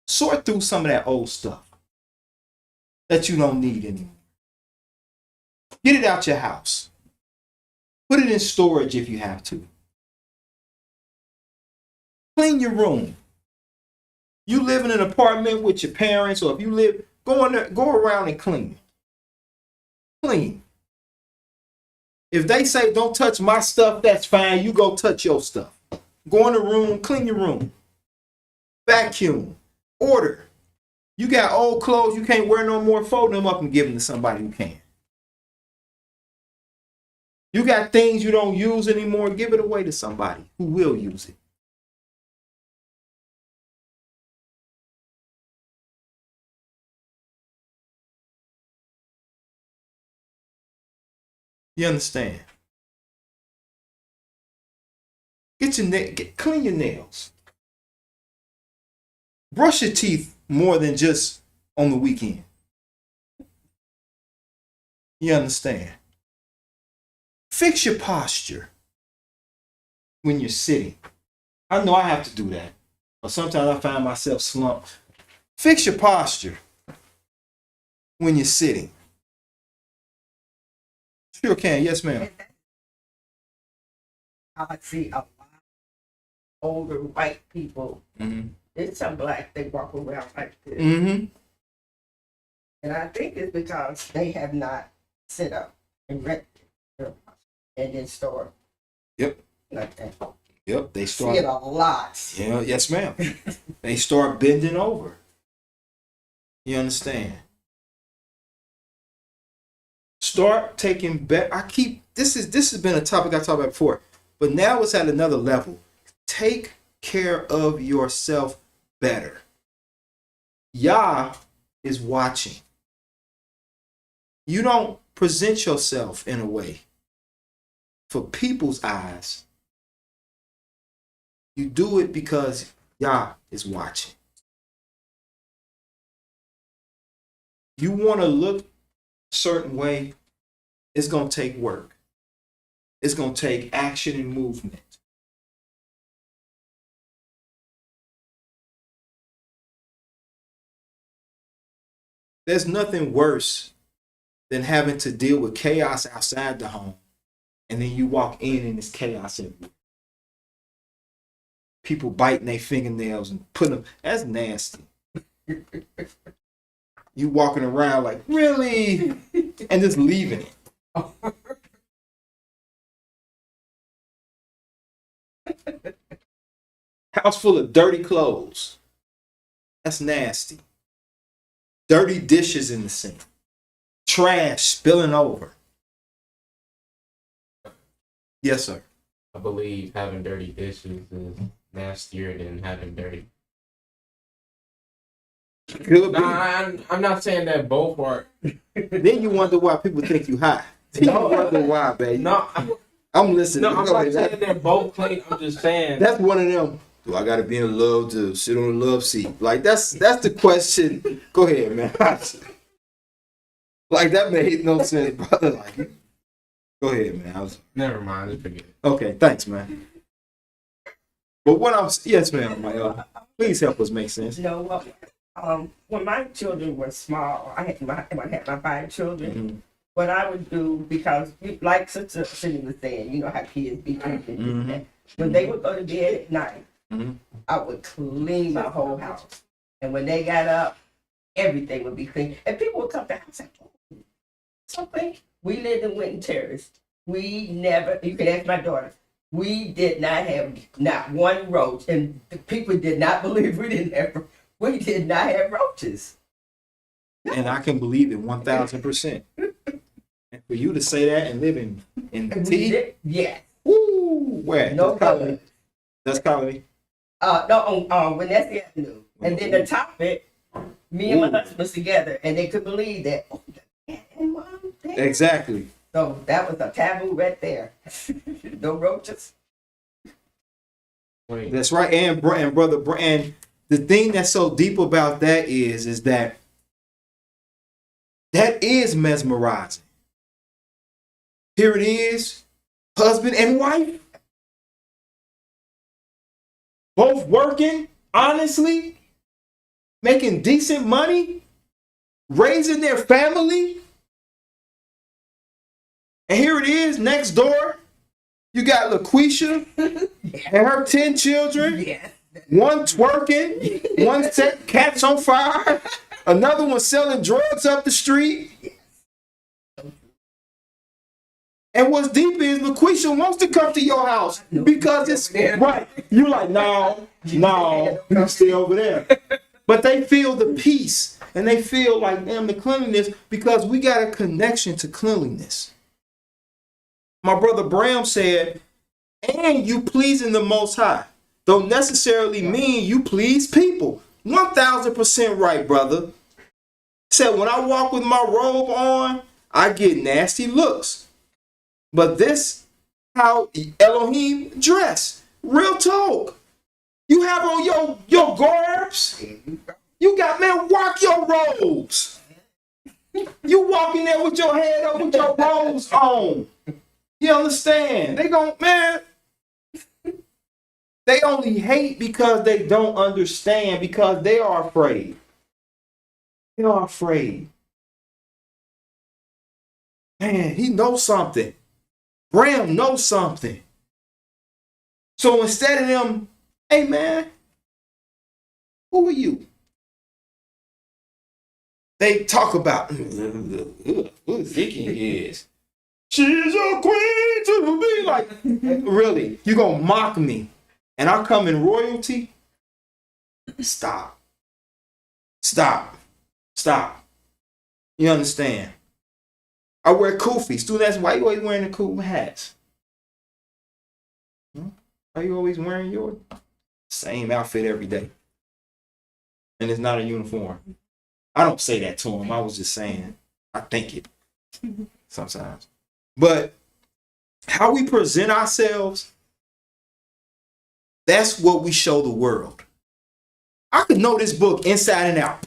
sort through some of that old stuff that you don't need anymore. Get it out your house. Put it in storage if you have to. Clean your room. You live in an apartment with your parents, or if you live, go in there, go around and clean. Clean. If they say don't touch my stuff, that's fine. You go touch your stuff. Go in the room, clean your room. Vacuum. Order. You got old clothes you can't wear no more, fold them up and give them to somebody who can. You got things you don't use anymore, give it away to somebody who will use it. You understand? Clean your nails. Brush your teeth more than just on the weekend. You understand? Fix your posture when you're sitting. I know I have to do that, but sometimes I find myself slumped. Fix your posture when you're sitting. Sure can. Yes, ma'am. I see a lot of older white people. Mm-hmm. There's some black, they walk around like this. Mm-hmm. And I think it's because they have not sit up and read and then start. Yep. Like that. Yep. They See start. it a lot. Yeah. Yes, ma'am. They start bending over. You understand? Start taking better. This has been a topic I talked about before, but now it's at another level. Take care of yourself better. YAH is watching. You don't present yourself in a way for people's eyes. You do it because YAH is watching. You want to look a certain way, it's going to take work. It's going to take action and movement. There's nothing worse than having to deal with chaos outside the home, and then you walk in and it's chaos everywhere. People biting their fingernails and putting them. That's nasty. You walking around like, really? And just leaving it. House full of dirty clothes. That's nasty. Dirty dishes in the sink. Trash spilling over. Yes, sir. I believe having dirty dishes is nastier than having dirty. Could be. Nah, I'm not saying that both are. Then you wonder why people think you hot. Then you wonder why, baby. No, I'm listening. no, I'm not saying they're both clean. I'm just saying That's one of them. Do I gotta be in love to sit on the love seat? Like that's the question. Go ahead, man. Like that made no sense, brother. Like, go ahead, man. Never mind. Just forget it. Okay, thanks, man. But what yes, ma'am. Please help us make sense. You know what? When my children were small, I had my 5 children. Mm-hmm. What I would do, because like Sister Cindy was saying, you know how kids be drinking. Mm-hmm. When they would go to bed at night, Mm-hmm. I would clean my whole house. And when they got up, everything would be clean. And people would come to the house and say, oh, something. We lived in Winton Terrace. We never, you can ask my daughter, we did not have not one roach. And the people did not believe we did not have roaches. And I can believe it 1,000%. And for you to say that and live in And we T, did, yes. woo, where? No That's Colony. good. That's Colony. No, on Vanessa Avenue. And then the top of it, me and my husband was together, and they couldn't believe that. Oh, Dad and Mom, Dad. Exactly. So that was a taboo right there. No roaches. Wait, That's right. And brother, and the thing that's so deep about that is that is mesmerizing. Here it is, husband and wife, both working honestly, making decent money, raising their family. And here it is, next door. You got LaQuisha and her 10 children. Yes. One twerking, one set cats on fire, another one selling drugs up the street. And what's deep is LaQuisha wants to come to your house because it's right. You like, no, you stay over there. But they feel the peace and they feel like, damn, the cleanliness, because we got a connection to cleanliness. My brother Bram said, and you pleasing the Most High don't necessarily mean you please people. 1000% right, brother. Said, when I walk with my robe on, I get nasty looks. But this how Elohim dress. Real talk. You have on your garbs. You got, man, rock your robes. You walk in there with your head up with your robes on. You understand? They gon', man, they only hate because they don't understand, because they are afraid. They are afraid. Man, he knows something. Bram knows something. So instead of them, hey man, who are you? They talk about who Ziggy is. She's a queen to be like, really? You gonna mock me? And I come in royalty? Stop. You understand? I wear kufis. Students, why you always wearing the cool hats? Why you always wearing your same outfit every day? And it's not a uniform. I don't say that to him. I was just saying, I think it sometimes. But how we present ourselves, that's what we show the world. I could know this book inside and out.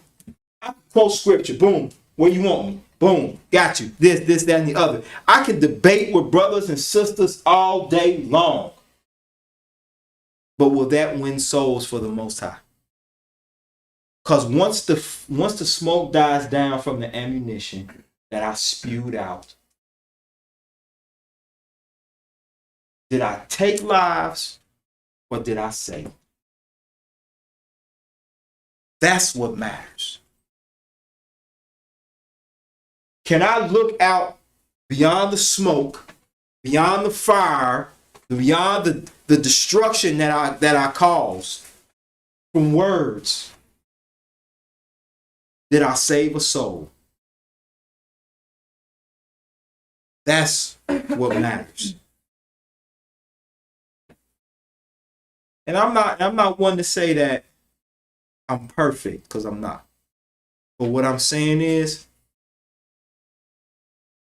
I can quote scripture. Boom. Where you want me? Boom. Got you. This, that, and the other. I can debate with brothers and sisters all day long. But will that win souls for the Most High? Because once the smoke dies down from the ammunition that I spewed out, did I take lives or did I save? That's what matters. Can I look out beyond the smoke, beyond the fire, beyond the destruction that I caused from words? Did I save a soul? That's what matters. And I'm not one to say that I'm perfect, because I'm not. But what I'm saying is,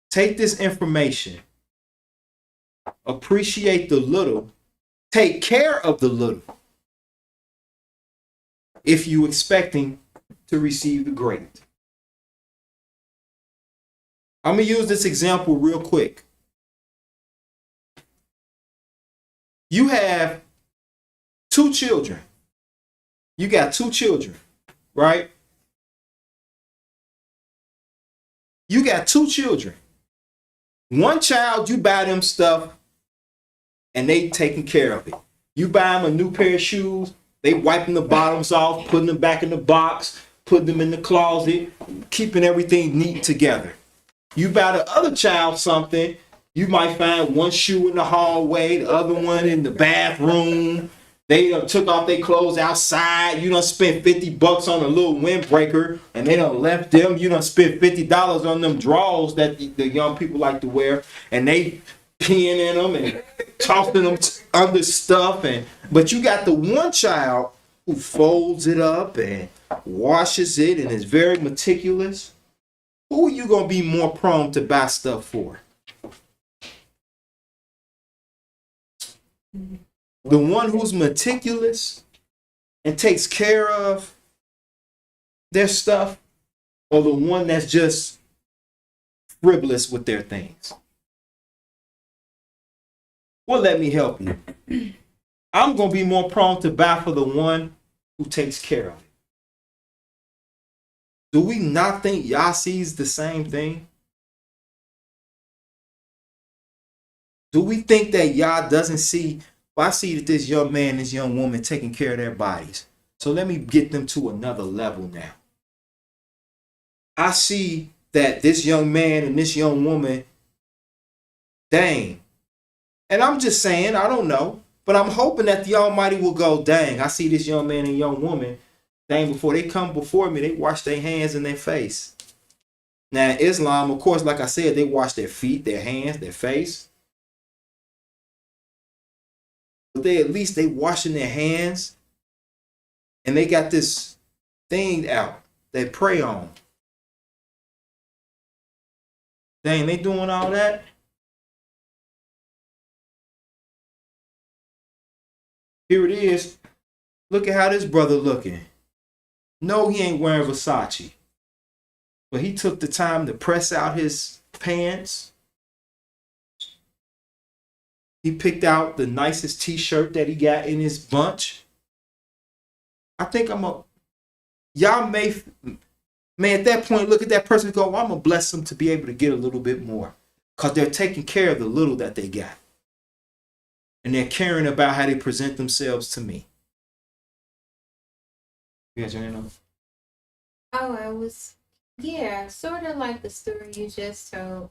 take this information, appreciate the little, take care of the little, if you expecting to receive the great. I'm going to use this example real quick. You have 2 children. You got 2 children, right? You got 2 children. One child, you buy them stuff and they taking care of it. You buy them a new pair of shoes, they wiping the bottoms off, putting them back in the box, putting them in the closet, keeping everything neat together. You buy the other child something, you might find one shoe in the hallway, the other one in the bathroom. They took off their clothes outside. You done spent $50 on a little windbreaker, and they done left them. You done spent $50 on them drawers that the young people like to wear, and they peeing in them and tossing them under stuff. But you got the one child who folds it up and washes it and is very meticulous. Who are you gonna be more prone to buy stuff for? The one who's meticulous and takes care of their stuff, or the one that's just frivolous with their things? Well, let me help you. I'm going to be more prone to buy for the one who takes care of it. Do we not think YAH sees the same thing? Do we think that Yah doesn't see? Well, I see that this young man, this young woman taking care of their bodies. So let me get them to another level now. I see that this young man and this young woman, dang. And I'm just saying, I don't know. But I'm hoping that the Almighty will go, dang, I see this young man and young woman. Dang, before they come before me, they wash their hands and their face. Now, Islam, of course, like I said, they wash their feet, their hands, their face. But they washing their hands. And they got this thing out they pray on. Dang, they doing all that? Here it is. Look at how this brother looking. No, he ain't wearing Versace. But he took the time to press out his pants. He picked out the nicest t-shirt that he got in his bunch. I think y'all may at that point look at that person and go, well, I'm going to bless them to be able to get a little bit more. Because they're taking care of the little that they got. And they're caring about how they present themselves to me. You got your hand up? Oh, sort of like the story you just told.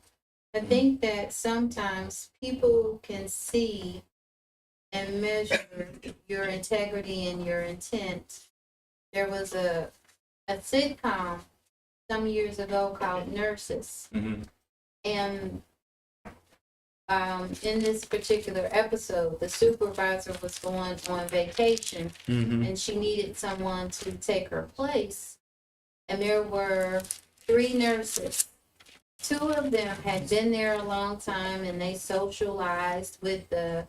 I think that sometimes people can see and measure your integrity and your intent. There was a sitcom some years ago called Nurses. Mm-hmm. And in this particular episode, the supervisor was going on vacation, and she needed someone to take her place. And there were 3 nurses. 2 of them had been there a long time, and they socialized with the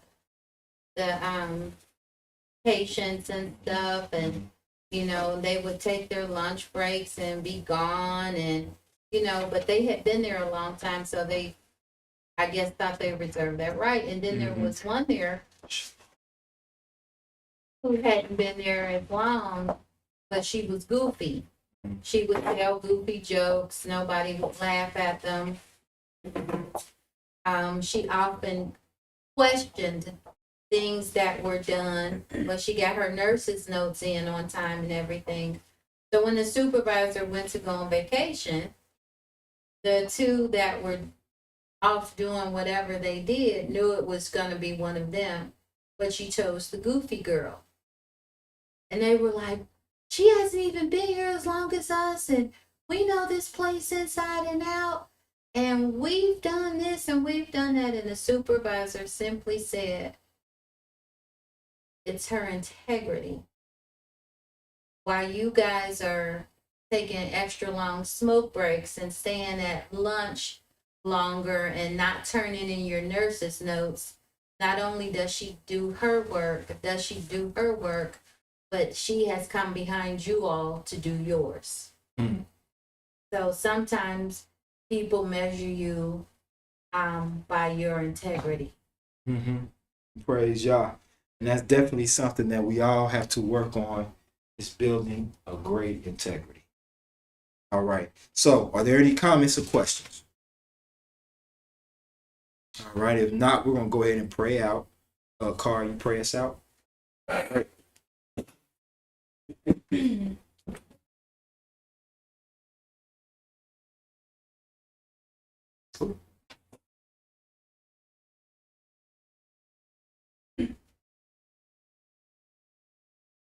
patients and stuff, and they would take their lunch breaks and be gone, and but they had been there a long time, so they, I guess, thought they reserved that right. And then there was one there who hadn't been there as long, but she was goofy. She would tell goofy jokes. Nobody would laugh at them. She often questioned things that were done, but she got her nurse's notes in on time and everything. So when the supervisor went to go on vacation, the 2 that were off doing whatever they did knew it was going to be one of them, but she chose the goofy girl. And they were like, she hasn't even been here as long as us, and we know this place inside and out, and we've done this and we've done that. And the supervisor simply said, it's her integrity. While you guys are taking extra long smoke breaks and staying at lunch longer and not turning in your nurse's notes, not only does she do her work, but she has come behind you all to do yours. So sometimes people measure you by your integrity. Praise Yah. And that's definitely something that we all have to work on, is building a great integrity. All right. So are there any comments or questions? All right. If not, we're going to go ahead and pray out. Carl, you pray us out. All right.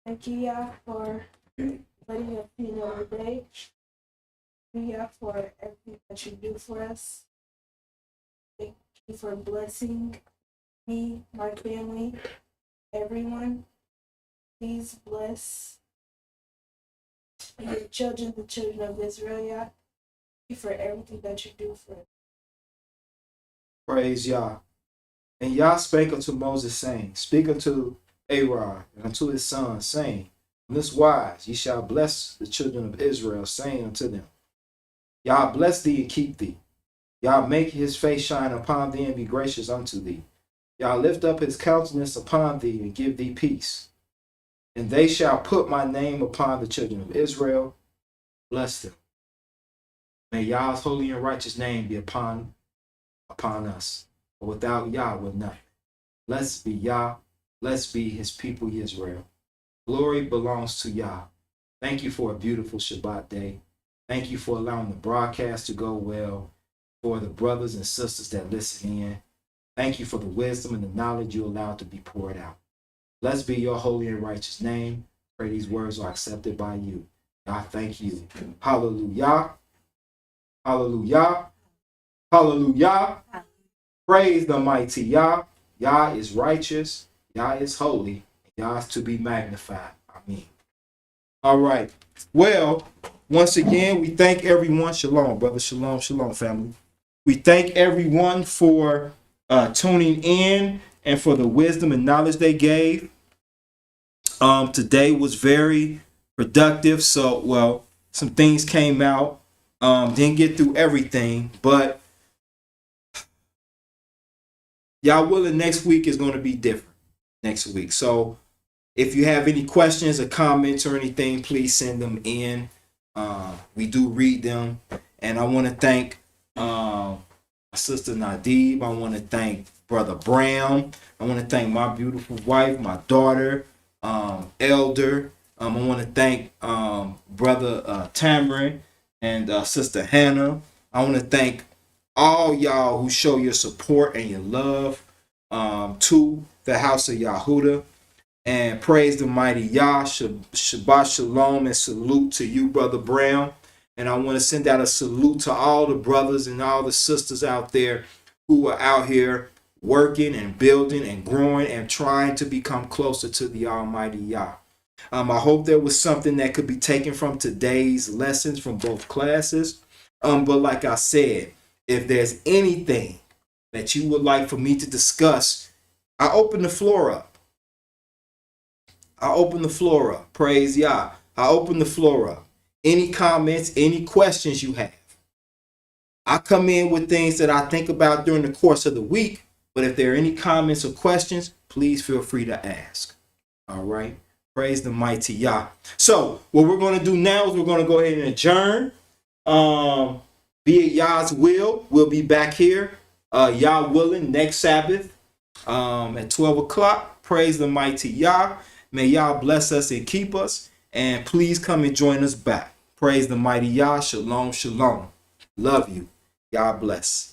Thank you, Yah, for letting us see another day. Thank you, Yah, for everything that you do for us. Thank you for blessing me, my family, everyone. Please bless your children, the children of Israel, Yah. Thank you for everything that you do for us. Praise Yah. And Yah spake unto Moses, saying, speak unto Aaron and unto his sons, saying, in this wise ye shall bless the children of Israel, saying unto them, Yah bless thee and keep thee. Yah make his face shine upon thee and be gracious unto thee. Yah lift up his countenance upon thee and give thee peace. And they shall put my name upon the children of Israel. Bless them. May Yah's holy and righteous name be upon us. but without Yah, we're nothing. Blessed be Yah. Blessed be his people, Israel. Glory belongs to Yah. Thank you for a beautiful Shabbat day. Thank you for allowing the broadcast to go well, for the brothers and sisters that listen in. Thank you for the wisdom and the knowledge you allowed to be poured out. Blessed be your holy and righteous name. Pray these words are accepted by you. God, thank you. Hallelujah. Hallelujah. Hallelujah. Praise the mighty Yah. Yah is righteous. Yah is holy. Yah is to be magnified. Amen. All right. Well, once again, we thank everyone. Shalom, brother. Shalom, shalom, family. We thank everyone for tuning in and for the wisdom and knowledge they gave. Today was very productive. So, well, some things came out. Didn't get through everything, but y'all willing, next week is going to be different next week. So if you have any questions or comments or anything, please send them in. We do read them. And I want to thank my sister Nadib. I want to thank Brother Brown. I want to thank my beautiful wife, my daughter, Elder. I want to thank Brother Tamarin and Sister Hannah. I want to thank all y'all who show your support and your love to the house of Yahudah. And praise the mighty Yah. Shabbat shalom and salute to you, Brother Brown. And I want to send out a salute to all the brothers and all the sisters out there who are out here working and building and growing and trying to become closer to the Almighty Yah. I hope there was something that could be taken from today's lessons from both classes. But like I said, if there's anything that you would like for me to discuss, I open the floor up. Praise Yah. I open the floor up. Any comments, any questions you have. I come in with things that I think about during the course of the week, but if there are any comments or questions, please feel free to ask. All right. Praise the mighty Yah. So what we're going to do now is we're going to go ahead and adjourn. Be it Yah's will, we'll be back here. Yah willing, next Sabbath at 12 o'clock. Praise the mighty Yah. May Yah bless us and keep us. And please come and join us back. Praise the mighty Yah. Shalom, shalom. Love you. God bless.